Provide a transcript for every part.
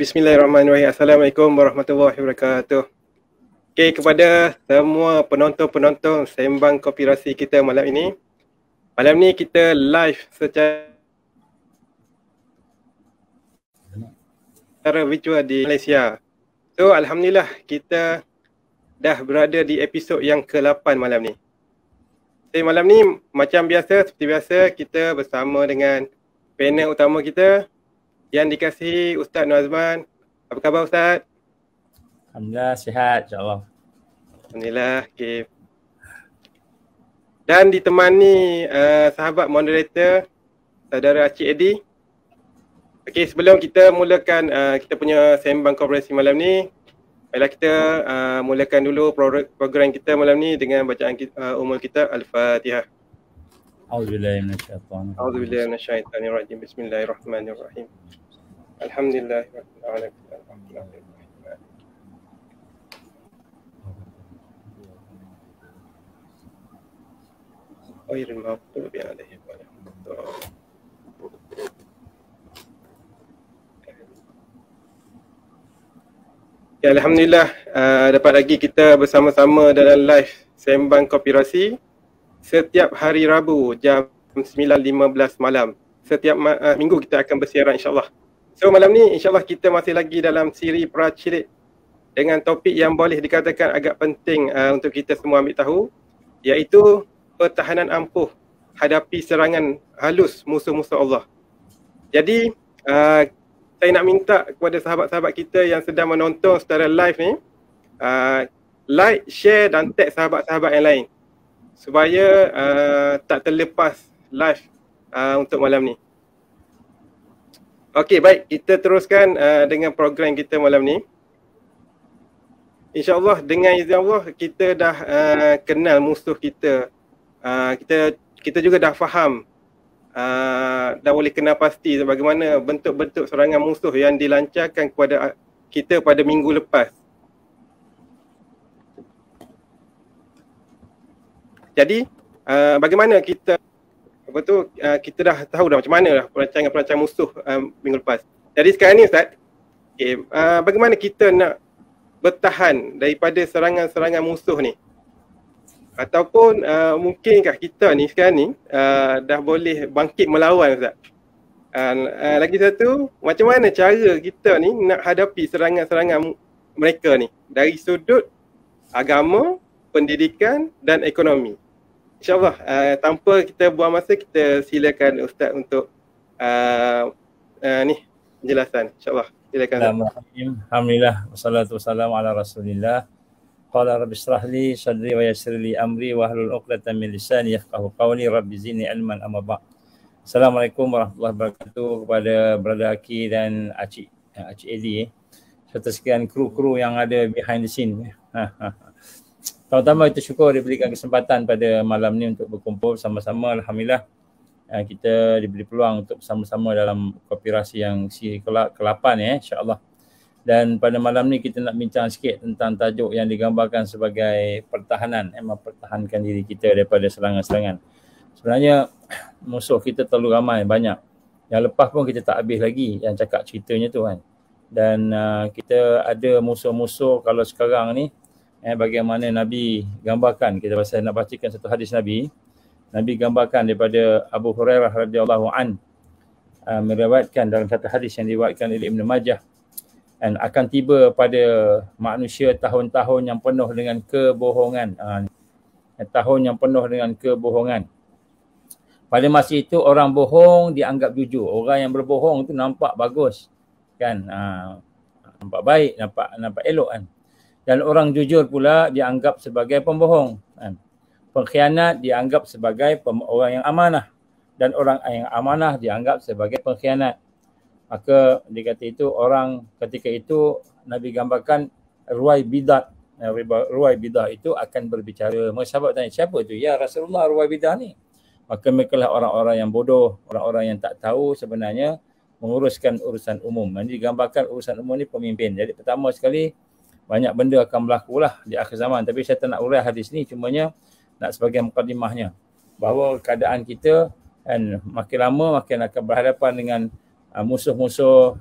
Bismillahirrahmanirrahim. Assalamualaikum warahmatullahi wabarakatuh. Okey, kepada semua penonton-penonton sembang Kopirasi kita malam ini. Malam ni kita live secara virtual di Malaysia. So alhamdulillah kita dah berada di episod yang ke-8 malam ni. Okay, malam ni macam biasa, seperti biasa kita bersama dengan panel utama kita yang dikasihi Ustaz Nazman. Apa khabar Ustaz? Alhamdulillah sihat insya-Allah. Alhamdulillah. Okey. Dan ditemani sahabat moderator saudara Acik Edi. Okey, sebelum kita mulakan kita punya sembang koperasi malam ni, baiklah kita mulakan dulu program kita malam ni dengan bacaan umul kita Al-Fatihah. A'udzubillahi minasyaitonir rajim. A'udzubillahi minasyaitonir rajim. Bismillahirrahmanirrahim. Alhamdulillahirabbil alamin. Ghairil maghdubi alaihim waladdallin. Ya, alhamdulillah dapat lagi kita bersama-sama dalam live sembang Kopirasi setiap hari Rabu jam 9.15 malam. Setiap minggu kita akan bersiaran insya-Allah. So malam ni insya-Allah kita masih lagi dalam siri Pracilik dengan topik yang boleh dikatakan agak penting untuk kita semua ambil tahu, iaitu pertahanan ampuh hadapi serangan halus musuh-musuh Allah. Jadi saya nak minta kepada sahabat-sahabat kita yang sedang menonton secara live ni, like, share dan tag sahabat-sahabat yang lain supaya tak terlepas live untuk malam ni. Okey, baik, kita teruskan dengan program kita malam ni. InsyaAllah dengan izin Allah kita dah kenal musuh kita. Kita juga dah faham, dah boleh kenal pasti bagaimana bentuk-bentuk serangan musuh yang dilancarkan kepada kita pada minggu lepas. Jadi bagaimana kita kita dah tahu dah macam mana dah perancangan musuh minggu lepas. Jadi sekarang ni Ustaz, bagaimana kita nak bertahan daripada serangan-serangan musuh ni? Ataupun mungkinkah kita ni sekarang ni dah boleh bangkit melawan Ustaz? Lagi satu, macam mana cara kita ni nak hadapi serangan-serangan mereka ni dari sudut agama, pendidikan dan ekonomi? InsyaAllah tanpa kita buang masa, kita silakan Ustaz untuk ni penjelasan. InsyaAllah silakan. Alhamdulillah wassalatu wassalamu ala Rasulillah. Qala rabbi shrah li sadri wa yassir li amri wa hlul 'uqdatam min lisani yafqahu qawli rabbi zidni ilman amma ba'd. Assalamualaikum warahmatullahi wabarakatuh kepada Brother Aki dan Acik Edi serta sekian kru-kru yang ada behind the scene. Pertama kita syukur diberikan kesempatan pada malam ni untuk berkumpul sama-sama. Alhamdulillah kita diberi peluang untuk bersama-sama dalam Kopirasi yang siri ke-8 insya-Allah. Dan pada malam ni kita nak bincang sikit tentang tajuk yang digambarkan sebagai pertahanan, mempertahankan diri kita daripada serangan-serangan. Sebenarnya musuh kita terlalu ramai, banyak. Yang lepas pun kita tak habis lagi yang cakap ceritanya tu kan. Dan kita ada musuh-musuh kalau sekarang ni bagaimana Nabi gambarkan. Kita pasal nak bacakan satu hadis Nabi. Nabi gambarkan daripada Abu Hurairah radhiyallahu an, meriwayatkan dalam satu hadis yang diriwayatkan oleh Ibn Majah, dan akan tiba pada manusia tahun-tahun yang penuh dengan kebohongan. Tahun yang penuh dengan kebohongan. Pada masa itu orang bohong dianggap jujur. Orang yang berbohong tu nampak bagus, kan? Nampak baik, nampak elok, kan? Dan orang jujur pula dianggap sebagai pembohong, kan? Pengkhianat dianggap sebagai orang yang amanah, dan orang yang amanah dianggap sebagai pengkhianat. Maka dikata itu orang ketika itu Nabi gambarkan ruwai bidah. Ruwai bidah itu akan berbicara. Maka sahabat tanya, siapa tu? Ya Rasulullah, ruwai bidah ni. Maka mereka lah orang-orang yang bodoh, orang-orang yang tak tahu sebenarnya menguruskan urusan umum. Jadi digambarkan urusan umum ni pemimpin. Jadi pertama sekali banyak benda akan berlaku lah di akhir zaman. Tapi saya tak nak urai hadis ni, cumanya nak sebagai mukadimahnya. Bahawa keadaan kita kan, makin lama makin akan berhadapan dengan musuh-musuh,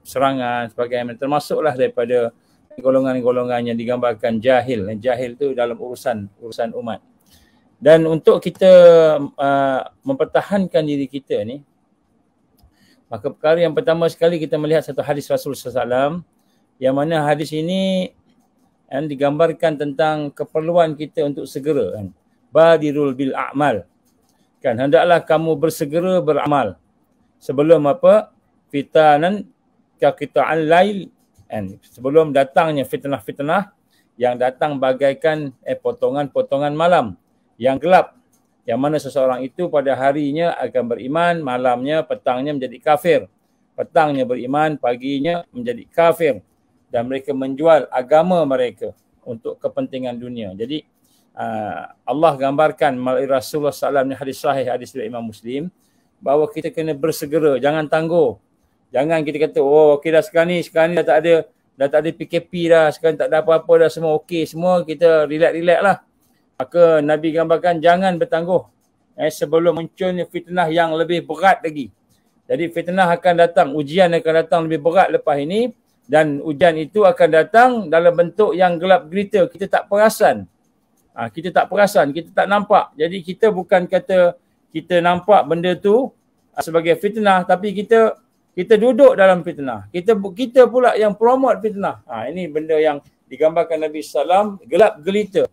serangan sebagainya. Termasuklah daripada golongan-golongan yang digambarkan jahil. Jahil tu dalam urusan umat. Dan untuk kita mempertahankan diri kita ni, maka perkara yang pertama sekali kita melihat satu hadis Rasulullah SAW, yang mana hadis ini digambarkan tentang keperluan kita untuk segera, kan? Badirul bil a'mal, kan? Hendaklah kamu bersegera beramal sebelum apa? Fitanan kaqita'al lail, kan? Sebelum datangnya fitnah-fitnah yang datang bagaikan potongan-potongan malam yang gelap, yang mana seseorang itu pada harinya akan beriman, malamnya, petangnya menjadi kafir. Petangnya beriman, paginya menjadi kafir. Dan mereka menjual agama mereka untuk kepentingan dunia. Jadi Allah gambarkan melalui Rasulullah SAW ni, hadis sahih, hadis dari Imam Muslim, bahawa kita kena bersegera, jangan tangguh. Jangan kita kata, oh okey dah sekarang ni dah tak ada PKP dah, sekarang tak ada apa-apa dah, semua okey, semua kita relax lah. Maka Nabi gambarkan jangan bertangguh sebelum munculnya fitnah yang lebih berat lagi. Jadi fitnah akan datang, ujian akan datang lebih berat lepas ini, dan ujian itu akan datang dalam bentuk yang gelap gelita. Kita tak perasan. Kita tak nampak. Jadi kita bukan kata kita nampak benda tu sebagai fitnah, tapi kita duduk dalam fitnah. Kita pula yang promote fitnah. Ini benda yang digambarkan Nabi SAW, gelap gelita.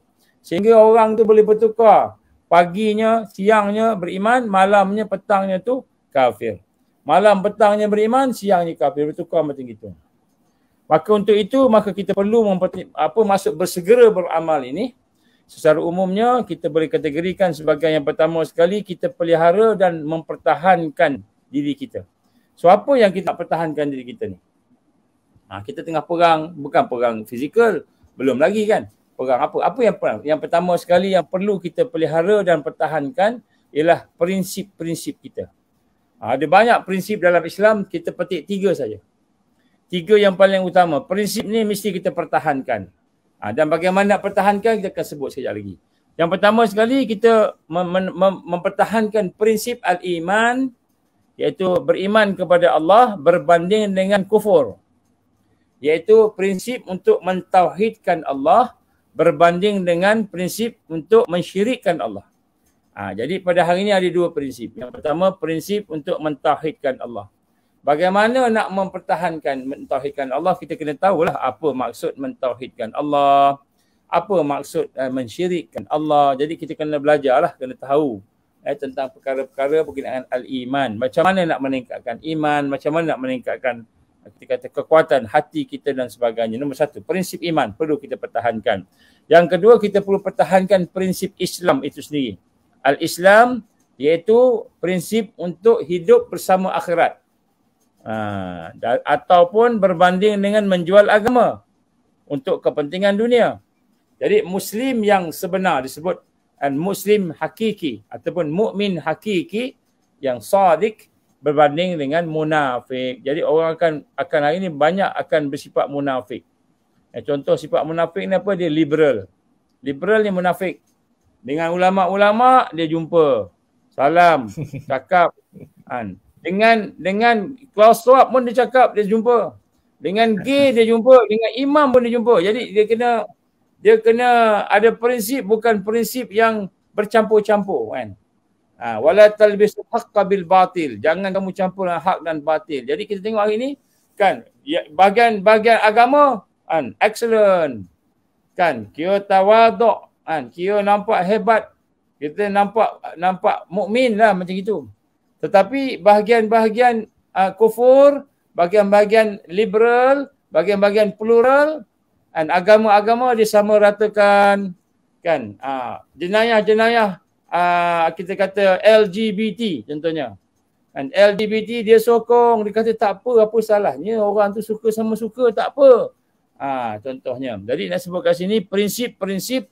Sehingga orang tu boleh bertukar. Paginya, siangnya beriman, malamnya, petangnya tu kafir. Malam petangnya beriman, siangnya kafir. Bertukar macam itu. Maka untuk itu, maka kita perlu masuk bersegera beramal ini. Secara umumnya, kita boleh kategorikan sebagai yang pertama sekali, kita pelihara dan mempertahankan diri kita. So, apa yang kita nak pertahankan diri kita ni? Kita tengah perang, bukan perang fizikal. Belum lagi kan? Perang apa? Apa yang perang? Yang pertama sekali yang perlu kita pelihara dan pertahankan ialah prinsip-prinsip kita. Ada banyak prinsip dalam Islam, kita petik 3 saja. 3 yang paling utama. Prinsip ni mesti kita pertahankan. Dan bagaimana nak pertahankan, kita akan sebut sekejap lagi. Yang pertama sekali, kita mempertahankan prinsip al-iman, iaitu beriman kepada Allah berbanding dengan kufur. Iaitu prinsip untuk mentauhidkan Allah berbanding dengan prinsip untuk mensyirikkan Allah. Jadi pada hari ini ada 2 prinsip. Yang pertama, prinsip untuk mentauhidkan Allah. Bagaimana nak mentauhidkan Allah, kita kena tahulah apa maksud mentauhidkan Allah, apa maksud mensyirikkan Allah. Jadi kita kena belajarlah, kena tahu tentang perkara-perkara berkenaan al-iman. Macam mana nak meningkatkan iman, macam mana nak meningkatkan kita kata kekuatan hati kita dan sebagainya. Nombor 1, prinsip iman perlu kita pertahankan. Yang kedua, kita perlu pertahankan prinsip Islam itu sendiri. Al-Islam iaitu prinsip untuk hidup bersama akhirat. Ataupun berbanding dengan menjual agama untuk kepentingan dunia. Jadi Muslim yang sebenar disebut Muslim hakiki ataupun mukmin hakiki yang sadiq berbanding dengan munafik. Jadi orang akan hari ini banyak akan bersifat munafik. Contoh sifat munafik ni apa? Dia liberal. Liberal ni munafik. Dengan ulama-ulama dia jumpa. Salam, cakap. Dengan Klaus Schwab pun dia cakap, dia jumpa. Dengan gay dia jumpa, dengan imam pun dia jumpa. Jadi dia kena ada prinsip, bukan prinsip yang bercampur-campur kan. Wala talbisul haqqa bil batil. Jangan kamu campur hak dan batil. Jadi kita tengok hari ni kan, bahagian agama kan excellent. Kan, kira tawaduk kan, kira nampak hebat. Kita nampak mukmin lah macam itu. Tetapi bahagian-bahagian kufur, bahagian-bahagian liberal, bahagian-bahagian plural, kan, agama-agama disamaratakan kan. Jenayah-jenayah kita kata LGBT contohnya. Dan LGBT dia sokong, dia kata tak apa salahnya, orang tu suka sama suka tak apa. Contohnya. Jadi nak sebut kat sini prinsip-prinsip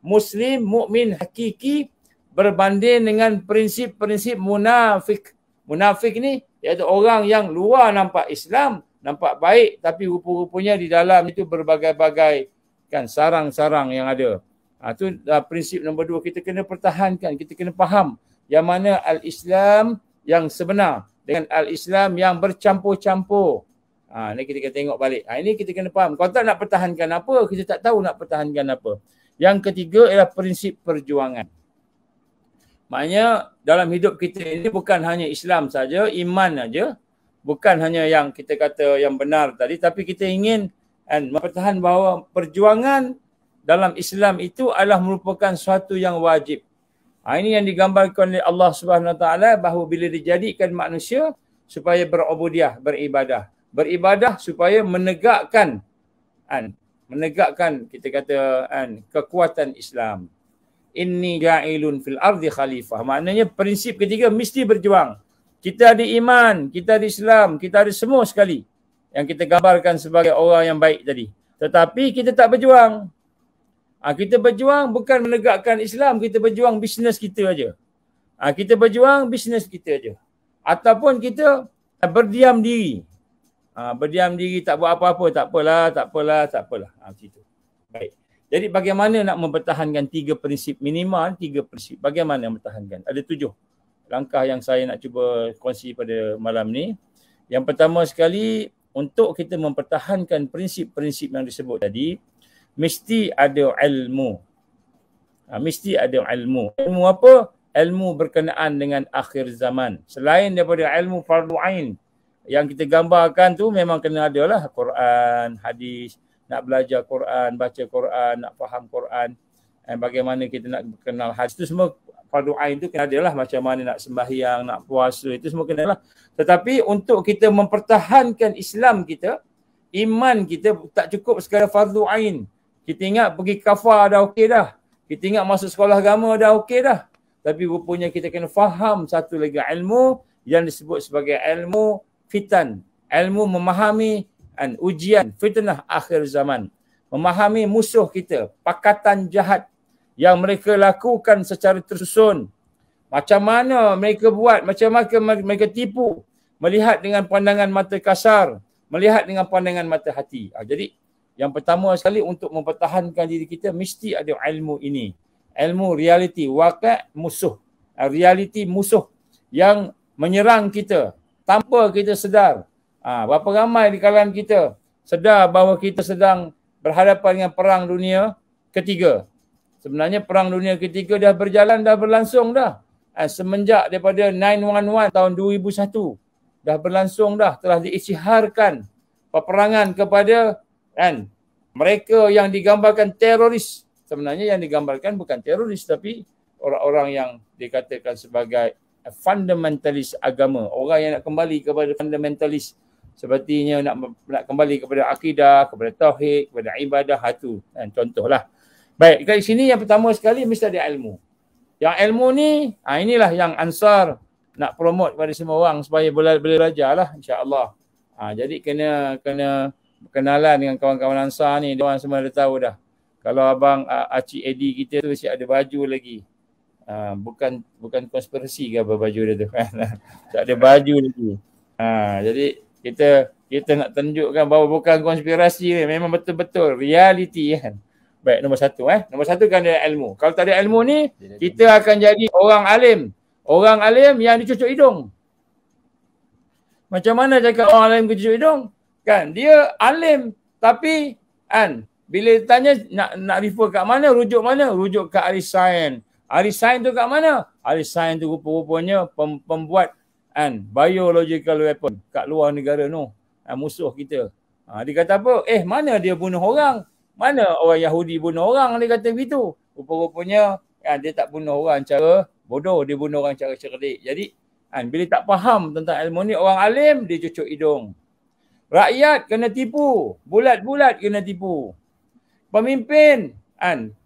Muslim mukmin hakiki berbanding dengan prinsip-prinsip munafik. Munafik ni iaitu orang yang luar nampak Islam, nampak baik, tapi rupa-rupanya di dalam itu berbagai-bagai kan sarang-sarang yang ada. Itu prinsip nombor 2, kita kena pertahankan, kita kena faham yang mana al-Islam yang sebenar dengan al-Islam yang bercampur-campur. Ni kita kena tengok balik. Ini kita kena faham. Kalau tak nak pertahankan apa, kita tak tahu nak pertahankan apa. Yang ketiga ialah prinsip perjuangan. Maknanya dalam hidup kita ini bukan hanya Islam saja, iman saja, bukan hanya yang kita kata yang benar tadi, tapi kita ingin mempertahankan bahawa perjuangan dalam Islam itu adalah merupakan suatu yang wajib. Ini yang digambarkan oleh Allah Subhanahu Wa Taala bahawa bila dijadikan manusia supaya berubudiah, beribadah. Beribadah supaya menegakkan kita kata kekuatan Islam. Inni ja'ilun fil ardi khalifah. Maknanya prinsip ketiga mesti berjuang. Kita ada iman, kita ada Islam, kita ada semua sekali yang kita gambarkan sebagai orang yang baik tadi. Tetapi kita tak berjuang. Kita berjuang bukan menegakkan Islam, kita berjuang bisnes kita aja. Kita berjuang bisnes kita aja. Ataupun kita berdiam diri. Berdiam diri tak buat apa-apa, tak apalah. Macam itu. Baik. Jadi bagaimana nak mempertahankan 3 prinsip, minimal 3 prinsip. Bagaimana mempertahankan? Ada 7 langkah yang saya nak cuba kongsi pada malam ni. Yang pertama sekali, untuk kita mempertahankan prinsip-prinsip yang disebut tadi, mesti ada ilmu. Mesti ada ilmu. Ilmu apa? Ilmu berkenaan dengan akhir zaman. Selain daripada ilmu fardu ain yang kita gambarkan tu, memang kena ada lah Quran, hadis, nak belajar Quran, baca Quran, nak faham Quran, bagaimana kita nak kenal hadis, itu semua fardu ain tu kena ada lah. Macam mana nak sembahyang, nak puasa, itu semua kena lah. Tetapi untuk kita mempertahankan Islam kita, iman kita tak cukup sekadar fardu ain. Kita ingat pergi kafar dah okey dah. Kita ingat masuk sekolah agama dah okey dah. Tapi rupanya kita kena faham satu lagi ilmu yang disebut sebagai ilmu fitan. Ilmu memahami ujian, fitnah akhir zaman. Memahami musuh kita, pakatan jahat yang mereka lakukan secara tersusun. Macam mana mereka buat, macam mana mereka tipu. Melihat dengan pandangan mata kasar, melihat dengan pandangan mata hati. Jadi yang pertama sekali untuk mempertahankan diri kita mesti ada ilmu ini. Ilmu realiti, waqi' musuh. Realiti musuh yang menyerang kita tanpa kita sedar. Berapa ramai di kalangan kita sedar bahawa kita sedang berhadapan dengan perang dunia ketiga. Sebenarnya perang dunia ketiga dah berjalan, dah berlangsung dah. Semenjak daripada 9/11 tahun 2001 dah berlangsung dah, telah diisytiharkan peperangan kepada mereka yang digambarkan teroris. Sebenarnya yang digambarkan bukan teroris, tapi orang-orang yang dikatakan sebagai fundamentalis agama. Orang yang nak kembali kepada fundamentalis. Sepertinya nak kembali kepada akidah, kepada tauhid, kepada ibadah. Itu contohlah. Baik, kat sini yang pertama sekali mesti ada ilmu. Yang ilmu ni, inilah yang Ansar nak promote kepada semua orang supaya boleh belajar lah, insya-Allah. Jadi kena kenalan dengan kawan-kawan Ansar ni, dia orang semua dah tahu dah. Kalau abang Acik Edi kita tu mesti ada baju lagi. Bukan konspirasi ke apa baju dia tu. Tak ada baju lagi. Jadi kita nak tunjukkan bahawa bukan konspirasi ni, memang betul-betul realiti kan. Baik, nombor 1 Nombor 1 kan ada ilmu. Kalau tak ada ilmu ni, kita akan jadi orang alim. Orang alim yang dicucuk hidung. Macam mana cakap orang alim dicucuk hidung? Kan dia alim tapi Bila tanya nak refer kat mana, rujuk mana? Rujuk kat ahli sains. Ahli sains tu kat mana? Ahli sains tu rupa-rupanya pembuat biological weapon kat luar negara tu. Musuh kita. Dia kata apa? Mana dia bunuh orang? Mana orang Yahudi bunuh orang? Dia kata begitu. Rupa-rupanya dia tak bunuh orang cara bodoh, dia bunuh orang cara cerdik. Jadi bila tak faham tentang ilmu ni, orang alim dia cucuk hidung. Rakyat kena tipu, bulat-bulat kena tipu. Pemimpin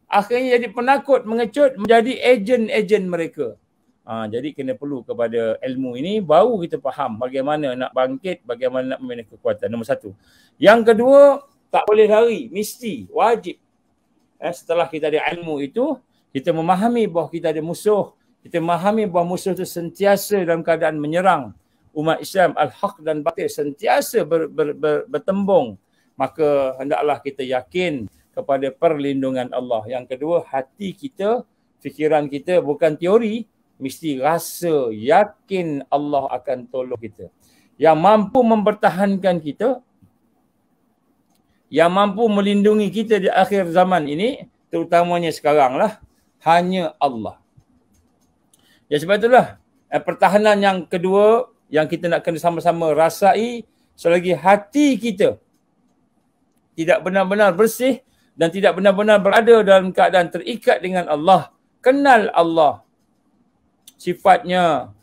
akhirnya jadi penakut, mengecut, menjadi ejen-ejen mereka. Jadi kena perlu kepada ilmu ini, baru kita faham bagaimana nak bangkit, bagaimana nak membina kekuatan. Nombor satu. Yang kedua, tak boleh lari, mesti, wajib. Setelah kita ada ilmu itu, kita memahami bahawa kita ada musuh. Kita memahami bahawa musuh itu sentiasa dalam keadaan menyerang umat Islam, al-haq dan batil, sentiasa bertembung. Maka hendaklah kita yakin kepada perlindungan Allah. Yang kedua, hati kita, fikiran kita bukan teori, mesti rasa yakin Allah akan tolong kita. Yang mampu mempertahankan kita, yang mampu melindungi kita di akhir zaman ini, terutamanya sekarang lah, hanya Allah. Ya, sebab itulah pertahanan yang kedua yang kita nak kena sama-sama rasai, selagi hati kita tidak benar-benar bersih dan tidak benar-benar berada dalam keadaan terikat dengan Allah, kenal Allah, sifatnya,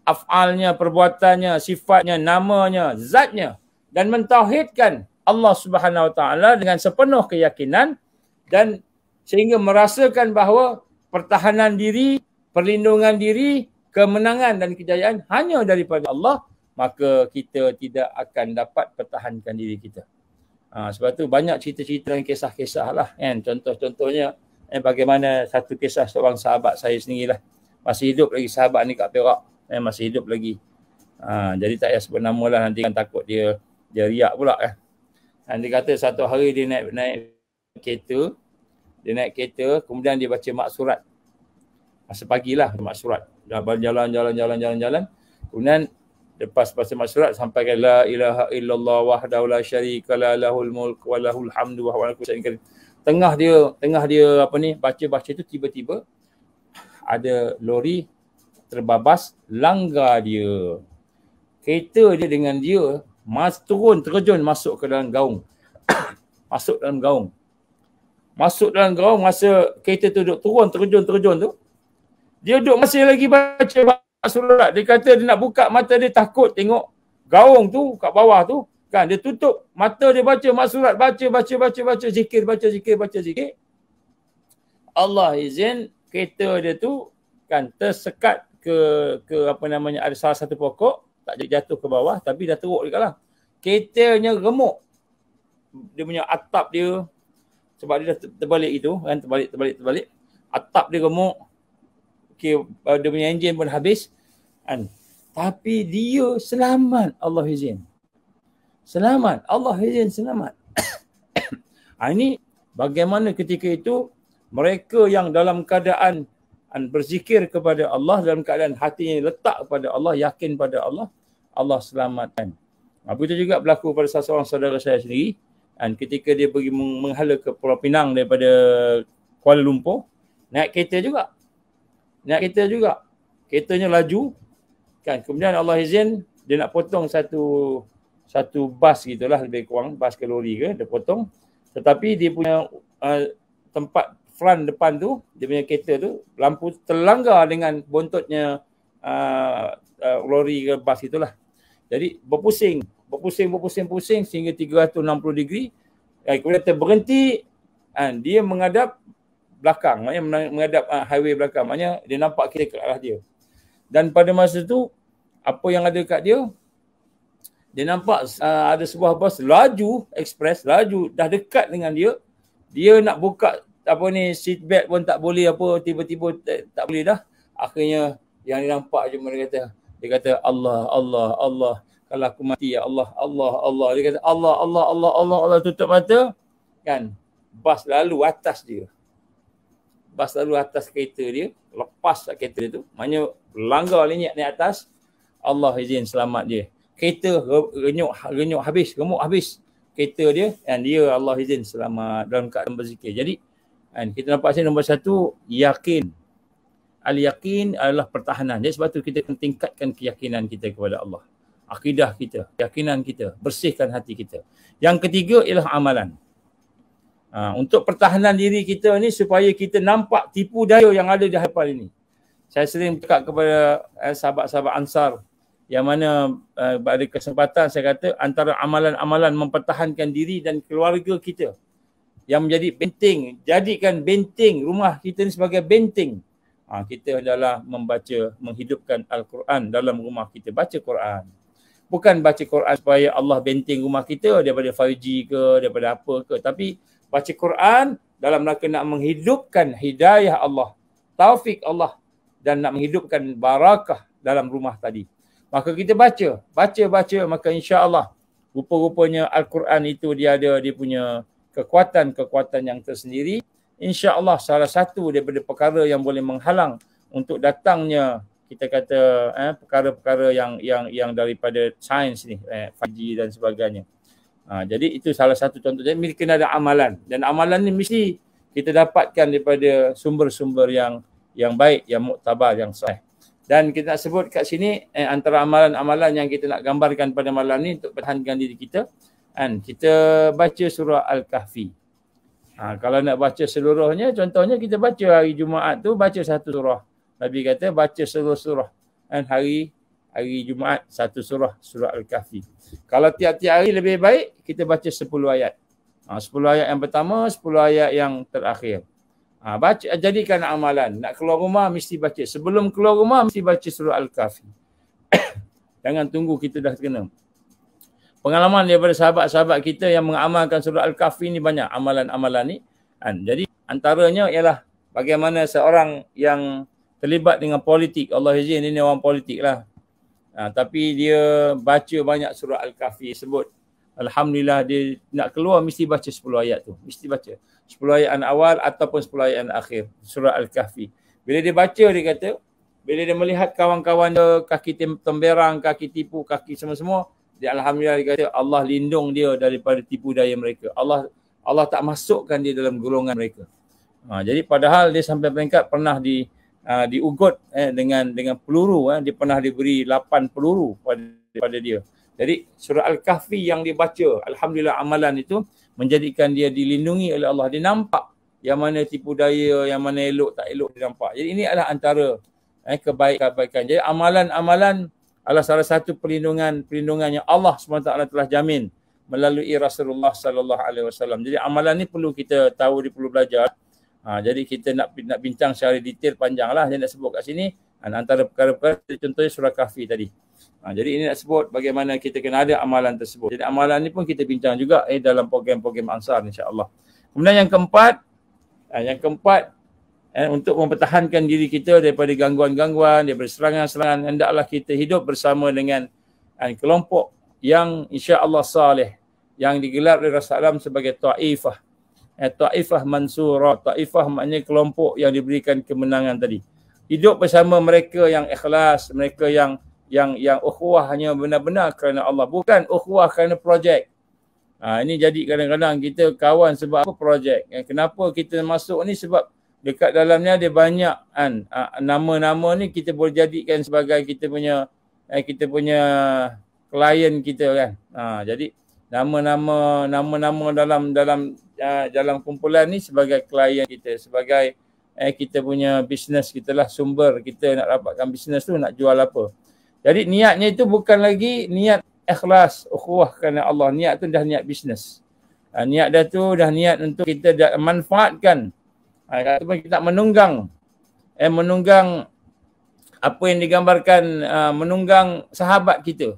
af'alnya, perbuatannya, sifatnya, namanya, zatnya, dan mentauhidkan Allah Subhanahu Wa Taala dengan sepenuh keyakinan, dan sehingga merasakan bahawa pertahanan diri, perlindungan diri, kemenangan dan kejayaan hanya daripada Allah, maka kita tidak akan dapat pertahankan diri kita. Sebab tu banyak cerita-cerita dan kisah-kisah lah kan. Contoh-contohnya bagaimana satu kisah seorang sahabat saya sendirilah. Masih hidup lagi sahabat ni kat Perak. Masih hidup lagi. Jadi tak payah sebut nama lah, nanti kan takut dia riak pula kan. Dia kata satu hari dia naik kereta. Dia naik kereta, kemudian dia baca maksurat. Masa pagilah maksurat. Dah jalan. Kemudian lepas baca maksurat sampai ke la ilaha illallah wahdahu la syarika la lahul mulk wa lahul hamdu wa huwa ala kulli syai'in qadir. Tengah dia baca tu, tiba-tiba ada lori terbabas langgar dia. Kereta dia dengan dia terjun masuk ke dalam gaung. Masuk dalam gaung masa kereta tu duduk terjun tu. Dia duduk masih lagi baca surat. Dia kata dia nak buka mata, dia takut tengok gaung tu kat bawah tu. Kan dia tutup mata, dia baca maksurat, baca zikir. Allah izin kereta dia tu kan tersekat ke ada salah satu pokok, tak jatuh ke bawah tapi dah teruk dekat lah. Keretanya remuk. Dia punya atap dia, sebab dia dah terbalik itu kan, terbalik. Atap dia remuk. Okay, dia punya enjin pun habis kan. Tapi dia selamat, Allah izin. Selamat. Ini bagaimana ketika itu mereka yang dalam keadaan berzikir kepada Allah, dalam keadaan hatinya letak kepada Allah, yakin pada Allah, Allah selamatkan. Begitu juga berlaku pada seorang saudara saya sendiri. Dan ketika dia pergi menghala ke Pulau Pinang daripada Kuala Lumpur, naik kereta juga. Keretanya laju kan. Kemudian Allah izin dia nak potong satu bas gitulah, lebih kurang bas ke lori ke, dia potong. Tetapi dia punya tempat front depan tu, dia punya kereta tu, lampu terlanggar dengan buntutnya lori ke bas itulah. Jadi berpusing sehingga 360 degree. Kemudian terberhenti, dia menghadap belakang, maknanya menghadap highway belakang, maknanya dia nampak kita ke arah dia. Dan pada masa tu apa yang ada kat dia nampak ada sebuah bas laju express, dah dekat dengan dia. Dia nak buka seat belt pun tak boleh, tiba-tiba tak boleh dah. Akhirnya yang dia nampak je dia kata Allah, kalau aku mati ya Allah. Dia kata Allah, tutup mata kan. Bas lalu atas kereta dia, lepas kereta dia tu, maknanya langgar lenyap naik atas. Allah izin selamat dia. Kereta remuk habis. kereta dia, dan dia Allah izin selamat dalam keadaan berzikir. Jadi kita nampak sini nombor satu, yakin. Al-yakin adalah pertahanan. Jadi sebab tu kita kena tingkatkan keyakinan kita kepada Allah. Akidah kita, keyakinan kita, bersihkan hati kita. Yang ketiga ialah amalan. Untuk pertahanan diri kita ni supaya kita nampak tipu daya yang ada di hadapan ini. Saya sering cakap kepada sahabat-sahabat Ansar yang mana pada kesempatan saya kata antara amalan-amalan mempertahankan diri dan keluarga kita yang menjadi benteng, jadikan benteng rumah kita ni sebagai benteng. Kita adalah menghidupkan Al-Quran dalam rumah kita. Baca Quran. Bukan baca Quran supaya Allah benteng rumah kita daripada 5G ke, daripada apa ke. Tapi baca Quran dalam rangka nak menghidupkan hidayah Allah, taufik Allah dan nak menghidupkan barakah dalam rumah tadi. Maka kita baca, maka insya-Allah rupa-rupanya Al-Quran itu dia punya kekuatan-kekuatan yang tersendiri. InsyaAllah salah satu daripada perkara yang boleh menghalang untuk datangnya kita kata perkara-perkara yang daripada sains ni, 5G dan sebagainya. Jadi itu salah satu contoh. Jadi kena ada amalan, dan amalan ni mesti kita dapatkan daripada sumber-sumber yang baik, yang muktabar, yang sahih. Dan kita nak sebut kat sini antara amalan-amalan yang kita nak gambarkan pada malam ni untuk pertahankan diri kita, kita baca surah Al-Kahfi. Kalau nak baca seluruhnya, contohnya kita baca hari Jumaat tu baca satu surah. Nabi kata baca seluruh surah. Hari Jumaat satu surah, surah Al-Kahfi. Kalau tiap-tiap hari lebih baik kita baca 10 ayat. 10 ayat yang pertama, 10 ayat yang terakhir. Baca, jadikan amalan. Nak keluar rumah mesti baca. Sebelum keluar rumah mesti baca surah Al-Kahfi. Jangan tunggu kita dah kena. Pengalaman daripada sahabat-sahabat kita yang mengamalkan surah Al-Kahfi ni banyak amalan-amalan ni. Jadi antaranya ialah bagaimana seorang yang terlibat dengan politik. Allah izin ini orang politik lah. Tapi dia baca banyak surah Al-Kahfi sebut. Alhamdulillah dia nak keluar mesti baca 10 ayat tu. Mesti baca. 10 ayat awal ataupun 10 ayat akhir. Surah Al-Kahfi. Bila dia baca dia kata, bila dia melihat kawan-kawan dia kaki temberang, kaki tipu, kaki semua-semua, dia Alhamdulillah dia kata Allah lindung dia daripada tipu daya mereka. Allah tak masukkan dia dalam golongan mereka. Jadi padahal dia sampai peringkat pernah diugut dengan peluru. Dia pernah diberi 8 peluru pada dia. Jadi surah Al-Kahfi yang dibaca, Alhamdulillah amalan itu menjadikan dia dilindungi oleh Allah. Dia nampak yang mana tipu daya, yang mana elok tak elok dia nampak. Jadi ini adalah antara kebaikan. Jadi amalan-amalan adalah salah satu perlindungan yang Allah SWT telah jamin melalui Rasulullah SAW. Jadi amalan ni perlu kita tahu, dia perlu belajar. Jadi kita nak bincang secara detail panjang lah. Saya nak sebut kat sini antara perkara-perkara, contohnya surah Kahfi tadi. Jadi ini nak sebut bagaimana kita kena ada amalan tersebut. Jadi amalan ni pun kita bincang juga dalam program-program Ansar insya-Allah. Kemudian yang keempat untuk mempertahankan diri kita daripada gangguan-gangguan, daripada serangan-serangan, hendaklah kita hidup bersama dengan kelompok yang insya-Allah salih, yang digelar oleh Rasulullah sebagai Taifah. Taifah Mansurah. Taifah maknanya kelompok yang diberikan kemenangan tadi. Hidup bersama mereka yang ikhlas, mereka yang ukhuwah hanya benar-benar kerana Allah, bukan ukhuwah kerana projek. Ini jadi kadang-kadang kita kawan sebab apa projek. Kenapa kita masuk ni sebab dekat dalamnya ada banyak nama-nama ni kita boleh jadikan sebagai kita punya klien kita kan. Jadi nama-nama dalam kumpulan ni sebagai klien kita, sebagai kita punya bisnes kita lah, sumber kita nak dapatkan bisnes tu nak jual apa. Jadi niatnya itu bukan lagi niat ikhlas, ukhuwah kerana Allah. Niat tu dah niat bisnes. Niat dah tu dah niat untuk kita dah manfaatkan. Ataupun kita menunggang apa yang digambarkan, menunggang sahabat kita,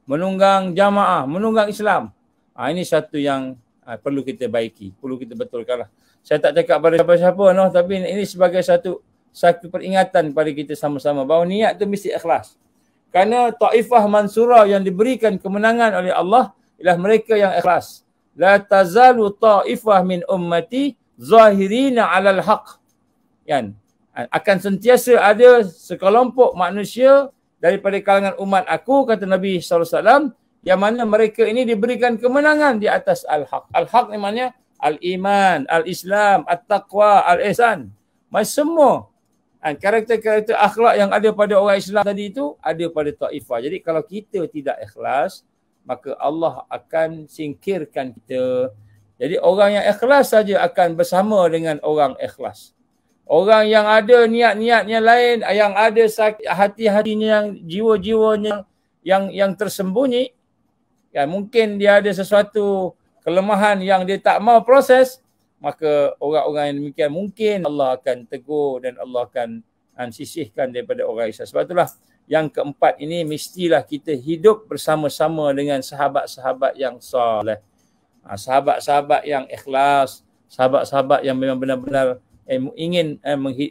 menunggang jamaah, menunggang Islam. Ini satu yang perlu kita baiki, perlu kita betulkan lah. Saya tak cakap pada siapa-siapa tapi ini sebagai satu peringatan kepada kita sama-sama bahawa niat tu mesti ikhlas. Kerana Taifah Mansurah yang diberikan kemenangan oleh Allah ialah mereka yang ikhlas. La tazalu taifah min ummati zahirina 'alal haq. Kan? Akan sentiasa ada sekelompok manusia daripada kalangan umat aku, kata Nabi SAW, yang mana mereka ini diberikan kemenangan di atas al-haq. Al-haq ni maknanya al-iman, al-islam, at-taqwa, al-ihsan. Semua karakter-karakter akhlak yang ada pada orang Islam tadi itu ada pada Taifah. Jadi kalau kita tidak ikhlas, maka Allah akan singkirkan kita. Jadi orang yang ikhlas saja akan bersama dengan orang ikhlas. Orang yang ada niat-niatnya lain, yang ada hati-hatinya, yang jiwa-jiwanya yang tersembunyi, ya, mungkin dia ada sesuatu kelemahan yang dia tak mau proses, maka orang-orang yang demikian mungkin Allah akan tegur dan Allah akan sisihkan daripada orang Islam. Sebab itulah yang keempat ini mestilah kita hidup bersama-sama dengan sahabat-sahabat yang soleh. Sahabat-sahabat yang ikhlas, sahabat-sahabat yang memang benar-benar ingin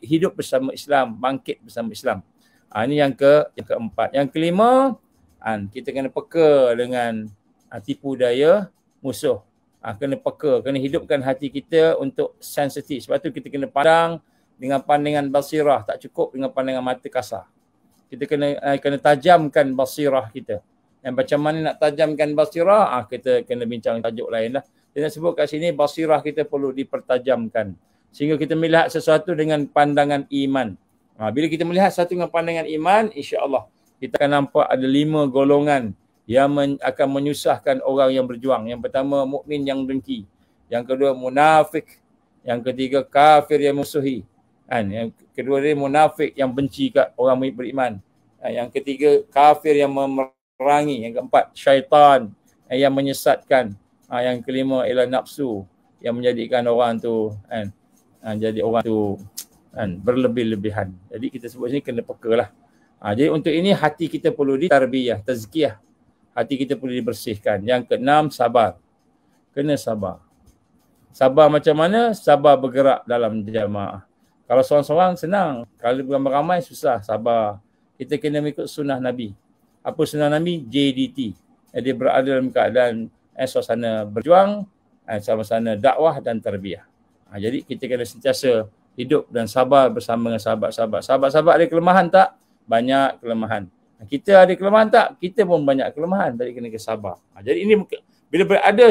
hidup bersama Islam, bangkit bersama Islam. Ini yang keempat. Yang kelima, kita kena peka dengan tipu daya musuh. Kena peka, kena hidupkan hati kita untuk sensitif. Sebab tu kita kena pandang dengan pandangan basirah, tak cukup dengan pandangan mata kasar. Kita kena tajamkan basirah kita. Yang macam mana nak tajamkan basirah, kita kena bincang tajuk lain lah. Kita nak sebut kat sini basirah kita perlu dipertajamkan. Sehingga kita melihat sesuatu dengan pandangan iman. Bila kita melihat sesuatu dengan pandangan iman, insya-Allah kita akan nampak ada 5 golongan yang akan menyusahkan orang yang berjuang. Yang pertama, mukmin yang dengki. Yang kedua, munafik. Yang ketiga, kafir yang musuhi. Yang kedua dia munafik yang benci kat orang beriman. Yang ketiga, kafir yang memerangi. Yang keempat, syaitan yang menyesatkan. Yang kelima ialah nafsu yang menjadikan orang tu jadi orang tu berlebih-lebihan. Jadi kita sebut sini kena pekalah. Jadi untuk ini hati kita perlu ditarbiyah, tazkiyah. Hati kita perlu dibersihkan. Yang keenam, sabar. Kena sabar. Sabar macam mana? Sabar bergerak dalam jamaah. Kalau seorang-seorang senang. Kalau beramai-ramai susah, sabar. Kita kena mengikut sunnah Nabi. Apa sunnah Nabi? JDT. Dia berada dalam keadaan suasana berjuang, suasana dakwah dan tarbiyah. Jadi kita kena sentiasa hidup dan sabar bersama dengan sahabat-sahabat. Sahabat-sahabat ada kelemahan tak? Banyak kelemahan. Kita ada kelemahan tak? Kita pun banyak kelemahan. Jadi kena sabar. Jadi ini bila ada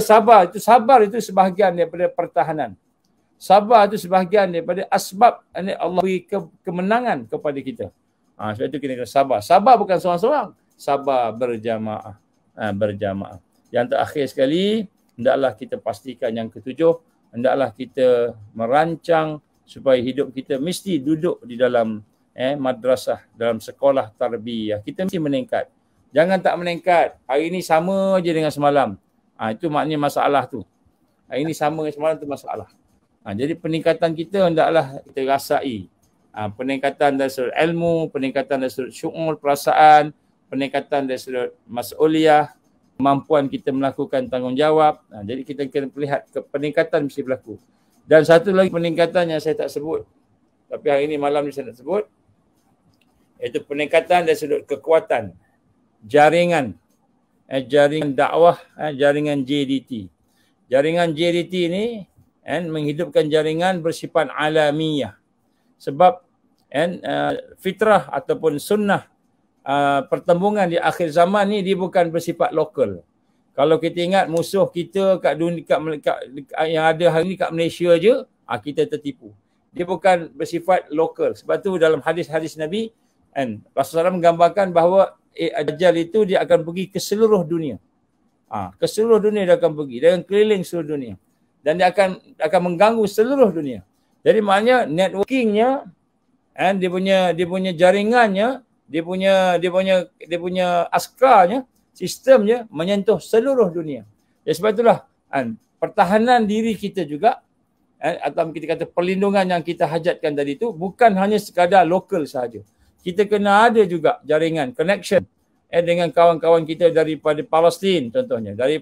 sabar itu sebahagian daripada pertahanan. Sabar itu sebahagian daripada asbab Allah beri kemenangan kepada kita. Sebab itu kita kena sabar. Sabar bukan seorang-seorang. Sabar berjamaah. Berjamaah. Yang terakhir sekali, hendaklah kita pastikan yang ketujuh, hendaklah kita merancang supaya hidup kita mesti duduk di dalam madrasah, dalam sekolah tarbiyah. Kita mesti meningkat. Jangan tak meningkat. Hari ini sama je dengan semalam. Itu maknanya masalah tu. Hari ini sama dengan semalam tu masalah. Jadi peningkatan kita hendaklah kita rasai. Peningkatan dari sudut ilmu, peningkatan dari sudut syu'ur, perasaan, peningkatan dari sudut mas'uliyah, kemampuan kita melakukan tanggungjawab. Jadi kita kena melihat peningkatan mesti berlaku. Dan satu lagi peningkatan yang saya tak sebut, tapi hari ini malam ni saya nak sebut, iaitu peningkatan dari sudut kekuatan jaringan, jaringan dakwah, jaringan JDT. Jaringan JDT ni menghidupkan jaringan bersifat alamiah. Sebab fitrah ataupun sunnah pertembungan di akhir zaman ni dia bukan bersifat lokal. Kalau kita ingat musuh kita kat dunia yang ada hari ni kat Malaysia je, kita tertipu. Dia bukan bersifat lokal. Sebab tu dalam hadis-hadis Nabi, Rasulullah menggambarkan bahawa Dajjal itu dia akan pergi ke seluruh dunia. Ke seluruh dunia dia akan pergi. Dia akan keliling seluruh dunia. Dan dia akan mengganggu seluruh dunia. Jadi maknanya networkingnya, dia punya jaringannya, dia punya askarnya, sistemnya menyentuh seluruh dunia. Sebab itulah pertahanan diri kita juga, atau kita kata perlindungan yang kita hajatkan tadi itu bukan hanya sekadar lokal sahaja. Kita kena ada juga jaringan, connection dengan kawan-kawan kita daripada Palestin contohnya, dari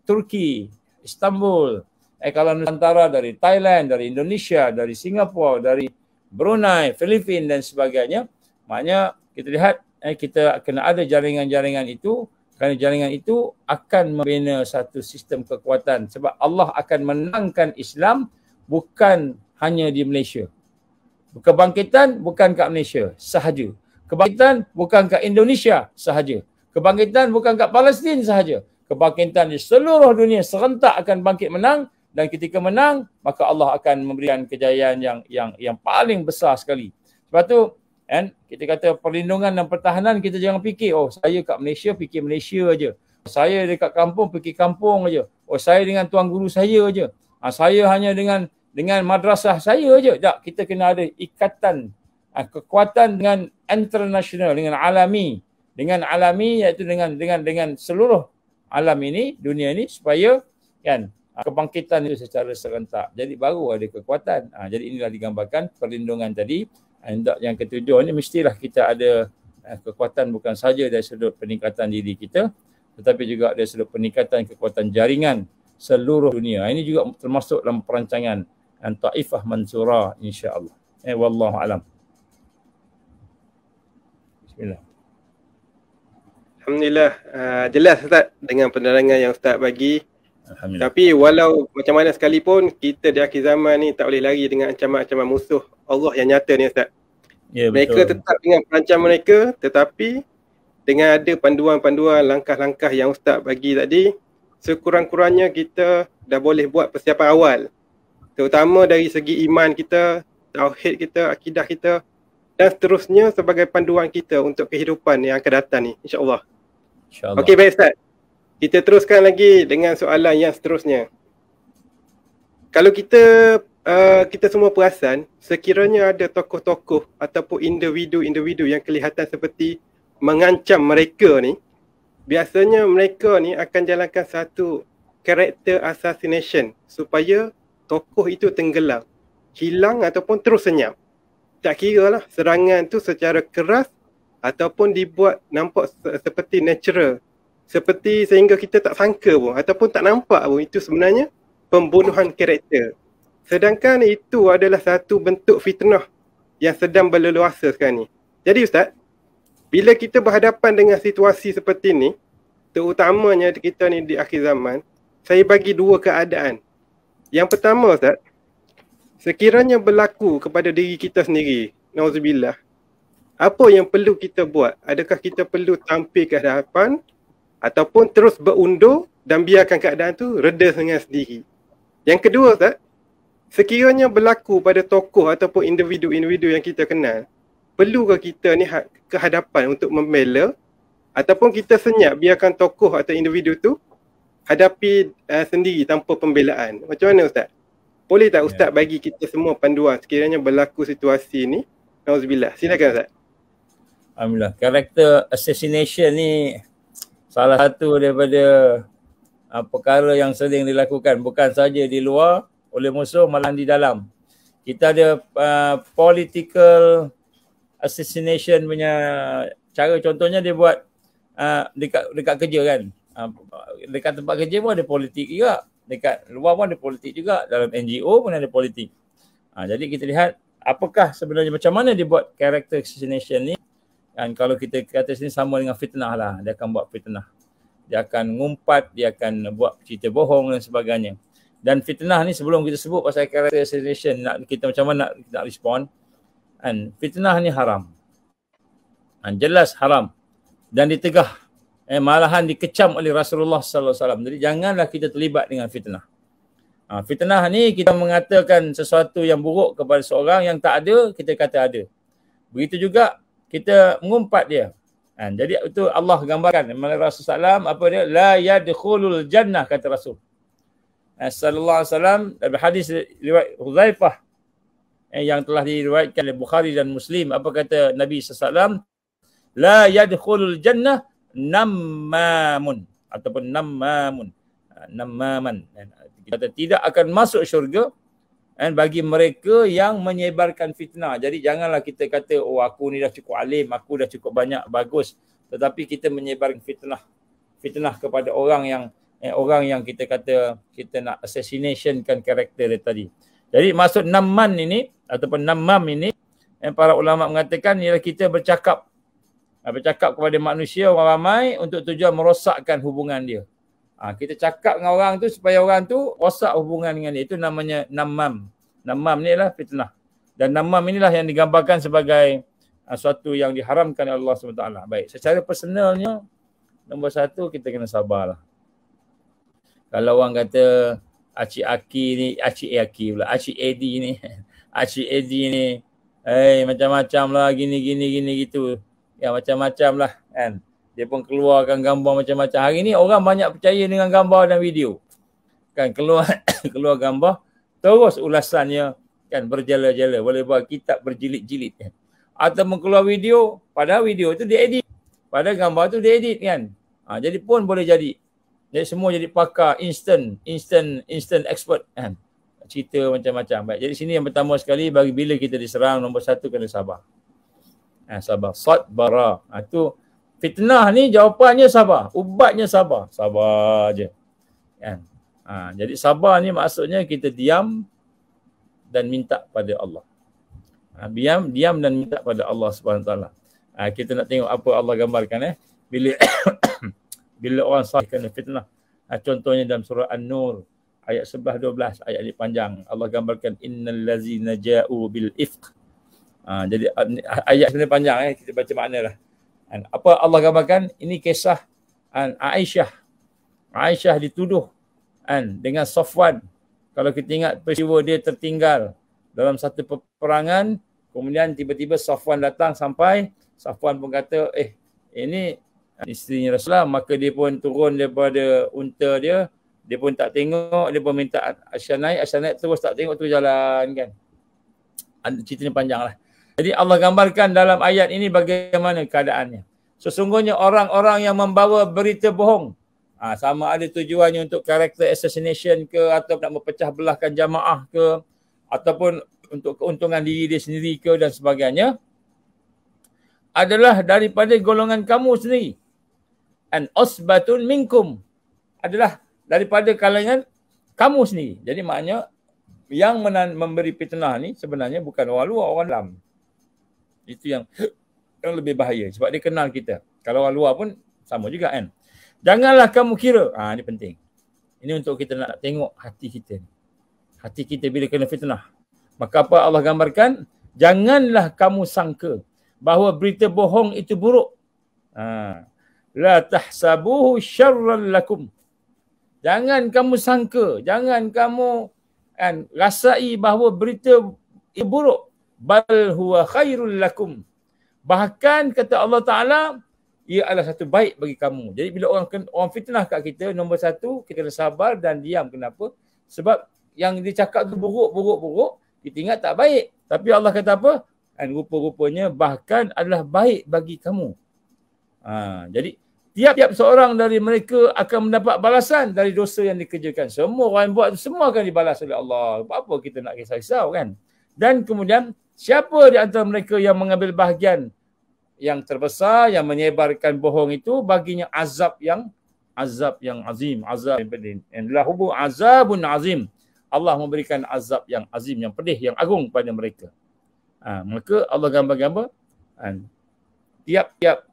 Turki, Istanbul, kalau Nusantara dari Thailand, dari Indonesia, dari Singapura, dari Brunei, Filipina dan sebagainya. Maknanya kita lihat kita kena ada jaringan-jaringan itu, kerana jaringan itu akan membina satu sistem kekuatan. Sebab Allah akan menangkan Islam bukan hanya di Malaysia. Kebangkitan bukan kat Malaysia sahaja. Kebangkitan bukan kat Indonesia sahaja. Kebangkitan bukan kat Palestin sahaja. Kebangkitan di seluruh dunia serentak akan bangkit menang, dan ketika menang maka Allah akan memberikan kejayaan yang paling besar sekali. Sebab tu kan kita kata perlindungan dan pertahanan, kita jangan fikir oh saya kat Malaysia fikir Malaysia aja. Saya dekat kampung fikir kampung aja. Oh saya dengan tuan guru saya aja. Saya hanya dengan madrasah saya aja. Tak, kita kena ada ikatan kekuatan dengan international, dengan alami. Dengan alami iaitu dengan seluruh alam ini, dunia ini, supaya kan kebangkitan itu secara serentak. Jadi baru ada kekuatan. Jadi inilah digambarkan perlindungan tadi. Yang ketujuh ini mestilah kita ada kekuatan bukan saja dari sudut peningkatan diri kita, tetapi juga dari sudut peningkatan kekuatan jaringan seluruh dunia. Ini juga termasuk dalam perancangan Taifah Mansurah insya-Allah. Wallahu alam. Bismillah. Alhamdulillah, jelas Ustaz dengan penerangan yang Ustaz bagi. Tapi walau macam mana sekalipun, kita di akhir zaman ni tak boleh lari dengan ancaman-ancaman musuh Allah yang nyata ni Ustaz. Ya, mereka betul. Tetap dengan perancangan mereka, tetapi dengan ada panduan-panduan langkah-langkah yang Ustaz bagi tadi, sekurang-kurangnya kita dah boleh buat persiapan awal. Terutama dari segi iman kita, tauhid kita, akidah kita, dan seterusnya sebagai panduan kita untuk kehidupan yang akan datang ni, insya-Allah. InsyaAllah. Okey, baik Ustaz. Kita teruskan lagi dengan soalan yang seterusnya. Kalau kita semua perasan, sekiranya ada tokoh-tokoh ataupun individu-individu yang kelihatan seperti mengancam mereka ni, biasanya mereka ni akan jalankan satu character assassination supaya tokoh itu tenggelam, hilang ataupun terus senyap. Tak kira lah serangan tu secara keras ataupun dibuat nampak seperti natural, seperti sehingga kita tak sangka pun ataupun tak nampak pun itu sebenarnya pembunuhan karakter. Sedangkan itu adalah satu bentuk fitnah yang sedang berleluasa sekarang ni. Jadi Ustaz, bila kita berhadapan dengan situasi seperti ni, terutamanya kita ni di akhir zaman, saya bagi dua keadaan. Yang pertama Ustaz, sekiranya berlaku kepada diri kita sendiri, nauzubillah, apa yang perlu kita buat? Adakah kita perlu tampil ke hadapan ataupun terus berundur dan biarkan keadaan tu reda dengan sendiri? Yang kedua Ustaz, sekiranya berlaku pada tokoh ataupun individu-individu yang kita kenal, perlukah kita ni ke hadapan untuk membela ataupun kita senyap biarkan tokoh atau individu tu hadapi sendiri tanpa pembelaan? Macam mana Ustaz? Boleh tak Ustaz bagi kita semua panduan sekiranya berlaku situasi ni? Nauzubillah. Silakan Ustaz. Alhamdulillah. Character assassination ni salah satu daripada perkara yang sering dilakukan, bukan saja di luar oleh musuh, malah di dalam. Kita ada political assassination punya cara. Contohnya dia buat dekat kerja kan. Dekat tempat kerja pun ada politik juga. Dekat luar pun ada politik juga. Dalam NGO pun ada politik. Jadi kita lihat apakah sebenarnya, macam mana dia buat character assassination ni. Dan kalau kita kata sini sama dengan fitnah lah. Dia akan buat fitnah. Dia akan ngumpat, dia akan buat cerita bohong dan sebagainya. Dan fitnah ni sebelum kita sebut pasal character assassination, kita macam mana nak respon. Dan fitnah ni haram. Dan jelas haram. Dan ditegah. Malahan dikecam oleh Rasulullah sallallahu alaihi wasallam. Jadi janganlah kita terlibat dengan fitnah. Fitnah ni kita mengatakan sesuatu yang buruk kepada seorang yang tak ada, kita kata ada. Begitu juga kita mengumpat dia. Jadi itu Allah gambarkan melalui Rasulullah SAW, apa dia? La yadkhulul jannah, kata Rasul sallallahu alaihi wasallam dalam hadis riwayat Hudzaifah yang telah diriwayatkan oleh Bukhari dan Muslim. Apa kata Nabi sallallahu alaihi wasallam? La yadkhulul jannah nammamun ataupun nammamun. Nammaman. Kata tidak akan masuk syurga bagi mereka yang menyebarkan fitnah. Jadi janganlah kita kata, oh aku ni dah cukup alim, aku dah cukup banyak, bagus. Tetapi kita menyebarkan fitnah. Fitnah kepada orang yang kita kata kita nak assassinationkan karakter dia tadi. Jadi maksud namman ini ataupun nammam ini, para ulama mengatakan ialah kita bercakap kepada manusia, orang ramai untuk tujuan merosakkan hubungan dia. Kita cakap dengan orang tu supaya orang tu rosak hubungan dengan dia. Itu namanya nammam. Nammam ni adalah fitnah. Dan nammam inilah yang digambarkan sebagai suatu yang diharamkan oleh Allah SWT. Baik, secara personalnya, nombor satu, kita kena sabarlah. Kalau orang kata Acik Aki ni, Acik Edi ni, Acik Edi ni, macam-macam lah, gini gitu. Ya, macam-macam lah kan. Dia pun keluarkan gambar macam-macam. Hari ni orang banyak percaya dengan gambar dan video. Kan keluar keluar gambar, terus ulasannya kan berjala-jala, boleh buat kitab berjilid-jilid kan. Ataupun keluar video, padahal video tu dia edit. Padahal gambar tu dia edit kan. Jadi pun boleh jadi. Jadi semua jadi pakar instant expert kan. Cerita macam-macam. Baik, jadi sini yang pertama sekali, bagi bila kita diserang, nombor satu kena sabar. Sabar. Sadbara. Tu fitnah ni jawapannya sabar. Ubatnya sabar. Sabar je. Kan? Jadi sabar ni maksudnya kita diam dan minta pada Allah. Diam dan minta pada Allah SWT. Kita nak tengok apa Allah gambarkan bila bila orang salih kena fitnah. Contohnya dalam surah An-Nur ayat 11-12, ayat ni panjang. Allah gambarkan innal ladzina ja'u bil ifq. Jadi ayat sebenarnya panjang kita baca maknalah. Apa Allah gambarkan? Ini kisah Aisyah dituduh dengan Safwan. Kalau kita ingat peristiwa dia tertinggal dalam satu peperangan, kemudian tiba-tiba Safwan datang sampai, Safwan pun kata, ini isterinya Rasulullah, maka dia pun turun daripada unta dia pun tak tengok, dia pun minta Aisyah naik terus tak tengok, terus jalan kan. Ceritanya panjang lah. Jadi Allah gambarkan dalam ayat ini bagaimana keadaannya. Sesungguhnya orang-orang yang membawa berita bohong, sama ada tujuannya untuk character assassination ke, atau nak memecah belahkan jamaah ke, ataupun untuk keuntungan diri dia sendiri ke dan sebagainya, adalah daripada golongan kamu sendiri. An usbatun minkum, adalah daripada kalangan kamu sendiri. Jadi maknanya yang memberi fitnah ni sebenarnya bukan orang luar, orang dalam. Itu yang lebih bahaya sebab dia kenal kita. Kalau orang luar pun sama juga kan. Janganlah kamu kira. Ini penting. Ini untuk kita nak tengok hati kita. Hati kita bila kena fitnah. Maka apa Allah gambarkan? Janganlah kamu sangka bahawa berita bohong itu buruk. La tahsabuhu syarran lakum. Jangan kamu sangka, jangan kamu rasai bahawa berita itu buruk. Bal huwa khairul lakum. Bahkan kata Allah Ta'ala, ia adalah satu baik bagi kamu. Jadi bila orang fitnah kat kita, nombor satu, kita kena sabar dan diam. Kenapa? Sebab yang dia cakap tu buruk, kita ingat tak baik. Tapi Allah kata apa? Rupa-rupanya bahkan adalah baik bagi kamu. Jadi tiap-tiap seorang dari mereka akan mendapat balasan dari dosa yang dikerjakan. Semua orang yang buat itu semua akan dibalas oleh Allah. Apa kita nak risau-risau kan? Dan kemudian siapa di antara mereka yang mengambil bahagian yang terbesar, yang menyebarkan bohong itu, baginya azab yang azim, azab yang pedih. Lahu azabun azim. Allah memberikan azab yang azim, yang pedih, yang agung pada mereka. Maka Allah gambar-gambar tiap-tiap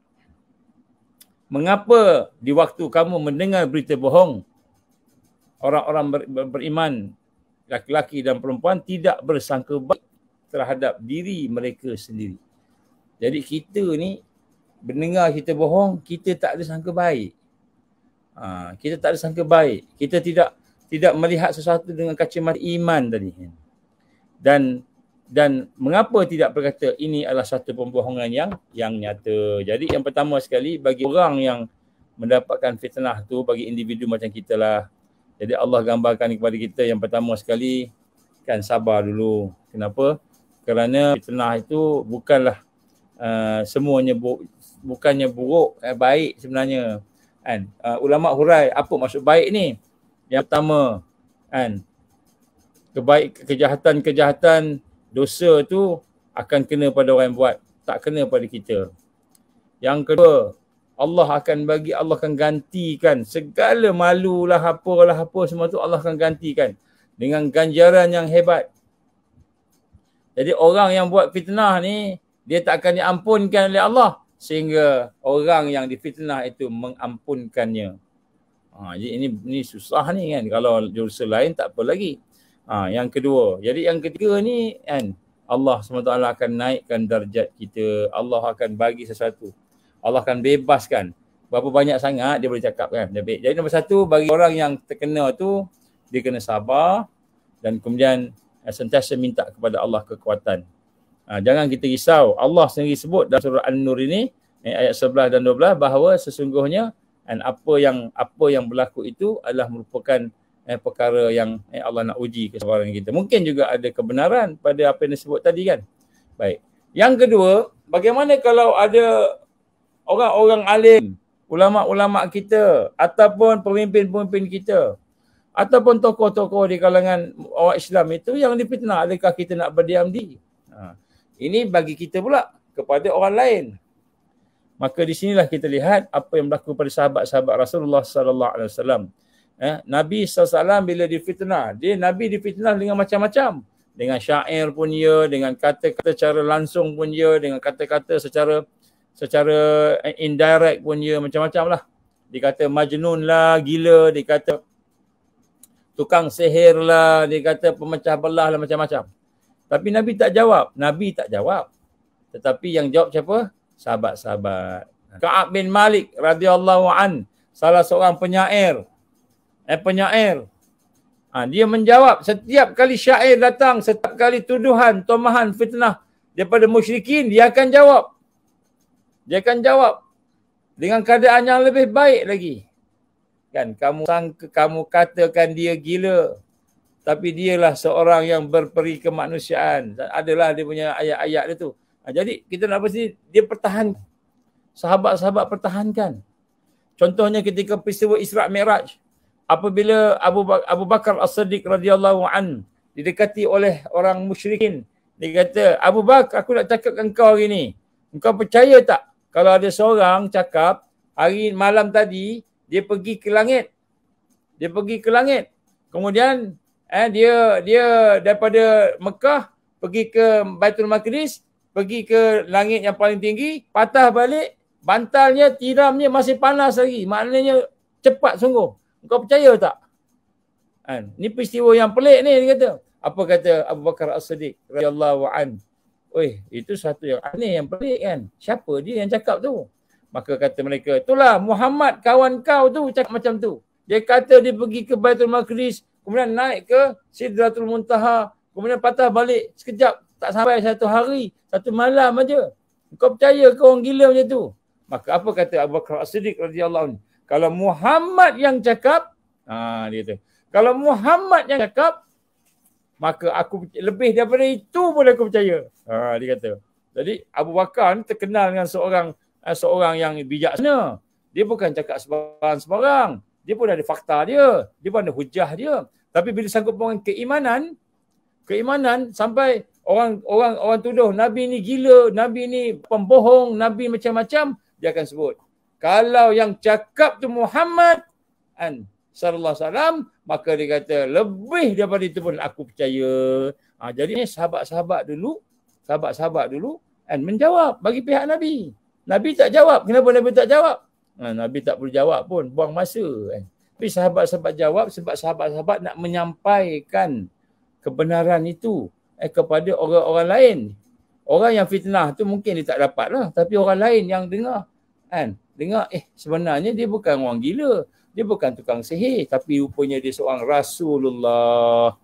mengapa di waktu kamu mendengar berita bohong, orang-orang beriman, laki-laki dan perempuan tidak bersangka baik terhadap diri mereka sendiri. Jadi kita ni mendengar kita bohong, kita tak ada sangka baik. Kita tak ada sangka baik. Kita tidak melihat sesuatu dengan kacamata iman tadi. Dan mengapa tidak berkata ini adalah satu pembohongan yang nyata. Jadi yang pertama sekali, bagi orang yang mendapatkan fitnah tu, bagi individu macam kita lah. Jadi Allah gambarkan kepada kita yang pertama sekali, kan sabar dulu. Kenapa? Kerana fitnah itu bukanlah semuanya bukannya buruk, baik sebenarnya. Ulama hurai apa maksud baik ni? Yang pertama, kejahatan dosa tu akan kena pada orang yang buat, tak kena pada kita. Yang kedua, Allah akan gantikan segala malulah apa semua tu Allah akan gantikan dengan ganjaran yang hebat. Jadi orang yang buat fitnah ni, dia tak akan diampunkan oleh Allah sehingga orang yang difitnah itu mengampunkannya. Jadi ini susah ni kan. Kalau dosa lain tak apa lagi. Yang kedua. Jadi yang ketiga ni kan, Allah SWT akan naikkan darjat kita. Allah akan bagi sesuatu. Allah akan bebaskan. Berapa banyak sangat dia boleh cakap kan. Jadi nombor satu, bagi orang yang terkena tu, dia kena sabar dan kemudian sentiasa minta kepada Allah kekuatan. Jangan kita risau. Allah sendiri sebut dalam surah An-Nur ini, ayat 11 dan 12, bahawa sesungguhnya apa yang berlaku itu adalah merupakan perkara yang Allah nak uji kesabaran kita. Mungkin juga ada kebenaran pada apa yang disebut tadi kan. Baik. Yang kedua, bagaimana kalau ada orang-orang alim, ulama-ulama kita ataupun pemimpin-pemimpin kita ataupun tokoh-tokoh di kalangan orang Islam itu yang difitnah, adakah kita nak berdiam diri? Ini bagi kita pula kepada orang lain. Maka di sinilah kita lihat apa yang berlaku pada sahabat-sahabat Rasulullah sallallahu alaihi wasallam. Nabi SAW bila difitnah, Nabi difitnah dengan macam-macam. Dengan syair pun ya, dengan kata-kata secara langsung pun ya, dengan kata-kata secara indirect pun ya, macam-macam lah. Dikata majnun lah, gila, dikata tukang sihir lah, dikata pemecah belah lah, macam-macam. Tapi Nabi tak jawab. Tetapi yang jawab siapa? Sahabat-sahabat. Ka'ab bin Malik radhiyallahu an, salah seorang penyair. Dia menjawab setiap kali syair datang, setiap kali tuduhan, tomahan, fitnah daripada musyrikin, dia akan jawab. Dia akan jawab dengan keadaan yang lebih baik lagi. Kan, kamu katakan dia gila, tapi dialah seorang yang berperi kemanusiaan. Adalah dia punya ayat-ayat dia tu. Jadi kita nak pasti dia pertahan. Sahabat-sahabat pertahankan. Contohnya ketika peristiwa Isra' Mi'raj, apabila Abu Bakar As-Siddiq radhiyallahu an didekati oleh orang musyrikin, dia kata, Abu Bakar, aku nak cakap dengan kau hari ni. Engkau percaya tak kalau ada seorang cakap malam tadi dia pergi ke langit. Kemudian dia daripada Mekah pergi ke Baitul Maqdis, pergi ke langit yang paling tinggi, patah balik, bantalnya, tiramnya masih panas lagi. Maknanya cepat sungguh. Kau percaya tak? Ni peristiwa yang pelik ni, dia kata. Apa kata Abu Bakar As-Siddiq radhiyallahu an? Itu satu yang aneh, yang pelik kan. Siapa dia yang cakap tu? Maka kata mereka, itulah Muhammad kawan kau tu cakap macam tu. Dia kata dia pergi ke Baitul Maqdis, kemudian naik ke Sidratul Muntaha, kemudian patah balik sekejap, tak sampai satu hari, satu malam aja. Kau percaya ke orang gila macam tu? Maka apa kata Abu Bakar As-Siddiq radhiyallahu anhu? Kalau Muhammad yang cakap, dia kata, kalau Muhammad yang cakap, maka aku lebih daripada itu boleh aku percaya. Dia kata. Jadi Abu Bakar ni terkenal dengan seorang yang bijaksana. Dia bukan cakap sebarang-sebarang. Dia pun ada fakta dia. Dia pun ada hujah dia. Tapi bila sangkut dengan keimanan sampai orang tuduh Nabi ni gila, Nabi ni pembohong, Nabi macam-macam, dia akan sebut. Kalau yang cakap tu Muhammad sallallahu alaihi wasallam, maka dia kata lebih daripada itu pun aku percaya. Jadi ni sahabat-sahabat dulu menjawab bagi pihak Nabi. Nabi tak jawab. Kenapa Nabi tak jawab? Nabi tak perlu jawab pun, buang masa. Tapi sahabat-sahabat jawab sebab sahabat-sahabat nak menyampaikan kebenaran itu kepada orang-orang lain. Orang yang fitnah tu mungkin dia tak dapat lah. Tapi orang lain yang dengar, sebenarnya dia bukan orang gila. Dia bukan tukang sihir. Tapi rupanya dia seorang Rasulullah.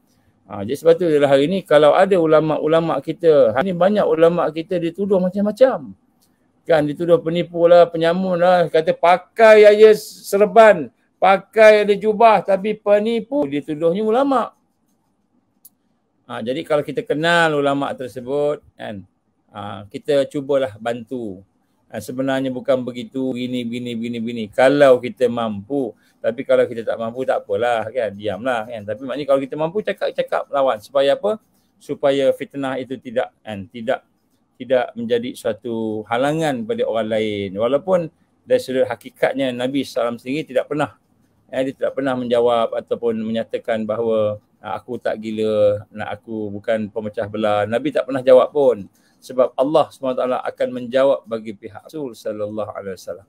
Jadi sebab tu adalah hari ni kalau ada ulama-ulama kita, hari ni banyak ulama kita dituduh macam-macam. Kan, dituduh penipu lah, penyamun lah. Kata pakai aja serban, pakai ada jubah tapi penipu. Dituduhnya ulama'. Jadi kalau kita kenal ulama' tersebut, kan, kita cubalah bantu. Sebenarnya bukan begitu, gini. Kalau kita mampu. Tapi kalau kita tak mampu, tak apalah, kan, diamlah. Kan. Tapi maknanya kalau kita mampu, cakap lawan. Supaya apa? Supaya fitnah itu tidak menjadi suatu halangan pada orang lain. Walaupun dari sudut hakikatnya Nabi SAW sendiri dia tidak pernah menjawab ataupun menyatakan bahawa aku tak gila, aku bukan pemecah belah. Nabi tak pernah jawab pun. Sebab Allah SWT akan menjawab bagi pihak Rasul sallallahu alaihi wasallam.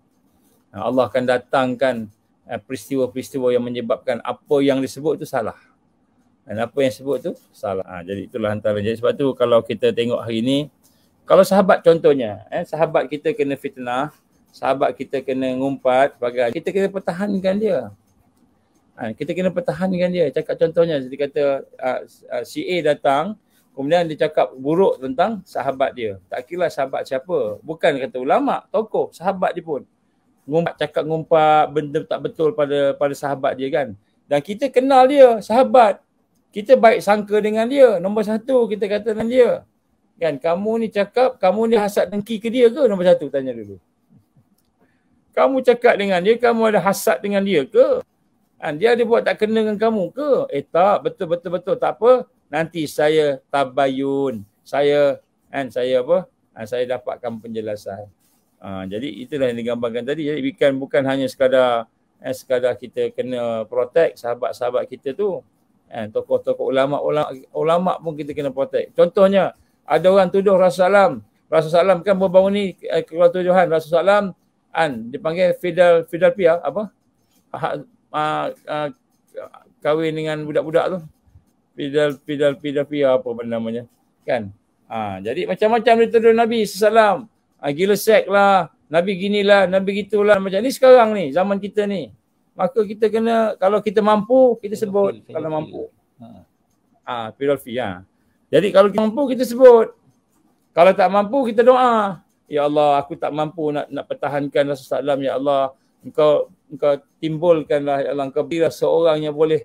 Allah akan datangkan peristiwa-peristiwa yang menyebabkan apa yang disebut itu salah. Dan apa yang sebut tu salah. Jadi itulah antara. Jadi sebab tu kalau kita tengok hari ni, kalau sahabat contohnya, sahabat kita kena fitnah, sahabat kita kena ngumpat, bagai kita kena pertahankan dia. Kita kena pertahankan dia. Cakap contohnya, dia kata si A datang, kemudian dia cakap buruk tentang sahabat dia. Tak kira sahabat siapa. Bukan kata ulama, tokoh, sahabat dia pun. Cakap ngumpat benda tak betul pada sahabat dia kan. Dan kita kenal dia, sahabat. Kita baik sangka dengan dia. Nombor satu kita kata dengan dia. Kan, kamu ni cakap, kamu ni hasad dengki ke dia ke? Nombor satu tanya dulu. Kamu cakap dengan dia, kamu ada hasad dengan dia ke? Dia ada buat tak kena dengan kamu ke? Tak, betul. Tak apa. Nanti saya tabayun. Saya dapatkan penjelasan. Jadi itulah yang digambarkan tadi. Jadi bukan hanya sekadar kita kena protect sahabat-sahabat kita tu. Tokoh-tokoh ulama pun kita kena protect. Contohnya, ada orang tuduh Rasulullah SAW kan baru-baru ni keluar tuduhan Rasulullah SAW dipanggil Philadelphia apa? Kahwin dengan budak-budak tu. Philadelphia apa namanya? Kan? Jadi macam-macam dituduh Nabi SAW. Gila sek lah, Nabi ginilah, Nabi gitulah, macam ni sekarang ni, zaman kita ni. Maka kita kena, kalau kita mampu, kita sebut kalau mampu. Philadelphia. Jadi kalau kita mampu, kita sebut. Kalau tak mampu, kita doa. Ya Allah, aku tak mampu nak pertahankan Rasulullah SAW. Ya Allah, engkau timbulkanlah, ya Allah, engkau berilah seorang yang boleh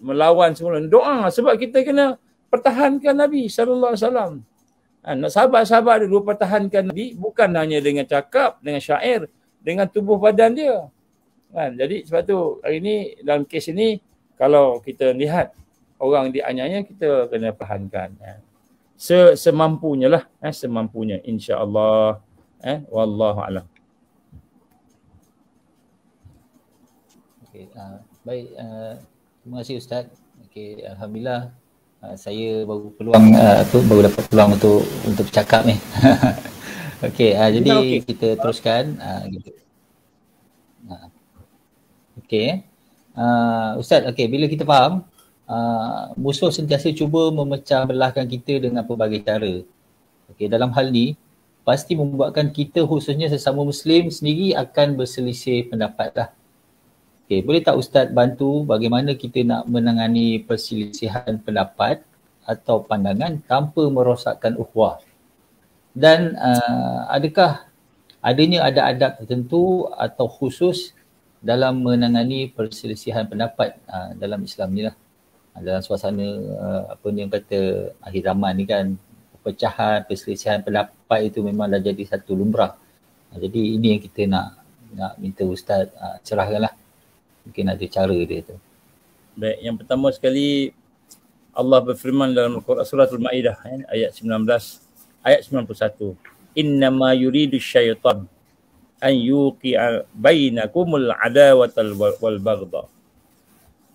melawan semula. Doa sebab kita kena pertahankan Nabi SAW. Sahabat-sahabat dulu pertahankan Nabi bukan hanya dengan cakap, dengan syair, dengan tubuh badan dia. Jadi sebab tu hari ni dalam kes ini kalau kita lihat orang dianiaya, kita kena pertahankan. Semampunya lah, semampunya insya-Allah. Wallahu a'lam. Okey, baik, terima kasih Ustaz. Okey, alhamdulillah saya baru dapat peluang untuk bercakap ni. Okey, jadi kita teruskan gitu. Okey. Ustaz, bila kita faham musuh sentiasa cuba memecah belahkan kita dengan pelbagai cara. Okey, dalam hal ni pasti membuatkan kita khususnya sesama Muslim sendiri akan berselisih pendapat lah. Okey, boleh tak Ustaz bantu bagaimana kita nak menangani perselisihan pendapat atau pandangan tanpa merosakkan ukhuwah? Dan adakah adanya adab tertentu atau khusus dalam menangani perselisihan pendapat dalam Islam ni lah? Dalam suasana yang kata akhir zaman ni kan, perpecahan, perselisihan pendapat itu memang dah jadi satu lumrah. Jadi ini yang kita nak minta Ustaz cerahkan lah. Mungkin ada cara dia tu. Baik, yang pertama sekali Allah berfirman dalam Al-Quran surah Al-Ma'idah ayat 19, ayat 91. Innama yuridu syaitan an yuqi'a bainakumul adawatal wal baghdha.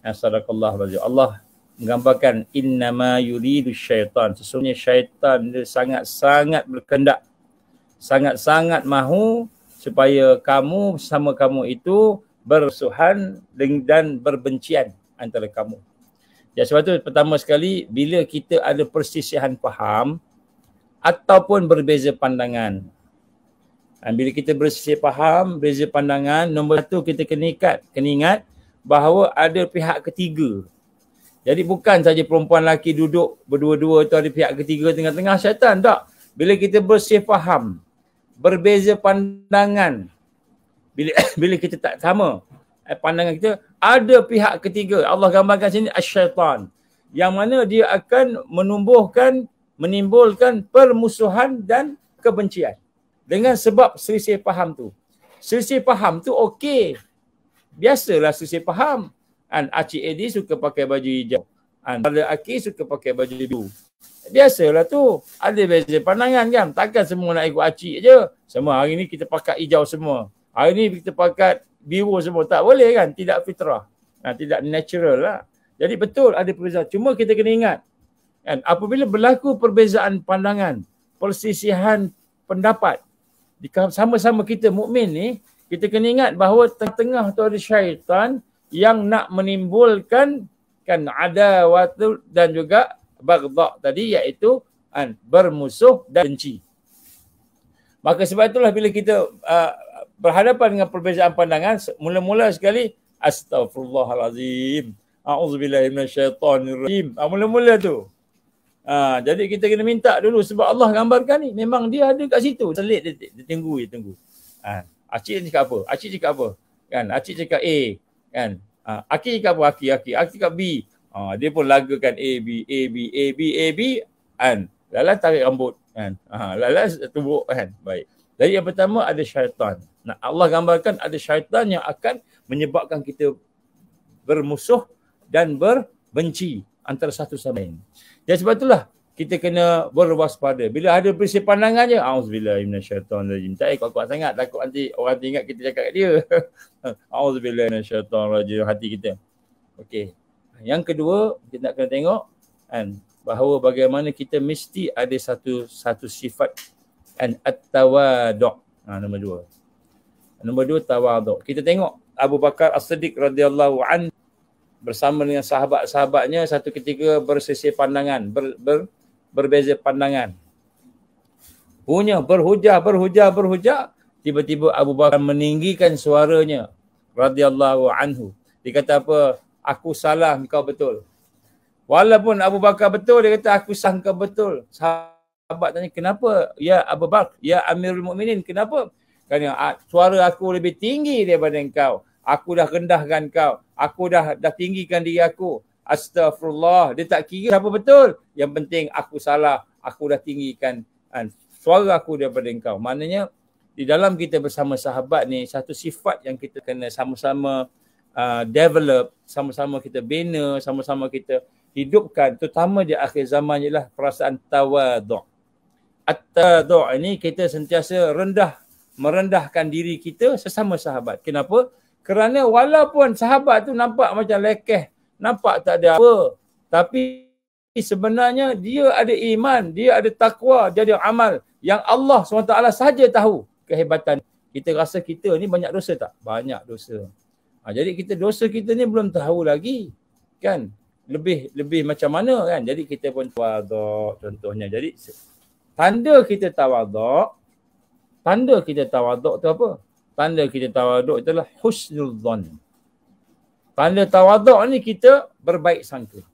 Sadaqallahu alazim. Allah menggambarkan innama yuridu syaitan. Sesungguhnya syaitan dia sangat-sangat berkehendak, sangat-sangat mahu supaya kamu sama kamu itu bersuhan dan berbencian antara kamu. Jadi sebab tu pertama sekali bila kita ada perselisihan faham ataupun berbeza pandangan. Bila kita berselisih faham, berbeza pandangan, nombor satu kita kena ingat bahawa ada pihak ketiga. Jadi bukan saja perempuan lelaki duduk berdua-dua tu ada pihak ketiga tengah-tengah, syaitan. Tak. Bila kita berselisih faham, berbeza pandangan, bila kita tak sama pandangan kita, ada pihak ketiga. Allah gambarkan sini asy-syaitan, yang mana dia akan menimbulkan permusuhan dan kebencian dengan sebab selisih faham tu. Selisih faham tu okey. Biasalah selisih faham. Acik Edi suka pakai baju hijau. Ada Aki suka pakai baju biru. Biasalah tu. Ada beza pandangan kan. Takkan semua nak ikut acik je. Semua hari ni kita pakai hijau semua. Hari ni kita pakai biru semua. Tak boleh kan. Tidak fitrah. Tidak natural lah. Jadi betul ada perbezaan. Cuma kita kena ingat. Kan, apabila berlaku perbezaan pandangan, perselisihan pendapat, sama-sama kita mukmin ni, kita kena ingat bahawa tengah-tengah tu ada syaitan yang nak menimbulkan kan adawatu dan juga baghdha tadi, iaitu bermusuh dan benci. Maka sebab itulah bila kita berhadapan dengan perbezaan pandangan, mula-mula sekali astaghfirullahalazim, a'udzubillahi minasyaitonirrajim. Mula-mula tu. Jadi kita kena minta dulu sebab Allah gambarkan ni memang dia ada kat situ. Selit dia tunggu. Acik cakap apa? Acik cakap apa? Kan? Acik cakap A, kan? Aki cakap apa? Aki cakap B. Dia pun lagakan A B kan? Lala tarik rambut kan? Lala tubuh kan? Baik. Jadi yang pertama ada syaitan. Nah, Allah gambarkan ada syaitan yang akan menyebabkan kita bermusuh dan berbenci antara satu sama lain. Jadi sebab itulah kita kena berwaspada. Bila ada bersih pandangan je, auzubillahi minasyaitonirrajim. Tak kuat-kuat sangat, takut nanti orang ingat kita cakap kat dia. Auzubillahi minasyaitonirrajim, hati kita. Okey. Yang kedua, kita nak kena tengok kan, bahawa bagaimana kita mesti ada satu sifat at-tawadhu'. Nombor dua. Nombor dua, tawadhu'. Kita tengok Abu Bakar As-Siddiq radhiyallahu anhu bersama dengan sahabat-sahabatnya satu ketika bersisih pandangan, berbeza pandangan. Punya berhujah, tiba-tiba Abu Bakar meninggikan suaranya radhiyallahu anhu. Dia kata apa? Aku salah, engkau betul. Walaupun Abu Bakar betul, dia kata aku salah, engkau betul. Sahabat tanya, kenapa? Ya Abu Bakar, ya Amirul Mukminin, kenapa? Kerana suara aku lebih tinggi daripada engkau. Aku dah rendahkan kau. Aku dah tinggikan diri aku. Astaghfirullah. Dia tak kira siapa betul. Yang penting aku salah. Aku dah tinggikan suara aku daripada engkau. Maknanya di dalam kita bersama sahabat ni, satu sifat yang kita kena sama-sama develop, sama-sama kita bina, sama-sama kita hidupkan, terutama di akhir zaman ialah perasaan tawadhu'. At-tawadhu' ini kita sentiasa merendahkan diri kita sesama sahabat. Kenapa? Kerana walaupun sahabat tu nampak macam lekeh, nampak tak ada apa, tapi sebenarnya dia ada iman, dia ada takwa, dia ada amal yang Allah SWT sahaja tahu kehebatan. Kita rasa kita ni banyak dosa tak? Banyak dosa. Jadi dosa kita ni belum tahu lagi, kan? Lebih macam mana, kan? Jadi kita pun tawadhu' contohnya. Jadi tanda kita tawadhu' tu apa? Tanda kita tawadhu' itulah husnul dhan. Tanda tawadhu' ni kita berbaik sangka.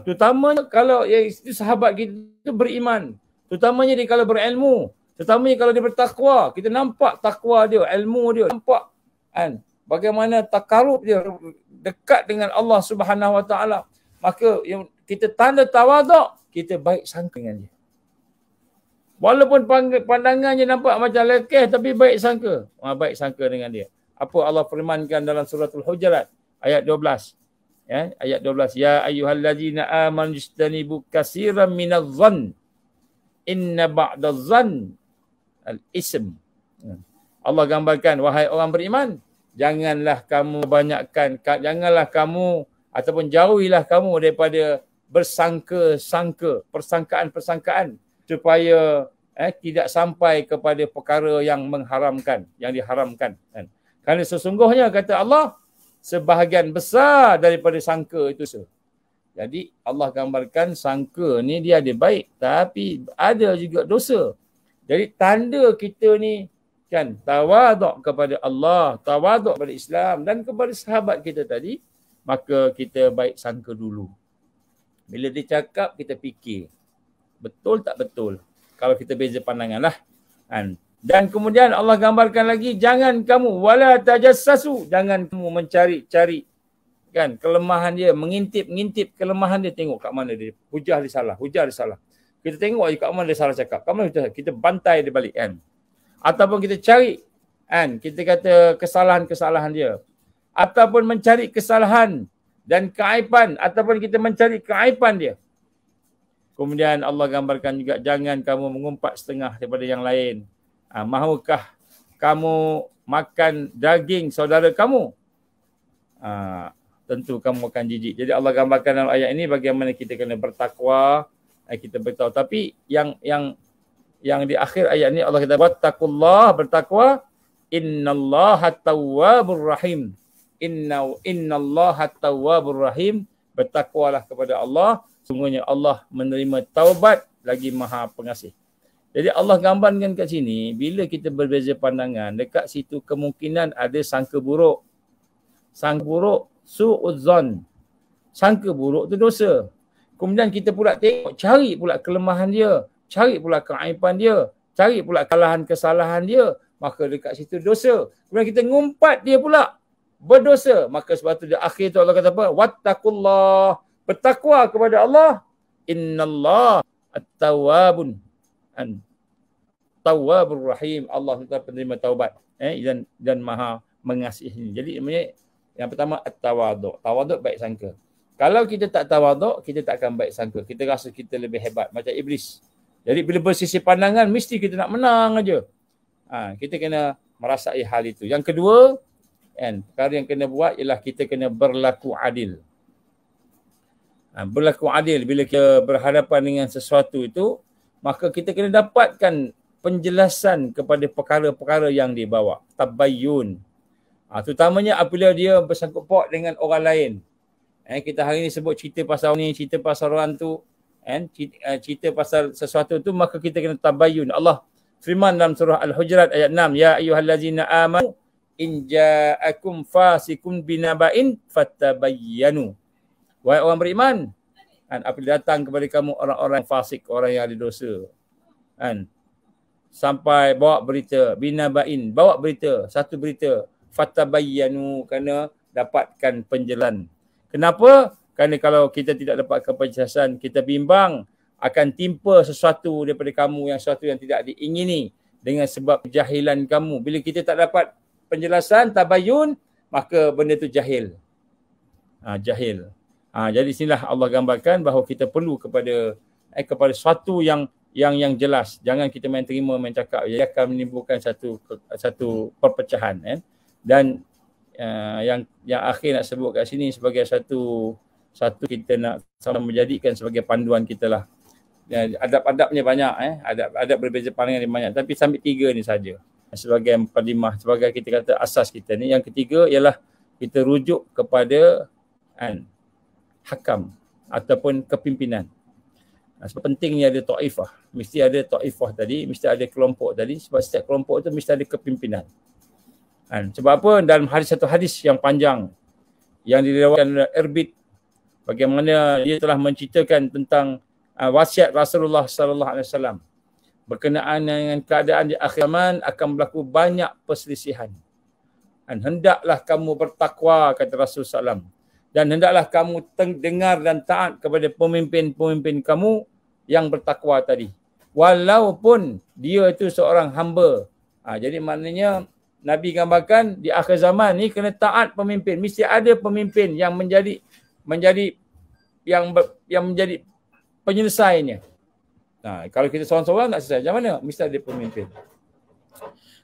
Terutamanya kalau itu sahabat kita itu beriman. Terutamanya dia kalau berilmu. Terutamanya kalau dia bertakwa. Kita nampak takwa dia, ilmu dia. Nampak kan? Bagaimana takarub dia dekat dengan Allah Subhanahu Wa Taala. Maka yang kita tanda tawadhu', kita baik sangka dengan dia. Walaupun pandangannya nampak macam lekeh, tapi baik sangka. Baik sangka dengan dia. Apa Allah firmankan dalam suratul Hujurat ayat 12. Ya, ayat 12. Ya ayyuhallazina amanu istanibu katsiran minadh-dhann. Inna ba'dadh-dhann al-ism. Allah gambarkan, wahai orang beriman, janganlah kamu ataupun jauhilah kamu daripada bersangka-sangka, persangkaan-persangkaan, supaya tidak sampai kepada perkara yang diharamkan. Kerana sesungguhnya kata Allah, sebahagian besar daripada sangka itu dosa. Jadi Allah gambarkan sangka ni dia ada baik, tapi ada juga dosa. Jadi tanda kita ni kan tawadhu' kepada Allah, tawadhu' kepada Islam dan kepada sahabat kita tadi, maka kita baik sangka dulu. Bila dia cakap, kita fikir. Betul tak betul? Kalau kita beza pandangan lah. Dan kemudian Allah gambarkan lagi, jangan kamu wala tajassasu, jangan kamu mencari-cari kan kelemahan dia, mengintip kelemahan dia, tengok kat mana dia hujah dia salah. Kita tengok je kat mana dia salah cakap. Kat mana kita bantai dia balik kan. Ataupun kita cari kan, kita kata kesalahan-kesalahan dia. Ataupun mencari kesalahan dan keaiban, ataupun kita mencari keaiban dia. Kemudian Allah gambarkan juga, jangan kamu mengumpat setengah daripada yang lain. Mahukah kamu makan daging saudara kamu? Tentu kamu akan jijik. Jadi Allah gambarkan dalam ayat ini bagaimana kita kena bertakwa. Kita beritahu. Tapi yang di akhir ayat ini Allah kata, wattaqullah, bertakwa, innallaha tawwabur rahim. innallaha tawwabur rahim, bertakwalah kepada Allah, sungguhnya Allah menerima taubat lagi Maha Pengasih. Jadi Allah gambarkan kat sini, bila kita berbeza pandangan, dekat situ kemungkinan ada sangka buruk. Sangka buruk, su'udzon. Sangka buruk tu dosa. Kemudian kita pula tengok, cari pula kelemahan dia, cari pula keaiban dia, cari pula kesalahan dia, maka dekat situ dosa. Kemudian kita ngumpat dia pula, berdosa. Maka sebab tu di akhir tu Allah kata apa? Wattaqullah, bertakwa kepada Allah. Innallah at-tawwabun Tawwabur Rahim, Allah Taala penerima taubat dan Maha Mengasihi. Jadi yang pertama at-tawaduk. Tawaduk baik sangka. Kalau kita tak tawaduk, kita tak akan baik sangka. Kita rasa kita lebih hebat macam iblis. Jadi bila bersisi pandangan mesti kita nak menang aja. Kita kena merasai hal itu. Yang kedua, perkara yang kena buat ialah kita kena berlaku adil. Berlaku adil bila kita berhadapan dengan sesuatu itu, maka kita kena dapatkan penjelasan kepada perkara-perkara yang dibawa. Tabayyun. Terutamanya apabila dia bersangkut paut dengan orang lain. Kita hari ni sebut cerita pasal ni, cerita pasal orang tu, cerita pasal sesuatu tu, maka kita kena tabayyun. Allah firman dalam surah Al-Hujurat ayat 6, ya ayyuhallazina amanu in ja'akum fasikum binaba'in fattabayyanu. Wahai orang beriman, apabila datang kepada kamu orang-orang fasik, orang yang ada dosa, sampai bawa berita, binaba'in, bawa berita, satu berita, fatabayyanu, kerana dapatkan penjelasan. Kenapa? Kerana kalau kita tidak dapatkan penjelasan, kita bimbang akan timpa sesuatu daripada kamu, yang sesuatu yang tidak diingini dengan sebab kejahilan kamu. Bila kita tak dapat penjelasan, tabayyun, maka benda itu jahil. Jahil. Jadi sinilah Allah gambarkan bahawa kita perlu kepada sesuatu yang jelas. Jangan kita main terima, main cakap. Ia akan menimbulkan satu perpecahan. Dan yang akhir nak sebut kat sini sebagai satu kita nak sama menjadikan sebagai panduan kita lah. Adab-adabnya banyak. Adab berbeza pandangan banyak. Tapi sambil 3 ni saja. Sebagai mukadimah, sebagai kita kata asas kita ni. Yang ketiga ialah kita rujuk kepada hakam ataupun kepimpinan. Sebab pentingnya ada ta'ifah. Mesti ada ta'ifah tadi, mesti ada kelompok tadi. Sebab setiap kelompok itu mesti ada kepimpinan. Sebab apa? Dalam satu hadis yang panjang yang diriwayatkan oleh Irbid, bagaimana dia telah menceritakan tentang wasiat Rasulullah sallallahu alaihi wasallam berkenaan dengan keadaan di akhir zaman akan berlaku banyak perselisihan. Hendaklah kamu bertakwa, kata Rasulullah sallallahu, dan hendaklah kamu dengar dan taat kepada pemimpin-pemimpin kamu yang bertakwa tadi, walaupun dia itu seorang hamba. Jadi maknanya Nabi gambarkan di akhir zaman ni kena taat pemimpin. Mesti ada pemimpin yang menjadi penyelesainya. Kalau kita seorang-seorang tak selesai, macam mana? Mesti ada pemimpin.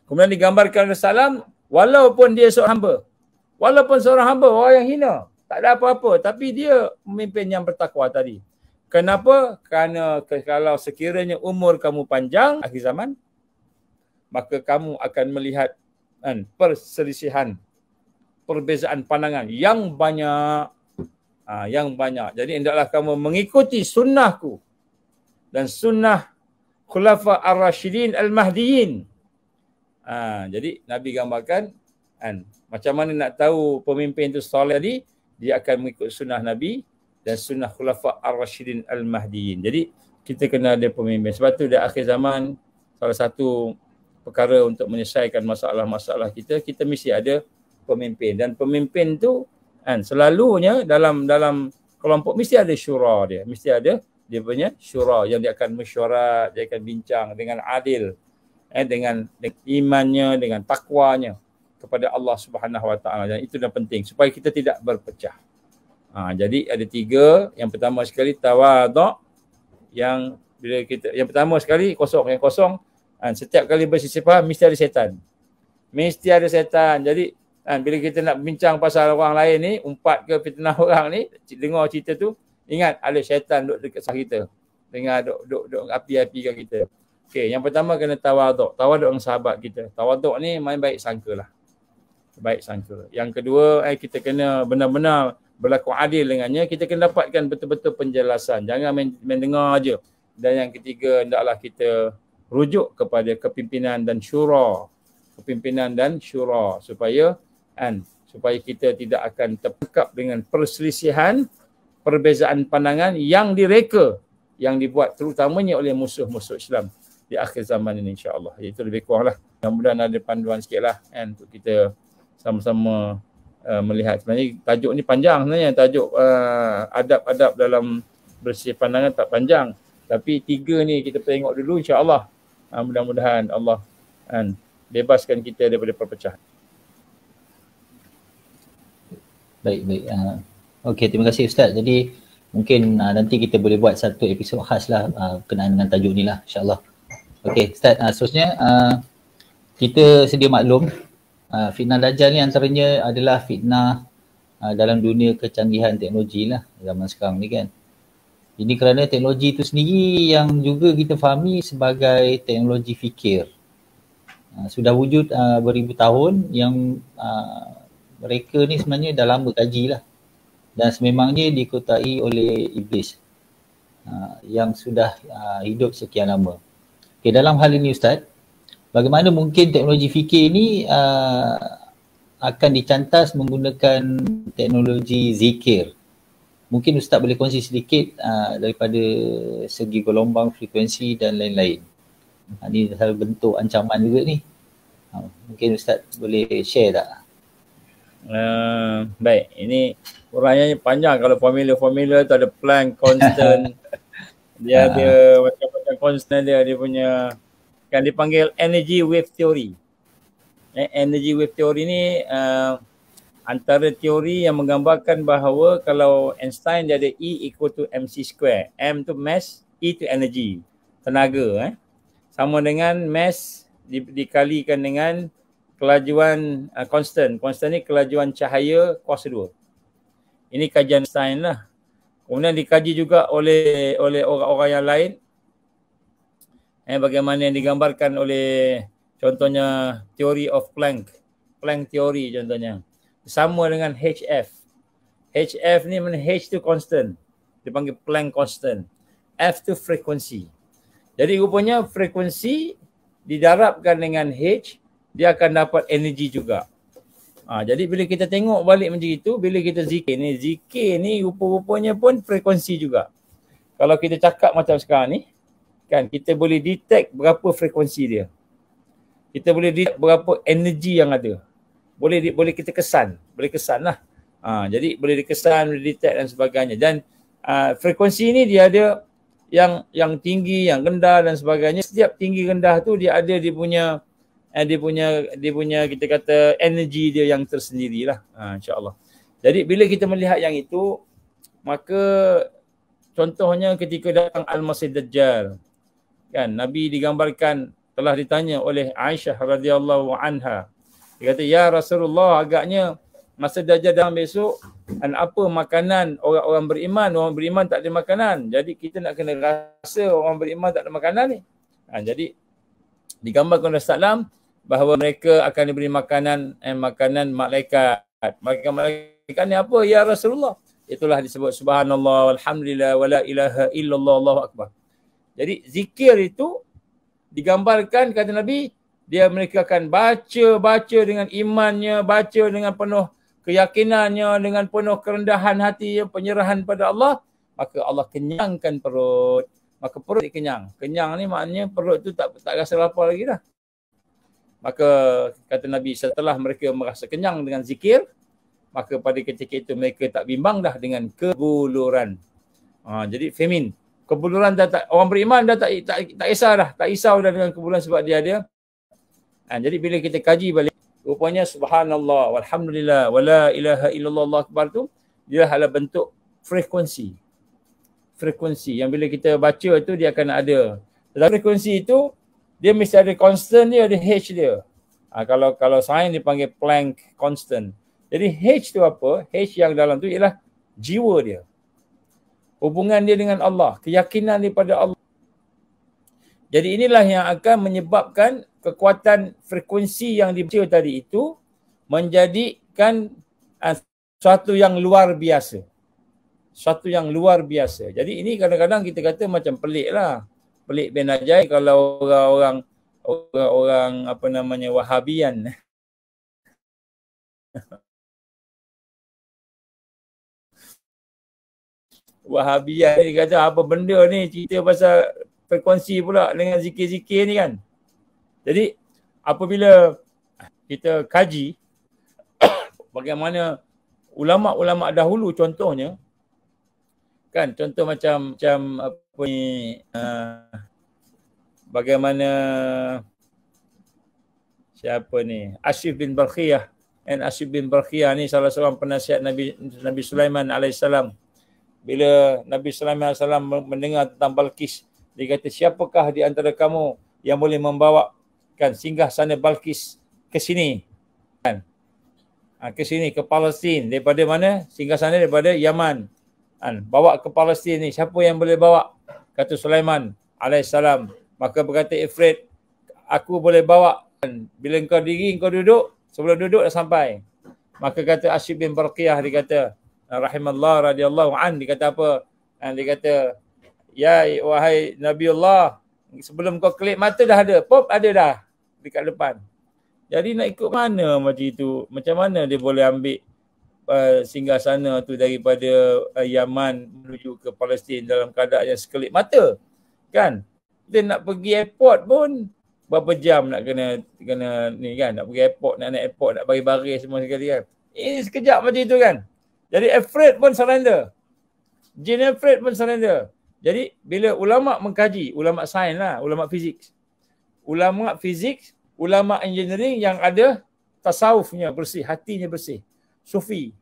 Kemudian digambarkan Rasulullah, walaupun dia seorang hamba, orang yang hina, tak ada apa-apa, tapi dia pemimpin yang bertakwa tadi. Kenapa? Kerana kalau sekiranya umur kamu panjang akhir zaman, maka kamu akan melihat perselisihan, perbezaan pandangan yang banyak. Jadi hendaklah kamu mengikuti sunnahku dan sunnah khulafa ar-rasyidin al-mahdiyin. Jadi Nabi gambarkan macam mana nak tahu pemimpin itu soleh tadi, dia akan mengikut sunnah Nabi dan sunnah khulafa ar-rasyidin al-mahdiyin. Jadi kita kena ada pemimpin. Sebab tu di akhir zaman salah satu perkara untuk menyelesaikan masalah-masalah kita mesti ada pemimpin. Dan pemimpin tu selalunya dalam kelompok mesti ada syura dia. Mesti ada dia punya syura yang dia akan mesyuarat, dia akan bincang dengan adil, dengan imannya, dengan takwanya kepada Allah Subhanahu Wa Taala. Dan itu dah penting supaya kita tidak berpecah. Jadi ada 3. Yang pertama sekali tawaduk, yang pertama sekali kosong. Yang kosong, setiap kali bersisipah mesti ada setan. Jadi bila kita nak bincang pasal orang lain ni, umpat ke fitnah orang ni, dengar cerita tu, ingat ada syaitan duduk dekat sebelah kita. Dengar duduk api-apikan kita. Okey, yang pertama kena tawaduk. Tawaduk dengan sahabat kita. Tawaduk ni main baik sangkalah. baik sangka. Yang kedua, kita kena benar-benar berlaku adil dengannya. Kita kena dapatkan betul-betul penjelasan. Jangan mendengar aja. Dan yang ketiga, hendaklah kita rujuk kepada kepimpinan dan syura. Kepimpinan dan syura supaya kita tidak akan terperangkap dengan perselisihan, perbezaan pandangan yang direka, yang dibuat terutamanya oleh musuh-musuh Islam di akhir zaman ini, insya-Allah. Itu lebih kurang lah. Mudah-mudahan ada panduan sikit lah untuk kita sama-sama melihat. Sebenarnya tajuk ni panjang sebenarnya. Tajuk adab-adab dalam bersih pandangan tak panjang. Tapi 3 ni kita tengok dulu, insya-Allah. Mudah-mudahan Allah bebaskan kita daripada perpecahan. Baik. Okey, terima kasih Ustaz. Jadi mungkin nanti kita boleh buat satu episod khas lah berkenaan dengan tajuk ni lah, insya-Allah. Okey, Ustaz, seterusnya kita sedia maklum fitnah Dajjal ni antaranya adalah fitnah dalam dunia kecanggihan teknologi lah zaman sekarang ni kan. Ini kerana teknologi itu sendiri yang juga kita fahami sebagai teknologi fikir. Sudah wujud beribu tahun yang mereka ni sebenarnya dah lama kaji lah. Dan sememangnya dikuasai oleh iblis yang sudah hidup sekian lama. Okay, dalam hal ini Ustaz, bagaimana mungkin teknologi fikir ini akan dicantas menggunakan teknologi zikir? Mungkin Ustaz boleh kongsi sedikit daripada segi gelombang, frekuensi dan lain-lain. Ini salah bentuk ancaman juga ni. Mungkin Ustaz boleh share tak? Baik, ini uraiannya panjang. Kalau formula tu ada Planck constant. Dia ada macam-macam constant dia punya, kan dipanggil energy wave theory. Energy wave theory ni antara teori yang menggambarkan bahawa kalau Einstein dia ada E equal to mc square. M tu mass, E tu energy, tenaga. Sama dengan mass dikalikan dengan kelajuan constant. Constant ni kelajuan cahaya kuasa 2. Ini kajian Einstein lah. Kemudian dikaji juga oleh orang-orang yang lain. Bagaimana yang digambarkan oleh contohnya teori of Planck teori contohnya. Sama dengan HF. HF ni mana H tu constant. Dipanggil Planck constant. F tu frekuensi. Jadi rupanya frekuensi didarabkan dengan H, dia akan dapat energi juga. Jadi bila kita tengok balik macam itu, bila kita zikir ni rupa-rupanya pun frekuensi juga. Kalau kita cakap macam sekarang ni, kan kita boleh detect berapa frekuensi dia. Kita boleh detect berapa energi yang ada. Boleh kita kesan lah. Jadi boleh dikesan, boleh detect dan sebagainya. Dan frekuensi ni dia ada yang tinggi, yang rendah dan sebagainya. Setiap tinggi rendah tu dia ada dia punya kita kata energi dia yang tersendirilah, insya-Allah. Jadi bila kita melihat yang itu, maka contohnya ketika datang Al-Masih Dajjal, kan Nabi digambarkan telah ditanya oleh Aisyah radhiyallahu anha. Dia kata, ya Rasulullah, agaknya masa Dajjal datang besok, dan apa makanan orang beriman tak ada makanan. Jadi kita nak kena rasa orang beriman tak ada makanan ni. Jadi digambarkan oleh Sallam bahawa mereka akan diberi makanan malaikat. Malaikat ni apa? Ya Rasulullah. Itulah disebut subhanallah, walhamdulillah, wala ilaha illallah, Allahu akbar. Jadi zikir itu digambarkan, kata Nabi, mereka akan baca dengan imannya, baca dengan penuh keyakinannya, dengan penuh kerendahan hati, penyerahan pada Allah, maka Allah kenyangkan perut. Maka perut kenyang. Kenyang ni maknanya perut tu tak rasa lapar lagi dah. Maka kata Nabi, setelah mereka merasa kenyang dengan zikir, maka pada ketika itu mereka tak bimbang dah dengan kebuluran. Jadi famine. Kebuluran dah orang beriman dah tak kisah dah. Tak risau dah dengan kebuluran sebab dia ada. Jadi bila kita kaji balik, rupanya subhanallah, walhamdulillah, wala ilaha illallah, Allahu akbar tu, dia adalah bentuk frekuensi. Frekuensi yang bila kita baca tu dia akan ada. Dalam frekuensi itu dia mesti ada constant dia, ada H dia. Kalau sains dipanggil Planck constant. Jadi H tu apa? H yang dalam tu ialah jiwa dia. Hubungan dia dengan Allah, keyakinan daripada Allah. Jadi inilah yang akan menyebabkan kekuatan frekuensi yang dibaca tadi itu menjadikan suatu yang luar biasa. Suatu yang luar biasa. Jadi ini kadang-kadang kita kata macam pelik lah. Pelik bin Najai kalau orang apa namanya Wahabian. Wahabian ni kata apa benda ni, cerita pasal frekuensi pula dengan zikir-zikir ni kan. Jadi apabila kita kaji bagaimana ulama-ulama dahulu contohnya kan, contoh macam apa ni bagaimana siapa ni Asyif bin Barkhiyah. Asyif bin Barkhiyah ni salah seorang penasihat Nabi Sulaiman alaihissalam. Bila Nabi Sulaiman alaihissalam mendengar tentang Balqis, dia kata, siapakah di antara kamu yang boleh membawa kan singgah sana Balqis ke sini kan, ke sini ke Palestin. Daripada mana? Singgah sana daripada Yaman kan, bawa ke Palestin ni, siapa yang boleh bawa? Kata Sulaiman alaihissalam. Maka berkata Ifrit, aku boleh bawa kan. Bila engkau diri, engkau duduk, sebelum duduk dah sampai. Maka kata Asyif bin Barqiyah, dia kata rahimallah radhiyallahu an, dia kata apa? Dia kata, ya wahai Nabiullah, sebelum kau kelip mata dah ada, pop ada dah dekat depan. Jadi nak ikut mana macam itu? Macam mana dia boleh ambil singgah sana tu daripada Yaman menuju ke Palestin dalam keadaan yang sekelip mata? Kan? Dia nak pergi airport pun berapa jam nak kena ni kan, nak pergi airport, nak naik airport, nak baris-baris semua sekali kan. Ini sekejap macam itu kan. Jadi Ifrit pun surrender. Jin Ifrit pun surrender. Jadi bila ulama mengkaji, ulama sains lah, ulama fizik, ulama engineering yang ada tasawufnya bersih, hatinya bersih, sufi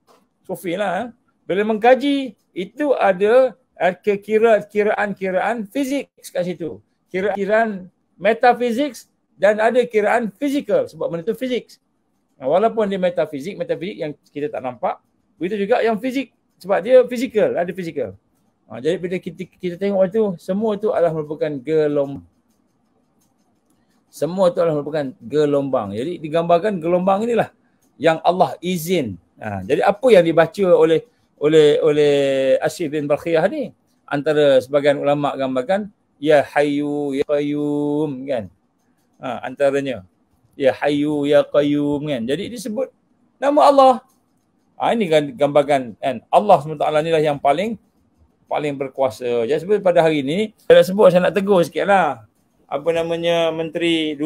lah. Bila mengkaji itu ada kiraan fizik kat situ, kiraan metafizik dan ada kiraan fizikal, sebab benda tu fizik. Walaupun dia metafizik yang kita tak nampak, begitu juga yang fizik sebab dia fizikal, ada fizikal. Jadi bila kita tengok itu, semua itu adalah merupakan gelombang. Semua itu adalah merupakan gelombang. Jadi digambarkan gelombang inilah yang Allah izin. Jadi apa yang dibaca oleh Asyif bin Barkhiyah ni, antara sebagian ulama gambarkan ya Hayyu ya Qayyum kan. Antaranya ya Hayyu ya Qayyum kan. Jadi disebut nama Allah. Ini kan gambarkan kan, Allah SWT inilah yang paling berkuasa. Jadi sebab pada hari ini, saya nak sebut, saya nak tegur sikit lah. Apa namanya, menteri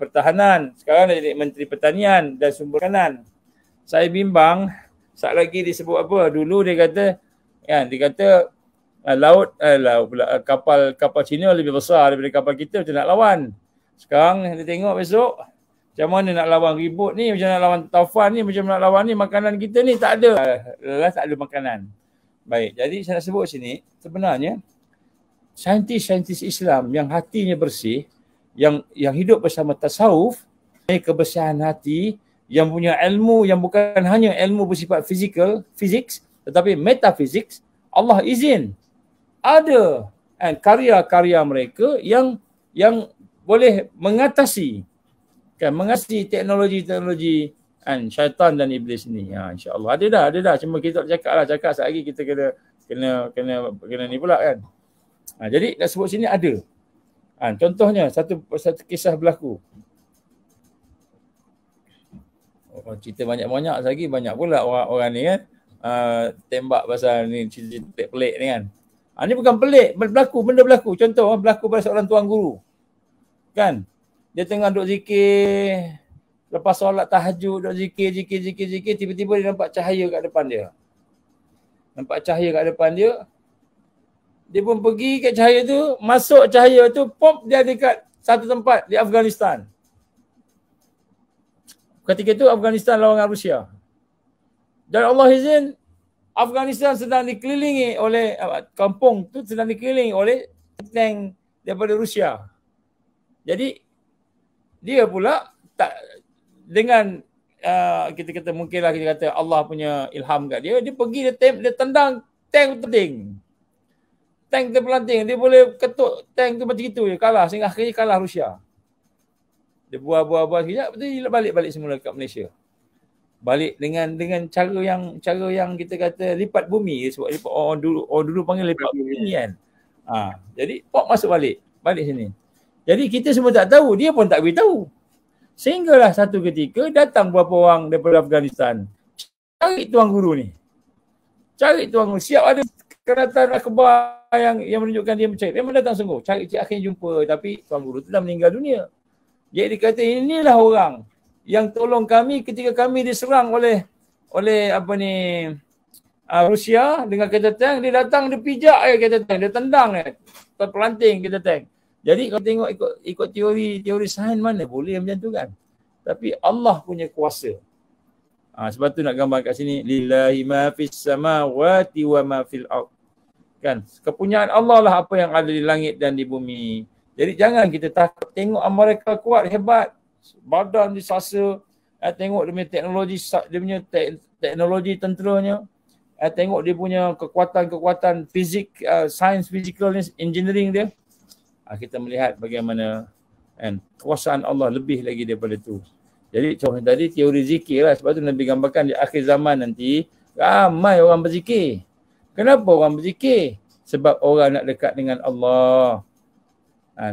pertahanan, sekarang dah jadi menteri pertanian dan sumber makanan. Saya bimbang, saat lagi disebut apa, dulu dia kata kapal Cina lebih besar daripada kapal kita, macam nak lawan. Sekarang kita tengok besok, macam mana nak lawan ribut ni, macam nak lawan taufan ni, macam nak lawan ni, makanan kita ni tak ada. Tak ada makanan. Baik, jadi saya nak sebut sini, sebenarnya saintis Islam yang hatinya bersih, yang hidup bersama tasawuf, kebersihan hati, yang punya ilmu yang bukan hanya ilmu bersifat fizik, tetapi metafizik, Allah izin ada karya-karya mereka yang boleh mengatasi teknologi syaitan dan iblis ni. InsyaAllah ada dah. Cuma kita tak cakap sekali lagi kita kena ni pula kan. Jadi nak sebut sini ada. Contohnya satu kisah berlaku. Cerita banyak-banyak lagi, banyak pula orang ni kan tembak pasal ni, cerita pelik ni kan. Ni bukan pelik, benda berlaku. Contoh berlaku pada seorang tuan guru. Kan? Dia tengah duduk zikir, lepas solat tahajud, duduk zikir, tiba-tiba dia nampak cahaya kat depan dia. Dia pun pergi kat cahaya tu, masuk cahaya tu, pop, dia dekat satu tempat di Afghanistan. Ketika itu Afghanistan lawan dengan Rusia. Dan Allah izin, Afghanistan sedang dikelilingi oleh, kampung tu sedang dikelilingi oleh tank daripada Rusia. Jadi, dia pula tak dengan kita kata mungkinlah kita kata Allah punya ilham kat dia, dia pergi dia tendang tank terpelanting. Tank terpelanting, dia boleh ketuk tank tu macam itu je, kalah, sehingga akhirnya kalah Rusia. Dia buah sekejap, betul dia balik semula kat Malaysia. Balik dengan cara yang kita kata lipat bumi, sebab lipat orang dulu panggil lipat bumi kan. Jadi pop masuk balik sini. Jadi kita semua tak tahu, dia pun tak beritahu. Sehinggalah satu ketika datang beberapa orang daripada Afghanistan. Cari tuan guru ni. Siap ada keratan akhbar yang menunjukkan dia mencari. Memang datang sungguh. Cari akhirnya jumpa, tapi tuan guru tu dah meninggal dunia. Jadi dia kata inilah orang yang tolong kami ketika kami diserang oleh Rusia dengan kereta tank. Dia datang, dia pijak kereta tank, dia tendang terpelanting kereta tank. Jadi kalau tengok ikut teori sains mana boleh macam tu kan. Tapi Allah punya kuasa. Sebab tu nak gambar kat sini, lillahi ma fis samawati wa ma fil ard. Kan? Kepunyaan Allah lah apa yang ada di langit dan di bumi. Jadi jangan kita takut tengok mereka kuat, hebat. Badan disasa, tengok dia punya teknologi tenteranya. Tengok dia punya kekuatan fizik, sains, physical, engineering dia. Kita melihat bagaimana kuasaan Allah lebih lagi daripada tu. Jadi contoh tadi teori zikir lah. Sebab tu Nabi gambarkan di akhir zaman nanti ramai orang berzikir. Kenapa orang berzikir? Sebab orang nak dekat dengan Allah.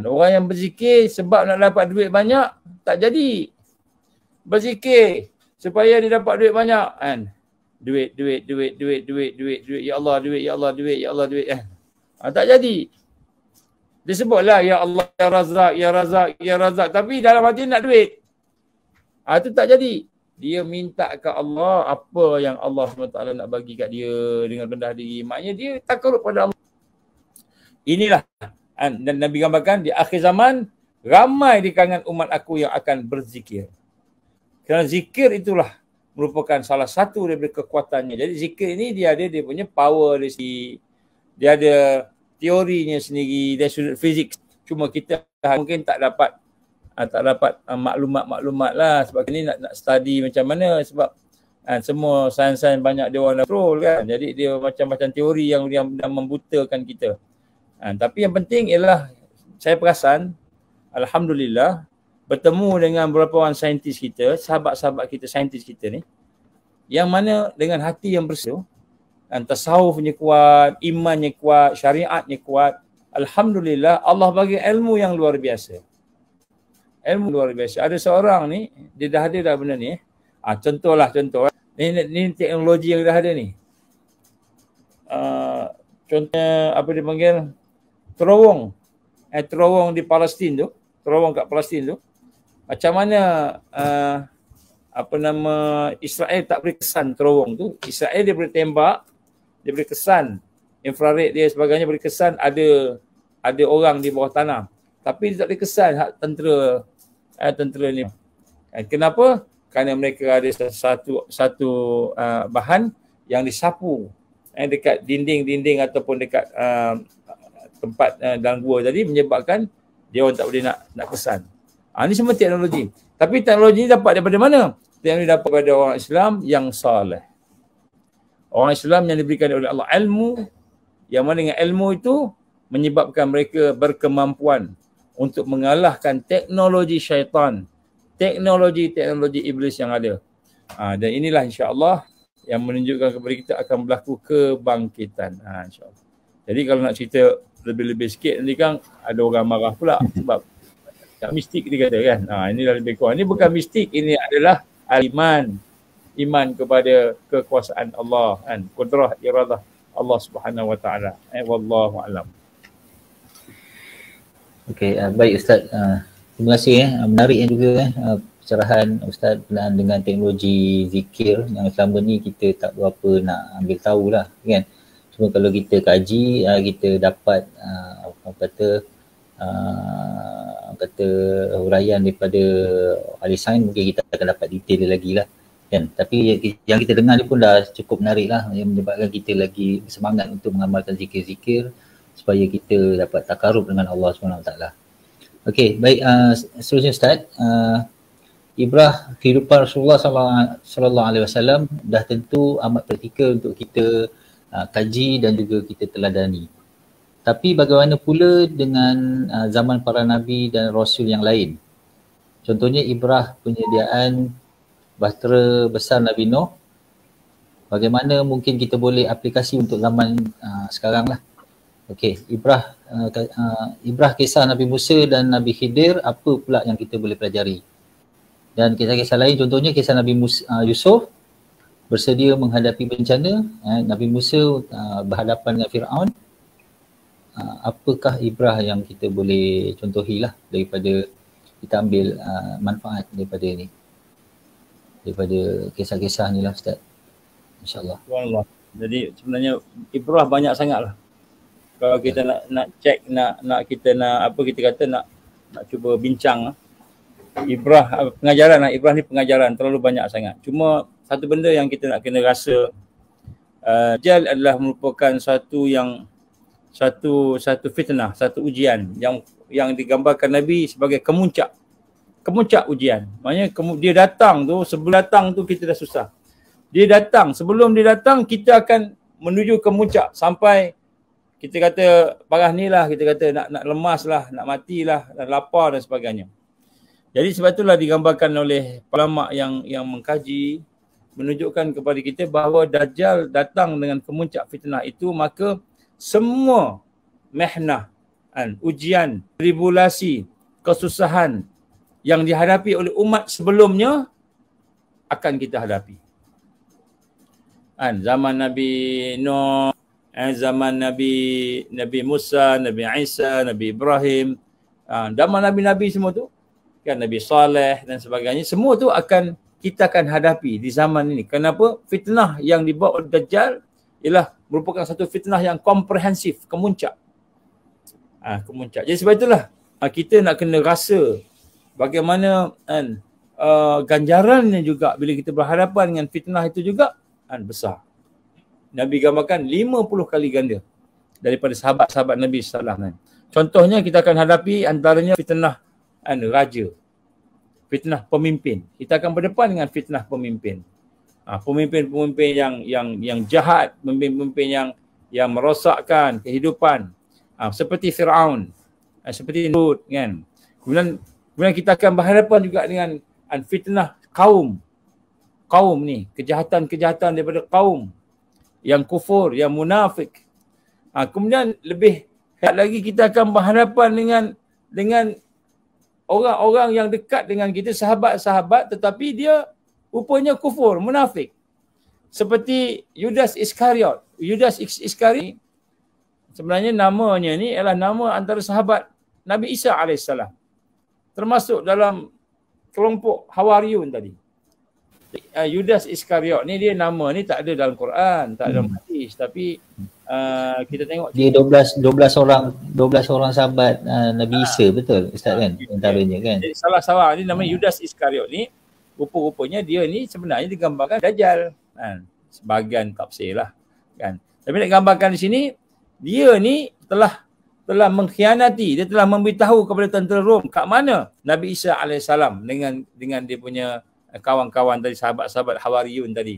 Orang yang berzikir sebab nak dapat duit banyak, tak jadi. Berzikir supaya dia dapat duit banyak. Duit. Ya Allah, duit. Tak jadi. Dia sebutlah ya Allah, ya Razak. Tapi dalam hati nak duit. Itu tak jadi. Dia minta ke Allah apa yang Allah SWT nak bagi kat dia dengan rendah diri. Maknanya dia takut pada Allah. Inilah. Dan Nabi gambarkan di akhir zaman, ramai di kalangan umat aku yang akan berzikir. Kerana zikir itulah merupakan salah satu daripada kekuatannya. Jadi zikir ini dia ada dia punya power dari segi. Dia ada teorinya sendiri, dari sudut fizik. Cuma kita mungkin tak dapat maklumat lah. Sebab ni nak study macam mana. Sebab semua sains-sains banyak dia orang control kan. Jadi dia macam-macam teori yang membutakan kita. Tapi yang penting ialah saya perasan, alhamdulillah, bertemu dengan beberapa orang saintis kita, sahabat-sahabat kita, saintis kita ni, yang mana dengan hati yang bersih, tasawufnya kuat, imannya kuat, syariatnya kuat. Alhamdulillah, Allah bagi ilmu yang luar biasa. Ilmu luar biasa. Ada seorang ni, dia dah ada dah benda ni. Contoh. Ni teknologi yang dah ada ni. Contohnya, apa dia panggil? Terowong di Palestin tu. Terowong kat Palestin tu. Macam mana Israel tak beri kesan terowong tu. Israel dia boleh tembak, dia beri kesan infrared dia sebagainya, beri kesan ada orang di bawah tanah. Tapi dia tak beri kesan hak tentera ni. Kenapa? Kerana mereka ada satu bahan yang disapu dekat dinding ataupun dekat tempat dalam gua tadi, menyebabkan dia orang tak boleh nak kesan. Ini semua teknologi. Tapi teknologi ni dapat daripada mana? Teknologi dapat daripada orang Islam yang saleh. Orang Islam yang diberikan oleh Allah ilmu, yang mana dengan ilmu itu menyebabkan mereka berkemampuan untuk mengalahkan teknologi syaitan, teknologi iblis yang ada. Dan inilah insya-Allah yang menunjukkan kepada kita akan berlaku kebangkitan. Insya-Allah. Jadi kalau nak cerita lebih-lebih sikit nanti kan ada orang marah pula sebab mistik dia kata kan. Inilah lebih kurang. Ini bukan mistik, ini adalah iman kepada kekuasaan Allah kan, kudrah iradah Allah Subhanahu wa taala. Wallahu alam. Okey, baik Ustaz. Terima kasih menariknya juga pencerahan Ustaz berkenaan dengan teknologi zikir yang selama ni kita tak berapa nak ambil tahulah kan. Cuma kalau kita kaji, kita dapat kata huraian daripada ahli sains, mungkin kita akan dapat detail lagi lah kan. Tapi yang kita dengar ni pun dah cukup menarik lah, yang menyebabkan kita lagi semangat untuk mengamalkan zikir-zikir supaya kita dapat takarub dengan Allah SWT. Okey, baik, seterusnya Ustaz. Ibrah kehidupan Rasulullah SAW dah tentu amat praktikal untuk kita kaji dan juga kita teladani. Tapi bagaimana pula dengan zaman para nabi dan rasul yang lain? Contohnya ibrah penyediaan bahtera besar Nabi Nuh. Bagaimana mungkin kita boleh aplikasi untuk zaman sekarang lah. Okey, ibrah kisah Nabi Musa dan Nabi Khidir, apa pula yang kita boleh pelajari. Dan kisah-kisah lain, contohnya kisah Nabi Yusuf bersedia menghadapi bencana, Nabi Musa berhadapan dengan Fir'aun. Apakah ibrah yang kita boleh contohilah daripada kita ambil manfaat daripada ni, daripada kisah-kisah ni lah Ustaz, insyaAllah. Allah. Jadi sebenarnya ibrah banyak sangat lah. Kalau kita nak check, nak kita nak apa kita kata nak cuba bincang ibrah pengajaran lah. Ibrah ni pengajaran terlalu banyak sangat. Cuma satu benda yang kita nak kena rasa, Dajjal adalah merupakan satu fitnah, satu ujian yang digambarkan Nabi sebagai kemuncak ujian. Maknanya dia datang tu, sebelum datang tu kita dah susah. Dia datang, sebelum dia datang kita akan menuju kemuncak sampai kita kata parah ni lah, kita kata nak lemas lah, nak mati lah, nak lapar dan sebagainya. Jadi sebab itulah digambarkan oleh ulama yang mengkaji, menunjukkan kepada kita bahawa Dajjal datang dengan kemuncak fitnah itu, maka semua mihnah, ujian, tribulasi, kesusahan yang dihadapi oleh umat sebelumnya akan kita hadapi. Zaman Nabi Nuh, zaman Nabi Musa, Nabi Isa, Nabi Ibrahim, zaman Nabi-Nabi semua tu, kan, Nabi Saleh dan sebagainya, semua tu kita akan hadapi di zaman ini. Kenapa? Fitnah yang dibawa oleh Dajjal ialah merupakan satu fitnah yang komprehensif, kemuncak. Kemuncak. Jadi sebab itulah kita nak kena rasa bagaimana ganjarannya juga bila kita berhadapan dengan fitnah itu juga besar. Nabi gambarkan 50 kali ganda daripada sahabat-sahabat Nabi sallallahu alaihi wasallam. Contohnya kita akan hadapi antaranya fitnah raja, fitnah pemimpin. Kita akan berdepan dengan fitnah pemimpin. Pemimpin-pemimpin yang jahat, pemimpin-pemimpin yang merosakkan kehidupan. Seperti Fir'aun, seperti Lut, kan. Kemudian kita akan berhadapan juga dengan fitnah kaum ni, kejahatan-kejahatan daripada kaum yang kufur, yang munafik. Kemudian lebih lagi kita akan berhadapan dengan orang-orang yang dekat dengan kita, sahabat-sahabat, tetapi dia rupanya kufur, munafik. Seperti Yudas Iskariot. Yudas Iskariot sebenarnya namanya ni adalah nama antara sahabat Nabi Isa AS. Termasuk dalam kelompok Hawariyun tadi. Yudas Iskariot ni dia nama ni tak ada dalam Quran, tak ada dalam hadis, tapi kita tengok dia 12 orang sahabat Nabi Isa, betul Ustaz, kan, antaranya kan. Jadi salah seorang ni namanya Yudas Iskariot ni, rupa-rupanya dia ni sebenarnya digambarkan Dajjal, kan. Sebahagian tafsir lah, kan. Tapi nak gambarkan di sini, dia ni telah mengkhianati, dia telah memberitahu kepada tentera Rom kat mana Nabi Isa AS dengan dia punya kawan-kawan tadi, sahabat-sahabat Hawariyun tadi.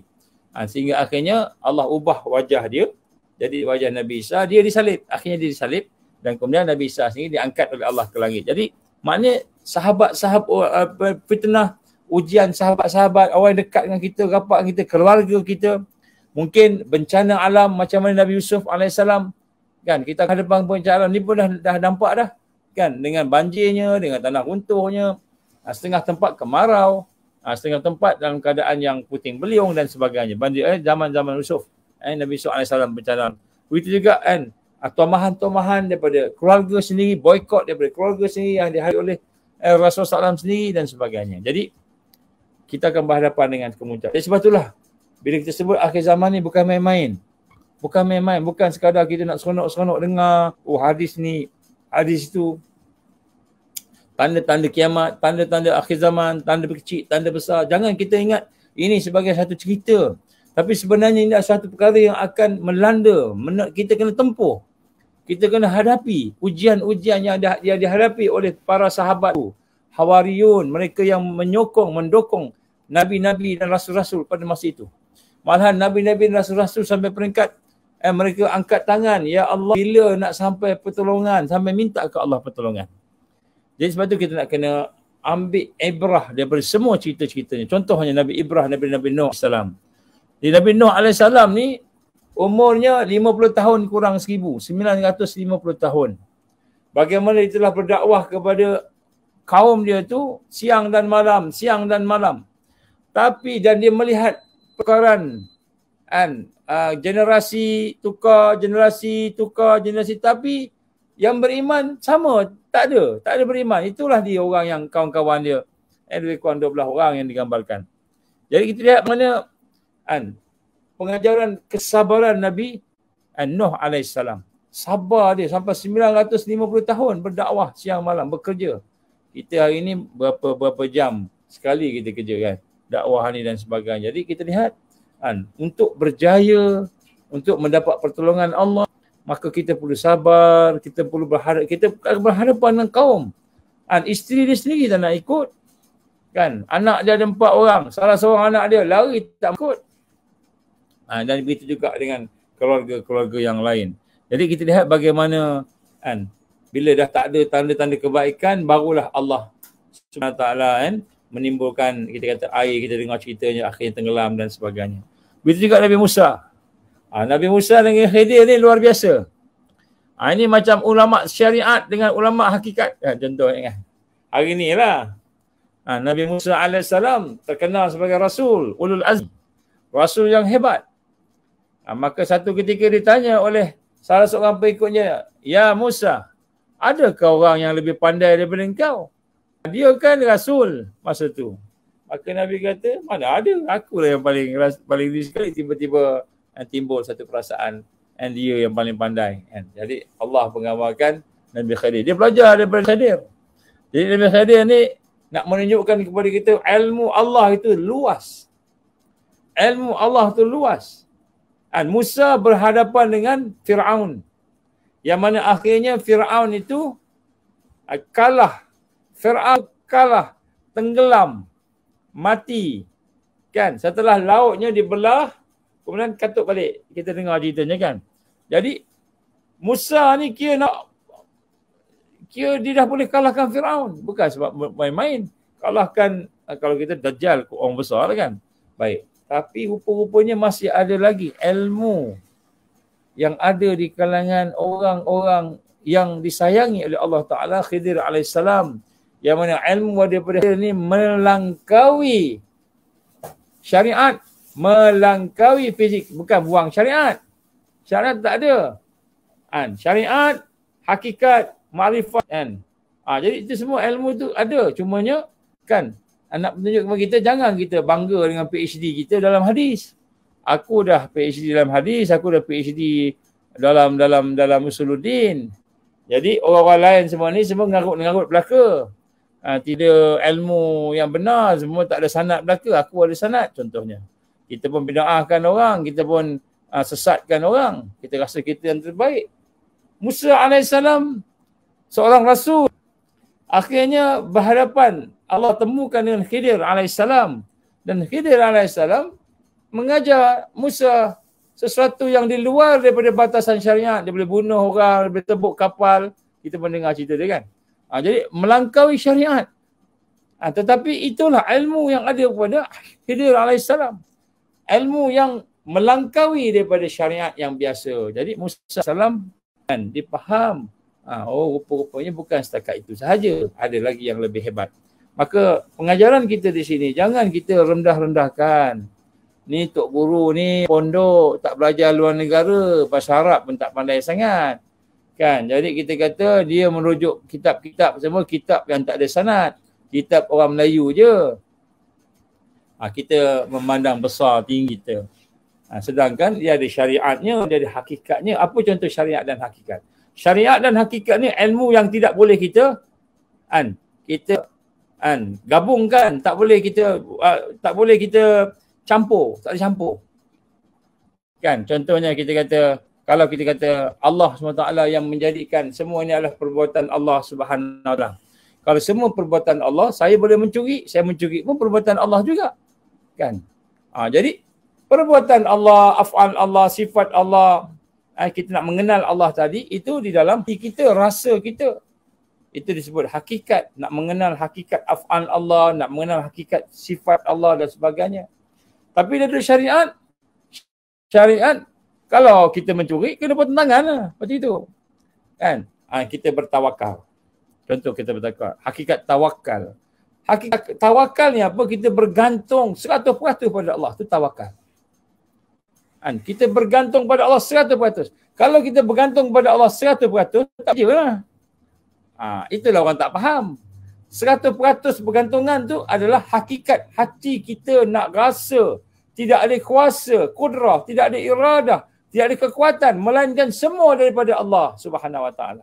Sehingga akhirnya Allah ubah wajah dia jadi wajah Nabi Isa, dia disalib. Akhirnya dia disalib dan kemudian Nabi Isa sendiri diangkat oleh Allah ke langit. Jadi maknanya sahabat-sahabat, fitnah, ujian sahabat-sahabat, orang yang dekat dengan kita, rapat dengan kita, keluarga kita, mungkin bencana alam macam mana Nabi Yusuf AS, kan, kita akan depan bencana alam ni pun dah nampak dah, kan, dengan banjirnya, dengan tanah runtuhnya, setengah tempat kemarau, setengah tempat dalam keadaan yang puting beliung dan sebagainya. Banjir zaman-zaman Yusuf, Nabi Yusuf AS bencana. Begitu juga kan, tomahan-tomahan daripada keluarga sendiri, boykot daripada keluarga sendiri yang dihadapi oleh Rasulullah SAW sendiri dan sebagainya. Jadi kita akan berhadapan dengan kemuncak. Jadi sebab itulah bila kita sebut akhir zaman ni bukan main-main. Bukan main-main, bukan sekadar kita nak seronok-seronok dengar hadis ni, hadis itu, tanda-tanda kiamat, tanda-tanda akhir zaman, tanda kecil, tanda besar. Jangan kita ingat ini sebagai satu cerita. Tapi sebenarnya ini adalah satu perkara yang akan melanda. Kita kena tempuh. Kita kena hadapi ujian-ujian yang dihadapi oleh para sahabat Hawariyun, mereka yang mendukung Nabi-Nabi dan Rasul-Rasul pada masa itu. Malahan Nabi-Nabi dan Rasul-Rasul sampai peringkat mereka angkat tangan, ya Allah, bila nak sampai pertolongan, sampai minta ke Allah pertolongan. Jadi sebab tu kita nak kena ambil ibrah daripada semua cerita-ceritanya. Contohnya Nabi Ibrahim, Nabi Nuh AS. Di Nabi Nuh AS ni umurnya 50 tahun kurang 1950 tahun. Bagaimana dia telah berdakwah kepada kaum dia tu siang dan malam. Tapi dan dia melihat perkaran generasi tukar, tapi yang beriman sama, tak ada beriman. Itulah dia orang yang kawan-kawan dia. Lebih kurang 12 orang yang digambarkan. Jadi kita lihat mana pengajaran kesabaran Nabi Nuh AS. Sabar dia sampai 950 tahun berdakwah siang malam, bekerja. Kita hari ni berapa jam sekali kita kerja kan, dakwah ni dan sebagainya. Jadi kita lihat untuk berjaya, untuk mendapat pertolongan Allah, maka kita perlu sabar, kita perlu berhadapan dengan kaum. Isteri dia sendiri tak nak ikut. Kan, anak dia ada 4 orang, salah seorang anak dia lari tak ikut. Dan begitu juga dengan keluarga-keluarga yang lain. Jadi kita lihat bagaimana bila dah tak ada tanda-tanda kebaikan, barulah Allah SWT menimbulkan, kita kata air, kita dengar ceritanya akhirnya tenggelam dan sebagainya. Begitu juga Nabi Musa. Nabi Musa dengan Khidir ni luar biasa. Ini macam ulama syariat dengan ulama hakikat. Contohnya hari ni lah. Nabi Musa AS terkenal sebagai Rasul, Ulul Azm. Rasul yang hebat. Maka satu ketika ditanya oleh salah seorang pengikutnya, "Ya Musa, adakah orang yang lebih pandai daripada engkau?" Dia kan Rasul masa tu. Maka Nabi kata, "Mana ada, akulah yang paling sekali." Tiba-tiba timbul satu perasaan dia yang paling pandai. Jadi Allah menggambarkan Nabi Khidir. Dia belajar daripada Khidir. Jadi Nabi Khidir ni nak menunjukkan kepada kita ilmu Allah itu luas. Ilmu Allah itu luas. Musa berhadapan dengan Fir'aun. Yang mana akhirnya Fir'aun itu kalah. Fir'aun kalah, tenggelam, mati. Kan? Setelah lautnya dibelah, kemudian katuk balik. Kita dengar ceritanya kan. Jadi Musa ni kira dia dah boleh kalahkan Fir'aun. Bukan sebab main-main. Kalahkan, kalau kita Dajjal, orang besar kan. Baik. Tapi rupa-rupanya masih ada lagi ilmu yang ada di kalangan orang-orang yang disayangi oleh Allah Ta'ala, Khidir AS. Yang mana ilmu daripada ini melangkaui syariat, melangkaui fizik. Bukan buang syariat. Syariat tak ada. Syariat, hakikat, ma'rifat. Jadi itu semua ilmu itu ada. Cumanya kan, nak tunjuk kepada kita, jangan kita bangga dengan PhD kita dalam hadis. Aku dah PhD dalam hadis, aku dah PhD dalam usuluddin. Jadi orang-orang lain semua ni semua ngarut-ngarut belaka. Tidak ilmu yang benar, semua tak ada sanad belaka. Aku ada sanad contohnya. Kita pun bid'ahkan orang, kita pun sesatkan orang. Kita rasa kita yang terbaik. Musa AS seorang rasul. Akhirnya berhadapan, Allah temukan dengan Khidir AS. Dan Khidir AS mengajar Musa sesuatu yang di luar daripada batasan syariat. Dia boleh bunuh orang, dia boleh tebuk kapal. Kita mendengar cerita dia kan. Jadi melangkaui syariat. Tetapi itulah ilmu yang ada kepada Khidir AS. Ilmu yang melangkaui daripada syariat yang biasa. Jadi Musa AS dipaham. Rupa-rupanya bukan setakat itu sahaja. Ada lagi yang lebih hebat. Maka pengajaran kita di sini, jangan kita rendah-rendahkan. Ni Tok Guru ni pondok, tak belajar luar negara, bahasa Arab pun tak pandai sangat. Kan? Jadi kita kata dia merujuk kitab-kitab, semua kitab yang tak ada sanad. Kitab orang Melayu je. Kita memandang besar tinggi kita. Sedangkan dia ada syariatnya, dia ada hakikatnya. Apa contoh syariat dan hakikat? Syariat dan hakikat ni ilmu yang tidak boleh kita gabungkan, tak boleh kita campur, tak boleh campur. Kan, contohnya kita kata, kalau kita kata Allah SWT yang menjadikan semua ini adalah perbuatan Allah Subhanahu Wa Taala. Kalau semua perbuatan Allah, saya boleh mencuri, saya mencuri pun perbuatan Allah juga. Kan? Jadi perbuatan Allah, af'al Allah, sifat Allah, kita nak mengenal Allah tadi, itu di dalam hati kita, rasa kita. Itu disebut hakikat. Nak mengenal hakikat af'al Allah, nak mengenal hakikat sifat Allah dan sebagainya. Tapi dia ada syariat. Syariat, kalau kita mencuri, kena potong tangan lah. Seperti itu. Kan? Kita bertawakal. Contoh kita bertawakal. Hakikat tawakal. Hakikat tawakal ni apa? Kita bergantung 100% pada Allah. Itu tawakal. Kan? Kita bergantung pada Allah 100%. Kalau kita bergantung pada Allah 100%, tak je lah. Itulah orang tak faham. 100% bergantungan tu adalah hakikat hati kita nak rasa. Tidak ada kuasa, kudrah, tidak ada iradah, tidak ada kekuatan, melainkan semua daripada Allah Subhanahu Wa Taala.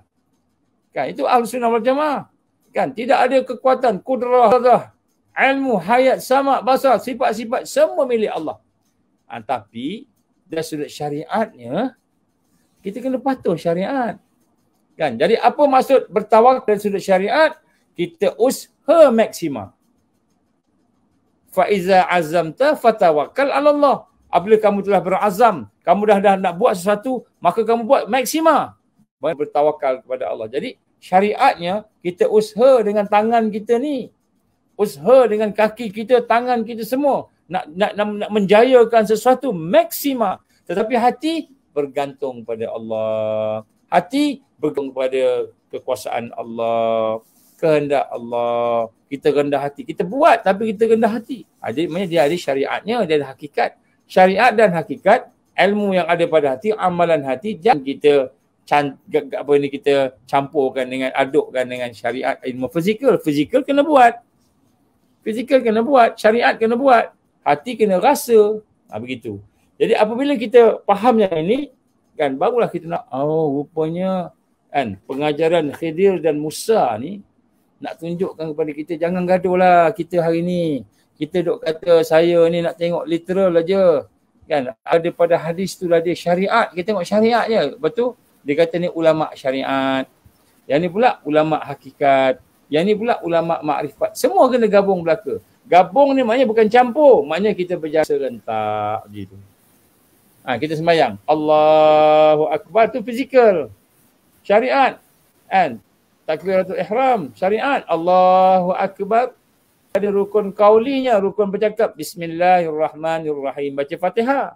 Kan, itu Ahlus Sunnah wal Jamaah. Kan, tidak ada kekuatan, kudrah, ilmu, hayat, sama, basar, sifat-sifat semua milik Allah. Tapi dari sudut syariatnya, kita kena patuh syariat. Kan, jadi apa maksud bertawakal dari sudut syariat? Kita usaha maksimal. Faiza azamta fatawakkal 'ala Allah. Apabila kamu telah berazam, kamu dah nak buat sesuatu, maka kamu buat maksimal. Bertawakal kepada Allah. Jadi syariatnya kita usaha dengan tangan kita ni. Usaha dengan kaki kita, tangan kita semua nak menjayakan sesuatu maksimal. Tetapi hati bergantung pada Allah. Hati bergantung pada kekuasaan Allah, kehendak Allah. Kita rendah hati. Kita buat tapi kita rendah hati. Jadi maknanya dia ada syariatnya, dia ada hakikat. Syariat dan hakikat, ilmu yang ada pada hati, amalan hati, jangan kita kita campurkan dengan, adukkan dengan syariat ilmu fizikal. Fizikal kena buat. Fizikal kena buat, syariat kena buat. Hati kena rasa. Begitu. Jadi apabila kita faham yang ini, kan, barulah kita nak, rupanya kan pengajaran Khidir dan Musa ni nak tunjukkan kepada kita, jangan gaduh lah kita hari ni. Kita duk kata saya ni nak tengok literal aja. Kan, ada pada hadis tu lah dia syariat. Kita tengok syariat je. Betul? Dia kata ni ulama syariat. Yang ni pula ulama hakikat. Yang ni pula ulama makrifat. Semua kena gabung belaka. Gabung ni maknanya bukan campur. Maknanya kita berjalan serentak gitu. Kita sembahyang. Allahu Akbar tu fizikal. Syariat. Kan? Takbiratul ihram, syariat. Allahu Akbar. Ada rukun kaulinya, rukun bercakap. Bismillahirrahmanirrahim. Baca Fatihah.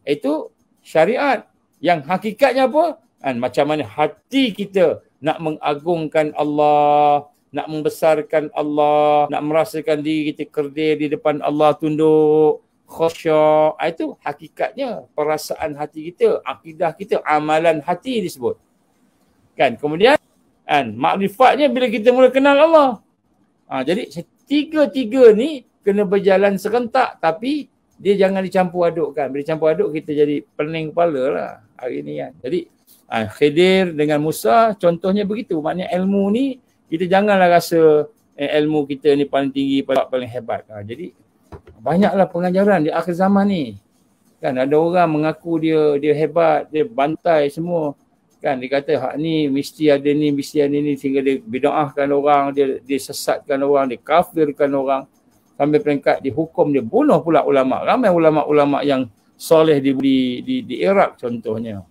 Itu syariat. Yang hakikatnya apa? Macam mana hati kita nak mengagungkan Allah, nak membesarkan Allah, nak merasakan diri kita kerdil di depan Allah, tunduk, khusyuk. Itu hakikatnya perasaan hati kita, akidah kita, amalan hati disebut. Kan? Kemudian makrifatnya bila kita mula kenal Allah. Jadi tiga-tiga ni kena berjalan serentak, tapi dia jangan dicampur adukkan. Bila campur aduk kita jadi pening kepala lah hari ni kan. Jadi Khidir dengan Musa contohnya begitu. Maknanya ilmu ni kita janganlah rasa ilmu kita ni paling tinggi, paling hebat. Jadi banyaklah pengajaran di akhir zaman ni. Kan ada orang mengaku dia hebat, dia bantai semua. Kan dia kata hak ni mesti ada ni, mesti ada ni, sehingga dia bid'ahkan orang, dia sesatkan orang, dia kafirkan orang, sampai peringkat dihukum, dia bunuh pula ulama. Ramai ulama-ulama yang soleh di Iraq contohnya.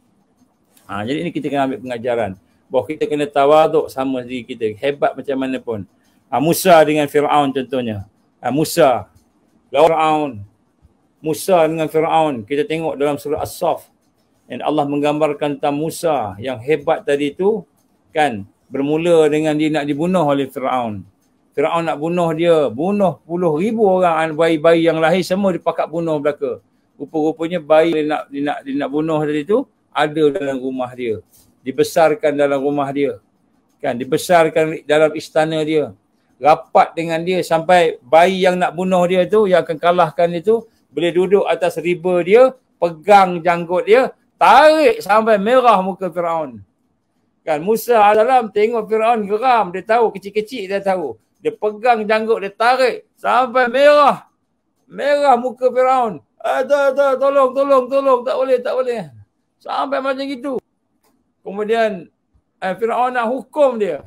Jadi ini kita kena ambil pengajaran bahawa kita kena tawaduk sama diri kita, hebat macam mana pun. Musa dengan Firaun contohnya. Musa dengan Firaun, kita tengok dalam surah As-Saff. Dan Allah menggambarkan tentang Musa yang hebat tadi tu, kan, bermula dengan dia nak dibunuh oleh Firaun. Firaun nak bunuh dia, bunuh puluh ribu orang, bayi-bayi yang lahir semua dipakat bunuh belaka. Rupa-rupanya bayi dia nak bunuh tadi tu ada dalam rumah dia. Dibesarkan dalam rumah dia. Kan, dibesarkan dalam istana dia. Rapat dengan dia sampai bayi yang nak bunuh dia tu, yang akan kalahkan dia tu, boleh duduk atas riba dia, pegang janggut dia, tarik sampai merah muka Firaun. Kan, Musa AS tengok Firaun geram, dia tahu, kecil-kecil dia tahu. Dia pegang janggut, dia tarik sampai merah. Merah muka Firaun. Tolong, tak boleh. Sampai macam gitu. Kemudian Firaun nak hukum dia.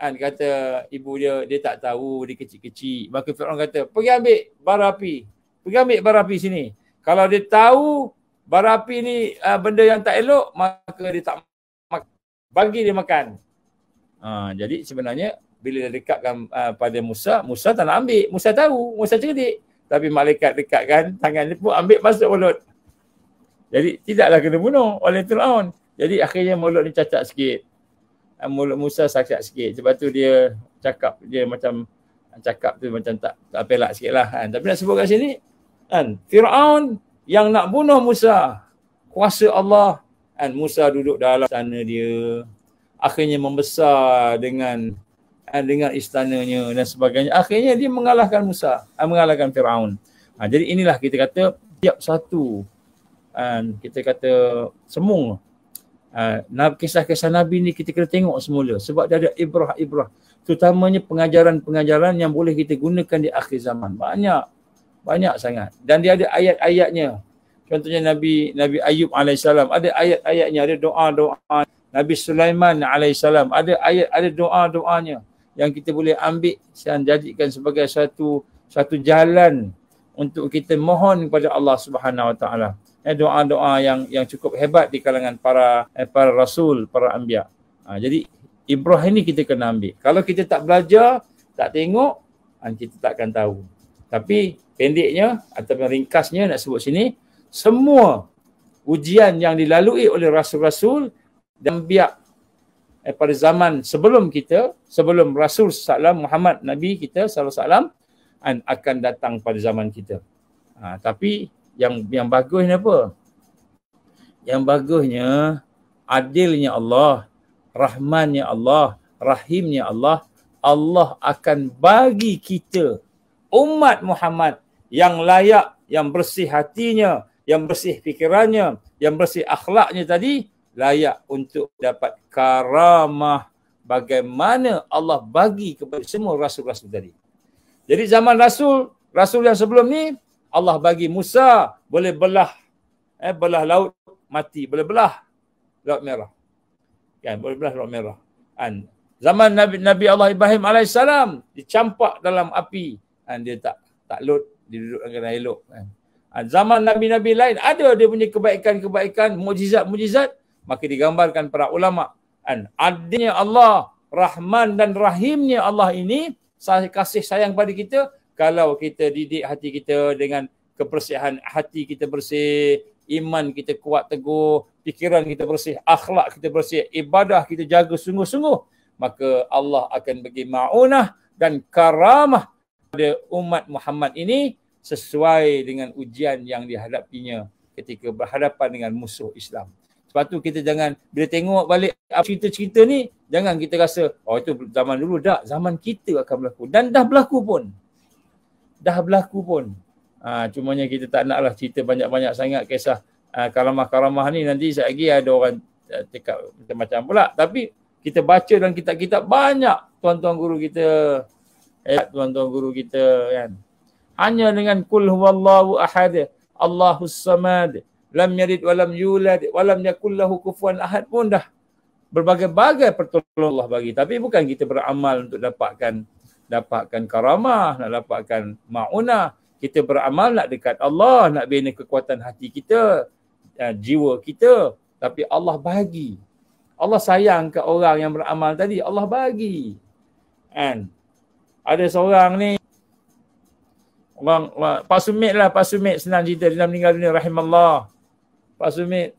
Kan, kata ibu dia tak tahu, dia kecil-kecil. Maka Firaun kata, pergi ambil bara api sini. Kalau dia tahu bara api ni benda yang tak elok, maka dia tak makan. bagi dia makan. Jadi sebenarnya bila dia dekatkan pada Musa, Musa tak nak ambil. Musa tahu, Musa cerdik. Tapi malaikat dekatkan tangan dia pun ambil masuk mulut. Jadi tidaklah kena bunuh oleh Firaun. Jadi akhirnya mulut dia cacat sikit. Mulut Musa cacat sikit. Sebab tu dia cakap, dia macam cakap tu macam tak pelak sikit lah. Tapi nak sebut kat sini, Firaun yang nak bunuh Musa, kuasa Allah. Musa duduk dalam istana dia. Akhirnya membesar dengan istananya dan sebagainya. Akhirnya dia mengalahkan Musa, mengalahkan Firaun. Jadi inilah kita kata tiap satu kita kata semua kisah-kisah Nabi ni kita kena tengok semula sebab dia ada ibrah-ibrah. Terutamanya pengajaran-pengajaran yang boleh kita gunakan di akhir zaman. Banyak sangat. Dan dia ada ayat-ayatnya. Contohnya Nabi Ayub alaihissalam ada ayat-ayatnya, ada doa-doa. Nabi Sulaiman alaihissalam ada doa-doanya yang kita boleh ambil dan jadikan sebagai satu jalan untuk kita mohon kepada Allah Subhanahu Wa Taala. Doa-doa yang cukup hebat di kalangan para rasul, para anbiya. Jadi ibrah ini kita kena ambil. Kalau kita tak belajar, tak tengok, kita tak akan tahu. Tapi pendeknya ataupun ringkasnya nak sebut sini, semua ujian yang dilalui oleh rasul-rasul dan anbiya pada zaman sebelum kita, sebelum Rasul sallallahu Muhammad Nabi kita sallallahu alaihi wasallam akan datang pada zaman kita. Tapi yang bagusnya apa? Yang bagusnya adilnya Allah, rahmannya Allah, rahimnya Allah. Allah akan bagi kita umat Muhammad yang layak, yang bersih hatinya, yang bersih fikirannya, yang bersih akhlaknya tadi, layak untuk dapat karamah bagaimana Allah bagi kepada semua rasul-rasul tadi. Jadi zaman rasul yang sebelum ni, Allah bagi Musa boleh belah laut mati, boleh belah laut merah. Boleh belah laut merah. Zaman Nabi Allah Ibrahim alaihissalam dicampak dalam api, dia tak lut, dia duduk dengan elok. Zaman nabi-nabi lain ada dia punya kebaikan-kebaikan, mukjizat-mukjizat, maka digambarkan para ulama adilnya Allah, Rahman dan Rahimnya Allah ini kasih sayang pada kita kalau kita didik hati kita dengan kebersihan hati kita bersih, iman kita kuat teguh, fikiran kita bersih, akhlak kita bersih, ibadah kita jaga sungguh-sungguh, maka Allah akan bagi ma'unah dan karamah pada umat Muhammad ini sesuai dengan ujian yang dihadapinya ketika berhadapan dengan musuh Islam. Sebab tu kita jangan, bila tengok balik cerita-cerita ni, jangan kita rasa, itu zaman dulu. Tak, zaman kita akan berlaku. Dan dah berlaku pun. Cumanya kita tak naklah cerita banyak-banyak sangat kisah karamah-karamah ni. Nanti lagi ada orang cakap macam-macam pula. Tapi kita baca dalam kitab-kitab banyak tuan-tuan guru kita, kan. Hanya dengan kul huwallahu ahad, Allahus samad, lam yalid walam yulad walam yakul lahu kufuwan ahad pun dah berbagai-bagai pertolongan Allah bagi. Tapi bukan kita beramal untuk dapatkan karamah, nak dapatkan ma'unah. Kita beramal nak dekat Allah, nak bina kekuatan hati kita, jiwa kita. Tapi Allah bagi. Allah sayang ke orang yang beramal tadi, Allah bagi. Kan? Ada seorang ni, Pak Sumit senang cerita, dia meninggal dunia, rahimallah. Pak Sumit,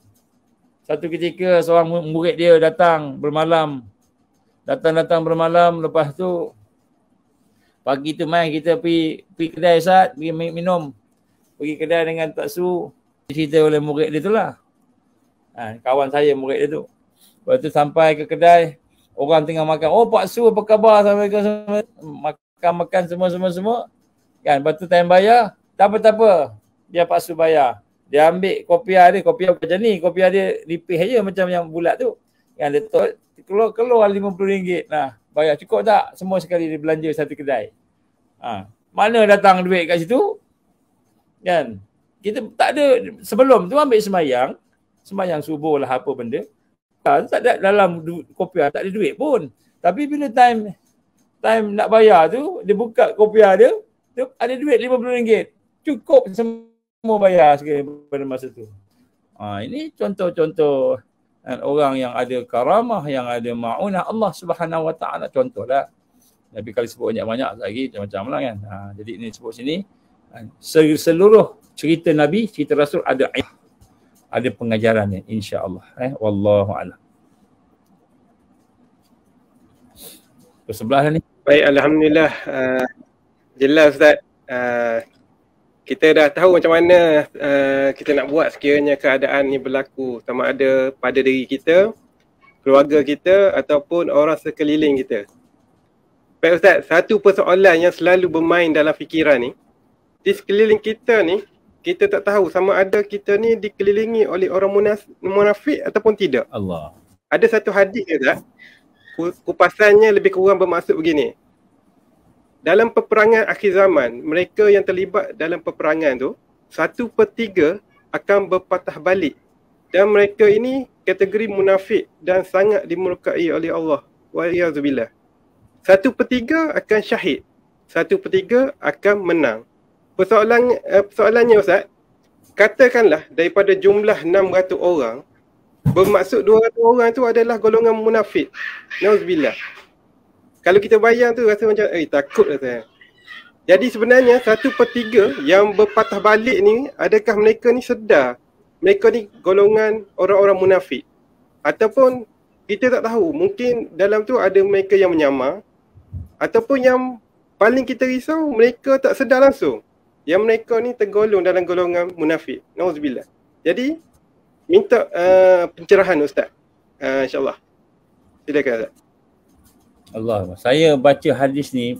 satu ketika seorang murid dia datang bermalam, lepas tu pagi tu kita pergi kedai Ustaz, pergi minum, pergi kedai dengan Pak Su, cerita oleh murid dia tu lah, kawan saya murid dia tu. Lepas tu sampai ke kedai, orang tengah makan, Pak Su apa khabar, makan semua kan. Lepas tu time bayar, tak apa, biar Pak Su bayar. Dia ambil kopiah macam ni, kopiah dia lipih je macam yang bulat tu. Yang dia keluar RM50. Nah, bayar cukup tak? Semua sekali dia belanja satu kedai. Mana datang duit kat situ? Kan? Kita tak ada, sebelum tu ambil sembahyang subuh lah apa benda. Tak ada dalam kopiah, tak ada duit pun. Tapi bila time nak bayar tu, dia buka kopiah dia, tu ada duit RM50. Cukup semua bayar sekali pada masa tu. Ini contoh-contoh Dan orang yang ada karamah, yang ada ma'unah Allah Subhanahu Wa Taala, contohlah. Nabi kalau sebut banyak-banyak lagi macam-macam lah kan. Jadi ini sebut sini seluruh cerita Nabi, cerita Rasul ada pengajarannya, insya-Allah. Wallahu a'lam. Ke sebelah ni. Baik, alhamdulillah. Jelas Ustaz. Kita dah tahu macam mana kita nak buat sekiranya keadaan ni berlaku, sama ada pada diri kita, keluarga kita ataupun orang sekeliling kita. Baik Ustaz, satu persoalan yang selalu bermain dalam fikiran ni, di sekeliling kita ni, kita tak tahu sama ada kita ni dikelilingi oleh orang munafik ataupun tidak. Allah. Ada satu hadis Ustaz, kupasannya lebih kurang bermaksud begini. Dalam peperangan akhir zaman, mereka yang terlibat dalam peperangan tu, 1/3 akan berpatah balik. Dan mereka ini kategori munafik dan sangat dimurkai oleh Allah. Wa'iyadzubillah. 1/3 akan syahid. 1/3 akan menang. Persoalannya Ustaz, katakanlah daripada jumlah 600 orang, bermaksud 200 orang tu adalah golongan munafik. Nauzubillah. Kalau kita bayang tu rasa macam takut rasanya. Jadi sebenarnya 1/3 yang berpatah balik ni, adakah mereka ni sedar mereka ni golongan orang-orang munafik? Ataupun kita tak tahu, mungkin dalam tu ada mereka yang menyamar, ataupun yang paling kita risau mereka tak sedar langsung yang mereka ni tergolong dalam golongan munafik. Nauzubillah. Jadi minta pencerahan Ustaz. InsyaAllah. Silakan Ustaz. Allah. Saya baca hadis ni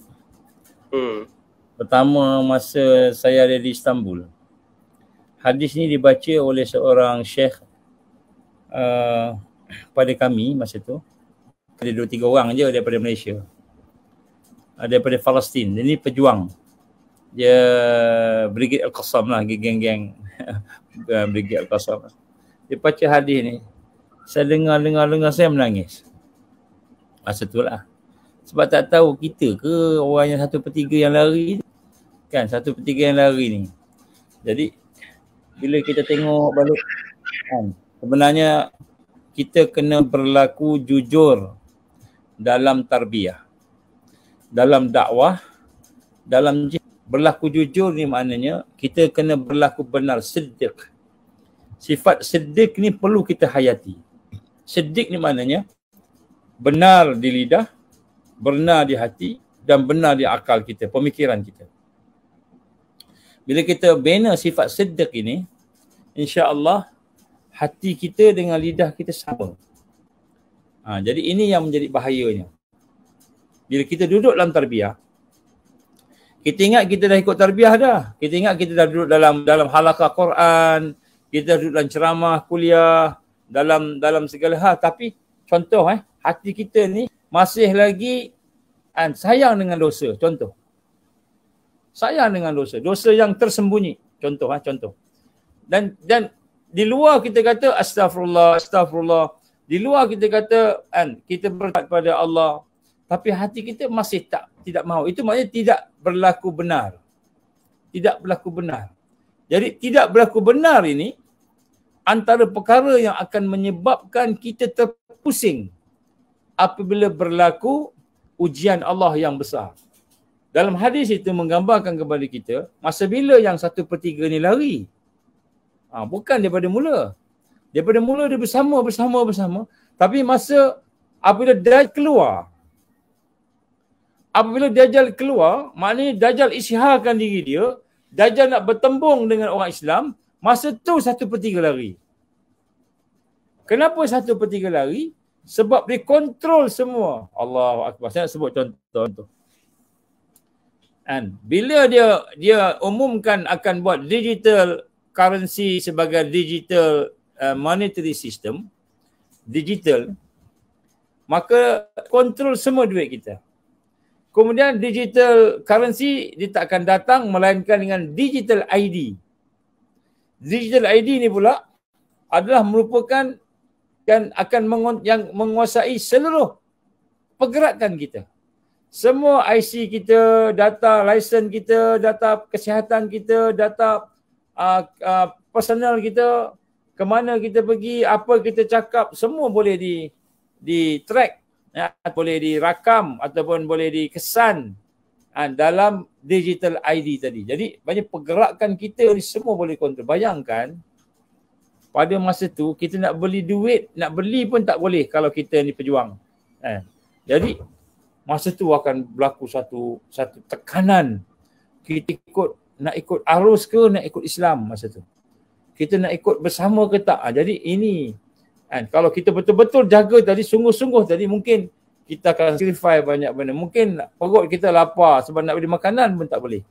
pertama masa saya ada di Istanbul. Hadis ni dibaca oleh seorang syekh pada kami masa tu. Ada 2-3 orang je daripada Malaysia. Daripada Palestin. Dia ni pejuang. Dia Brigade Al-Qassam lah, geng-geng Brigade Al-Qassam. Dia baca hadis ni. Saya dengar saya menangis. Masa tu lah. Sebab tak tahu kita ke orang yang 1/3 yang lari kan, 1/3 yang lari ni. Jadi bila kita tengok balik kan, sebenarnya kita kena berlaku jujur dalam tarbiyah, dalam dakwah, dalam berlaku jujur ni maknanya kita kena berlaku benar, siddiq. Sifat siddiq ni perlu kita hayati. Siddiq ni maknanya benar di lidah, benar di hati dan benar di akal kita, pemikiran kita. Bila kita bina sifat siddiq ini, insya-Allah hati kita dengan lidah kita sama. Jadi ini yang menjadi bahayanya. Bila kita duduk dalam tarbiyah, kita ingat kita dah ikut tarbiyah dah. Kita ingat kita dah duduk dalam halaqah Quran, kita duduk dalam ceramah, kuliah, dalam segala hal. Tapi contoh hati kita ni masih lagi sayang dengan dosa, contoh. Sayang dengan dosa, dosa yang tersembunyi, contoh. Dan di luar kita kata astagfirullah. Di luar kita kata kita bertobat pada Allah, tapi hati kita masih tidak mahu. Itu maknanya tidak berlaku benar. Tidak berlaku benar. Jadi tidak berlaku benar ini antara perkara yang akan menyebabkan kita terpusing apabila berlaku ujian Allah yang besar. Dalam hadis itu menggambarkan kepada kita masa bila yang 1/3 ni lari. Bukan daripada mula. Daripada mula dia bersama. Tapi masa apabila Dajjal keluar. Apabila Dajjal keluar, maknanya Dajjal isyiharkan diri dia. Dajjal nak bertembung dengan orang Islam. Masa tu 1/3 lari. Kenapa 1/3 lari? Sebab dia kontrol semua. Allahu Akbar. Saya nak sebut contoh. Bila dia umumkan akan buat digital currency sebagai digital monetary system, digital, maka kontrol semua duit kita. Kemudian digital currency dia tak akan datang melainkan dengan digital ID. Digital ID ni pula adalah merupakan yang akan menguasai seluruh pergerakan kita. Semua IC kita, data lisen kita, data kesihatan kita, data personal kita, ke mana kita pergi, apa kita cakap, semua boleh di track, ya, boleh dirakam ataupun boleh dikesan dalam digital ID tadi. Jadi banyak pergerakan kita ni semua boleh kontrol. Bayangkan pada masa tu kita nak beli duit, nak beli pun tak boleh kalau kita ni pejuang. Jadi masa tu akan berlaku satu tekanan. Kita nak ikut arus ke nak ikut Islam masa tu. Kita nak ikut bersama ke tak. Jadi ini kalau kita betul-betul jaga tadi, sungguh-sungguh tadi, mungkin kita akan sacrifice banyak benda. Mungkin perut kita lapar sebab nak beli makanan pun tak boleh.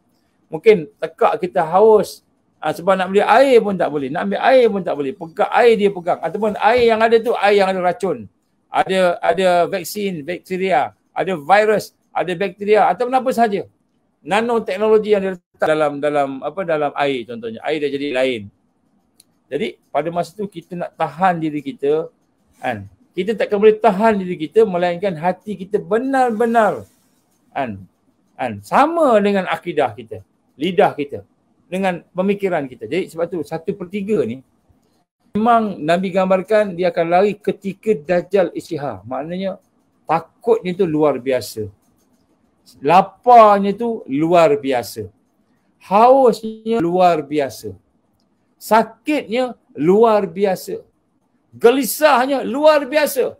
Mungkin tekak kita haus sebab nak beli air pun tak boleh. Nak ambil air pun tak boleh. Pegang air dia pegang. Ataupun air yang ada tu air yang ada racun. Ada vaksin, bakteria, ada virus, ada bakteria ataupun apa sahaja. Nanoteknologi yang diletak dalam air contohnya. Air dah jadi lain. Jadi pada masa tu kita nak tahan diri kita, kita takkan boleh tahan diri kita melainkan hati kita benar-benar sama dengan akidah kita, lidah kita, dengan pemikiran kita. Jadi sebab tu 1/3 ni memang Nabi gambarkan dia akan lari ketika Dajjal isytihar. Maknanya takutnya tu luar biasa. Laparnya tu luar biasa. Hausnya luar biasa. Sakitnya luar biasa. Gelisahnya luar biasa.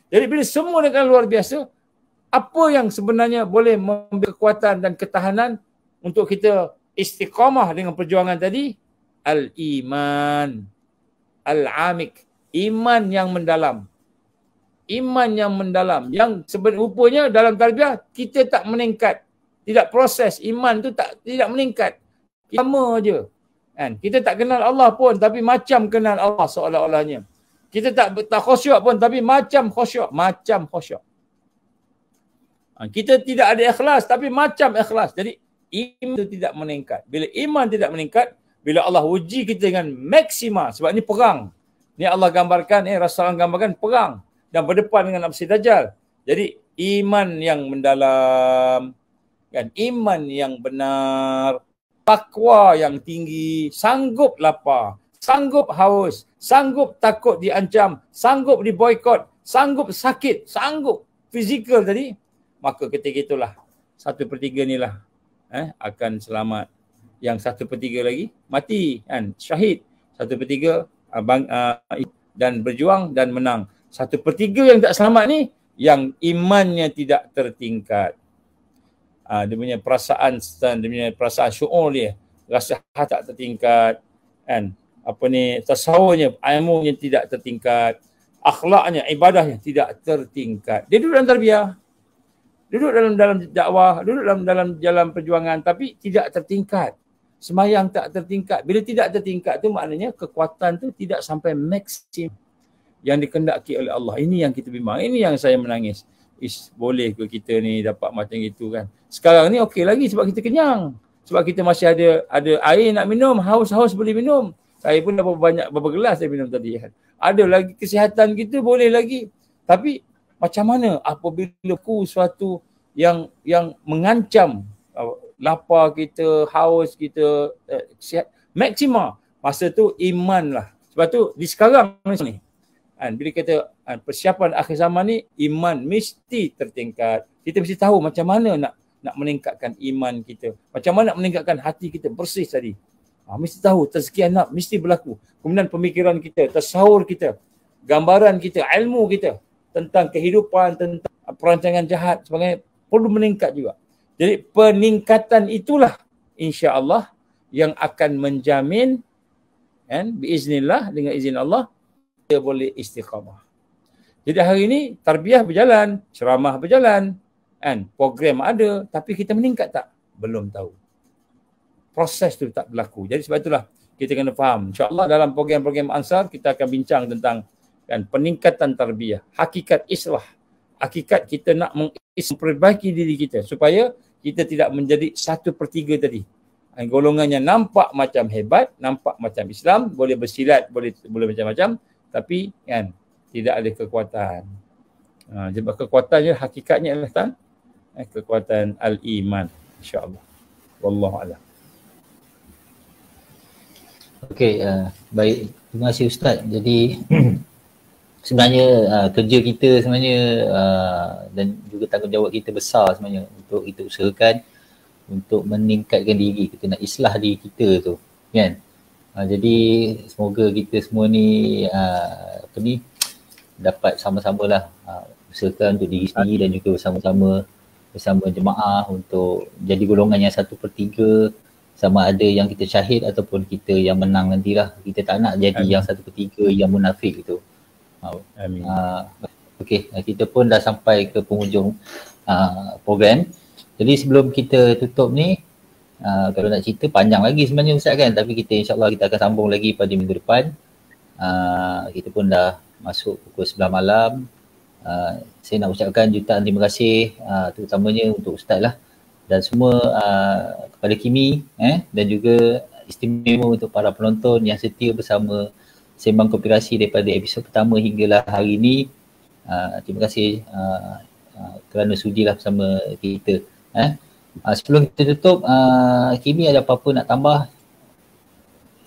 Jadi bila semua dengan luar biasa, apa yang sebenarnya boleh memberi kekuatan dan ketahanan untuk kita istiqamah dengan perjuangan tadi? Al-iman. Al-amik. Iman yang mendalam. Iman yang mendalam. Yang sebenarnya rupanya dalam tarbiyah kita tak meningkat. Tidak proses. Iman tu tidak meningkat. Sama je. Kita tak kenal Allah pun tapi macam kenal Allah seolah-olahnya. Kita tak khusyuk pun tapi macam khusyuk. Macam khusyuk. Kita tidak ada ikhlas tapi macam ikhlas. Jadi iman itu tidak meningkat. Bila iman tidak meningkat, bila Allah uji kita dengan maksima. Sebab ini perang. Ini Allah gambarkan, Rasulullah gambarkan perang. Dan berdepan dengan Masih Dajjal. Jadi iman yang mendalam. Iman yang benar. Takwa yang tinggi, sanggup lapar, sanggup haus, sanggup takut diancam, sanggup diboikot, sanggup sakit, sanggup fizikal tadi, maka ketika itulah 1/3 ni lah akan selamat. Yang 1/3 lagi mati, syahid. 1/3 dan berjuang dan menang. 1/3 yang tak selamat ni yang imannya tidak tertingkat. Dia punya perasaan syu'ur dia, rasa tak tertingkat, tasawurnya, ilmunya tidak tertingkat, akhlaknya, ibadahnya tidak tertingkat. Dia duduk dalam tarbiyah, duduk dalam dakwah, duduk dalam jalan perjuangan tapi tidak tertingkat. Semayang tak tertingkat. Bila tidak tertingkat tu maknanya kekuatan tu tidak sampai maksimum yang dikendaki oleh Allah. Ini yang kita bimbang, ini yang saya menangis. Boleh ke kita ni dapat macam itu kan? Sekarang ni okey lagi sebab kita kenyang. Sebab kita masih ada air nak minum, haus-haus boleh minum. Saya pun berapa gelas saya minum tadi kan. Ada lagi kesihatan kita boleh lagi. Tapi macam mana apabila sesuatu yang mengancam lapar kita, haus kita, sihat, maksima. Masa tu iman lah. Sebab tu di sekarang ni bila kita persiapan akhir zaman ni, iman mesti tertingkat. Kita mesti tahu macam mana nak meningkatkan iman kita. Macam mana nak meningkatkan hati kita bersih tadi. Mesti tahu tazkiyah nafs mesti berlaku. Kemudian pemikiran kita, tasawur kita, gambaran kita, ilmu kita tentang kehidupan, tentang perancangan jahat sebagainya perlu meningkat juga. Jadi peningkatan itulah insya-Allah yang akan menjamin biiznillah, dengan izin Allah kita boleh istiqamah. Jadi hari ini tarbiyah berjalan, ceramah berjalan, program ada, tapi kita meningkat tak? Belum tahu. Proses tu tak berlaku. Jadi sebab itulah kita kena faham. InsyaAllah dalam program-program Ansar kita akan bincang tentang peningkatan tarbiyah, hakikat islah. Hakikat kita nak memperbaiki diri kita supaya kita tidak menjadi 1/3 tadi. Golongannya nampak macam hebat, nampak macam Islam, boleh bersilat, boleh macam-macam, tapi tidak ada kekuatan. Sebab kekuatannya hakikatnya adalah kekuatan al-iman, insya-Allah. Wallahu a'lam. Okey, baik. Terima kasih Ustaz. Jadi sebenarnya kerja kita sebenarnya dan juga tanggungjawab kita besar sebenarnya untuk kita usahakan untuk meningkatkan diri kita, nak islah diri kita tu, kan? Jadi semoga kita semua ni dapat sama-sama lah usahakan untuk diri sendiri dan juga bersama jemaah untuk jadi golongan yang 1/3, sama ada yang kita syahid ataupun kita yang menang nantilah. Kita tak nak jadi yang 1/3 yang munafik itu. Amin. Okey, kita pun dah sampai ke penghujung program. Jadi sebelum kita tutup ni, kalau nak cerita panjang lagi sebenarnya Ustaz kan, tapi kita insyaAllah kita akan sambung lagi pada minggu depan. Kita pun dah masuk pukul 9 malam. Saya nak ucapkan jutaan terima kasih terutamanya untuk Ustaz lah dan semua kepada Kimi dan juga istimewa untuk para penonton yang setia bersama Sembang Konspirasi daripada episod pertama hinggalah hari ini. Terima kasih kerana sudilah bersama kita. Sebelum kita tutup, Kimi ada apa-apa nak tambah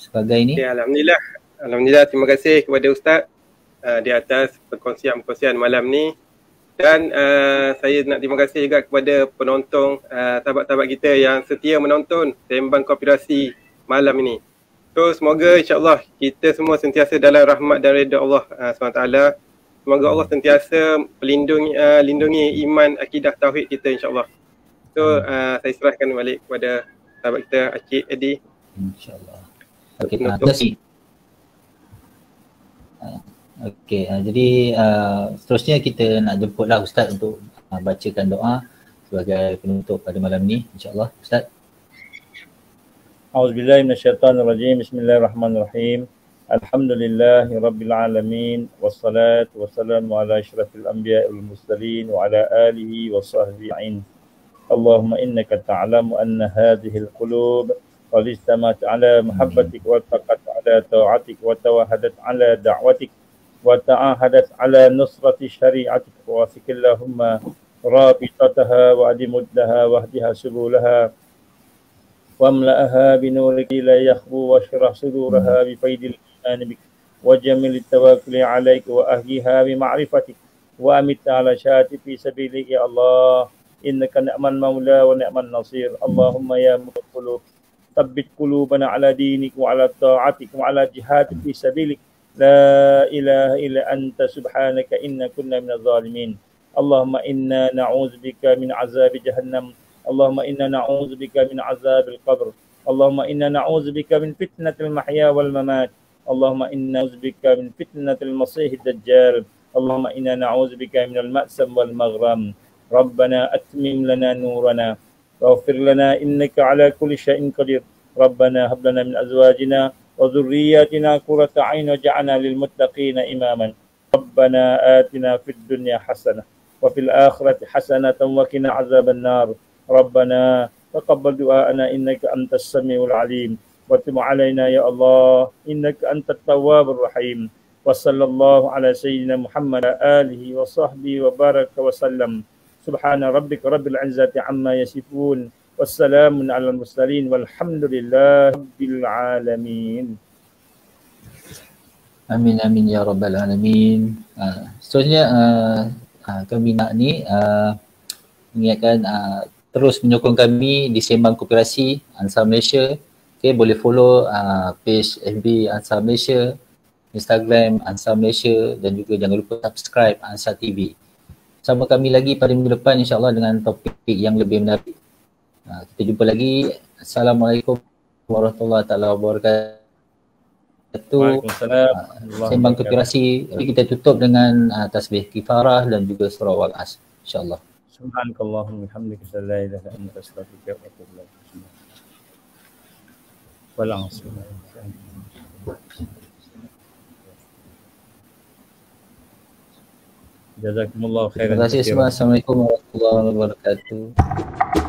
sebagai ini? Ya, Alhamdulillah terima kasih kepada Ustaz di atas perkongsian malam ni. Dan saya nak terima kasih juga kepada penonton, sahabat-sahabat kita yang setia menonton Sembang Konspirasi malam ini. So semoga insyaAllah kita semua sentiasa dalam rahmat dan redha Allah SWT. Semoga Allah sentiasa lindungi iman, akidah, tauhid kita insyaAllah. So saya serahkan balik kepada sahabat kita Acik Edi. InsyaAllah. Okey, terima kasih. Okey, jadi seterusnya kita nak jemputlah Ustaz untuk bacakan doa sebagai penutup pada malam ni, insyaAllah. Ustaz. A'udzubillahi minasyaitonirrajim. Bismillahirrahmanirrahim. Alhamdulillahi rabbil alamin wassalatu wassalamu ala asyrafil anbiya'i wal mursalin wa ala alihi wa sahbihi. Allahumma innaka ta'lamu anna hadhihi al-qulub qad istamat ala muhabbatik wa taqat ala ta'atik wa tawahadat ala da'watik wa ta'ahadat ala nusrati syari'atik wa wasikillahumma rabitataha wa adimuddaha wa ahdiha subulaha wa amla'aha binuriki la yakhbu wa syurah suduraha bifaidil iman bik wa jamil tawakkuli alaik wa ahliha bima'rifatik wa amit ala syati fi sabilik ya Allah. Innaka ni'mal maula wa ni'mal nasir. Allahumma ya muqulub thabbit qulubana ala dinik wa ala ta'atik wa ala jihad fi sabilik. La ilaha illa anta subhanaka inna kunna minaz zalimin. Allahumma inna na'udzubika min azabi jahannam. Allahumma inna na'udzubika min azabil qabr. Allahumma inna na'udzubika min fitnatil mahya wal mamat. Allahumma inna na'udzubika min fitnatil masiihid dajjal. Allahumma inna na'udzubika minal ma'sam wal maghram. ربنا أتمم لنا نورنا واغفر لنا إنك على كل شيء قدير. ربنا هب لنا من أزواجنا وذرياتنا قرة عين واجعلنا للمتقين إماما. ربنا آتنا في الدنيا حسنة وفي الآخرة حسنة وقنا عذاب النار. ربنا تقبل دعاءنا إنك أنت السميع العليم وتب علينا يا الله إنك أنت التواب الرحيم. وصلى الله على سيدنا محمد آله وصحبه وبارك وسلم. Subhana rabbika rabbil izzati amma yasifun wassalamun alal mursalin walhamdulillahi rabbil alamin. Amin amin ya rabbal alamin. Seterusnya kami nak ni mengingatkan terus menyokong kami di Sembang Konspirasi Ansar Malaysia. Okay, boleh follow page FB Ansar Malaysia, Instagram Ansar Malaysia dan juga jangan lupa subscribe Ansar TV. Sama kami lagi pada minggu depan insyaAllah dengan topik yang lebih menarik. Kita jumpa lagi. Assalamualaikum warahmatullahi wabarakatuh. Waalaikumsalam. Sembang Konspirasi. Kita tutup dengan tasbih kifarah dan juga surah Wal-As. InsyaAllah. Subhanakallahumma bihamdika la ilaha illa anta astaghfiruka wa atubu ilaik. Wal-'asr. Jazakumullah khairan. Terima kasih semua. Assalamualaikum warahmatullahi wabarakatuh.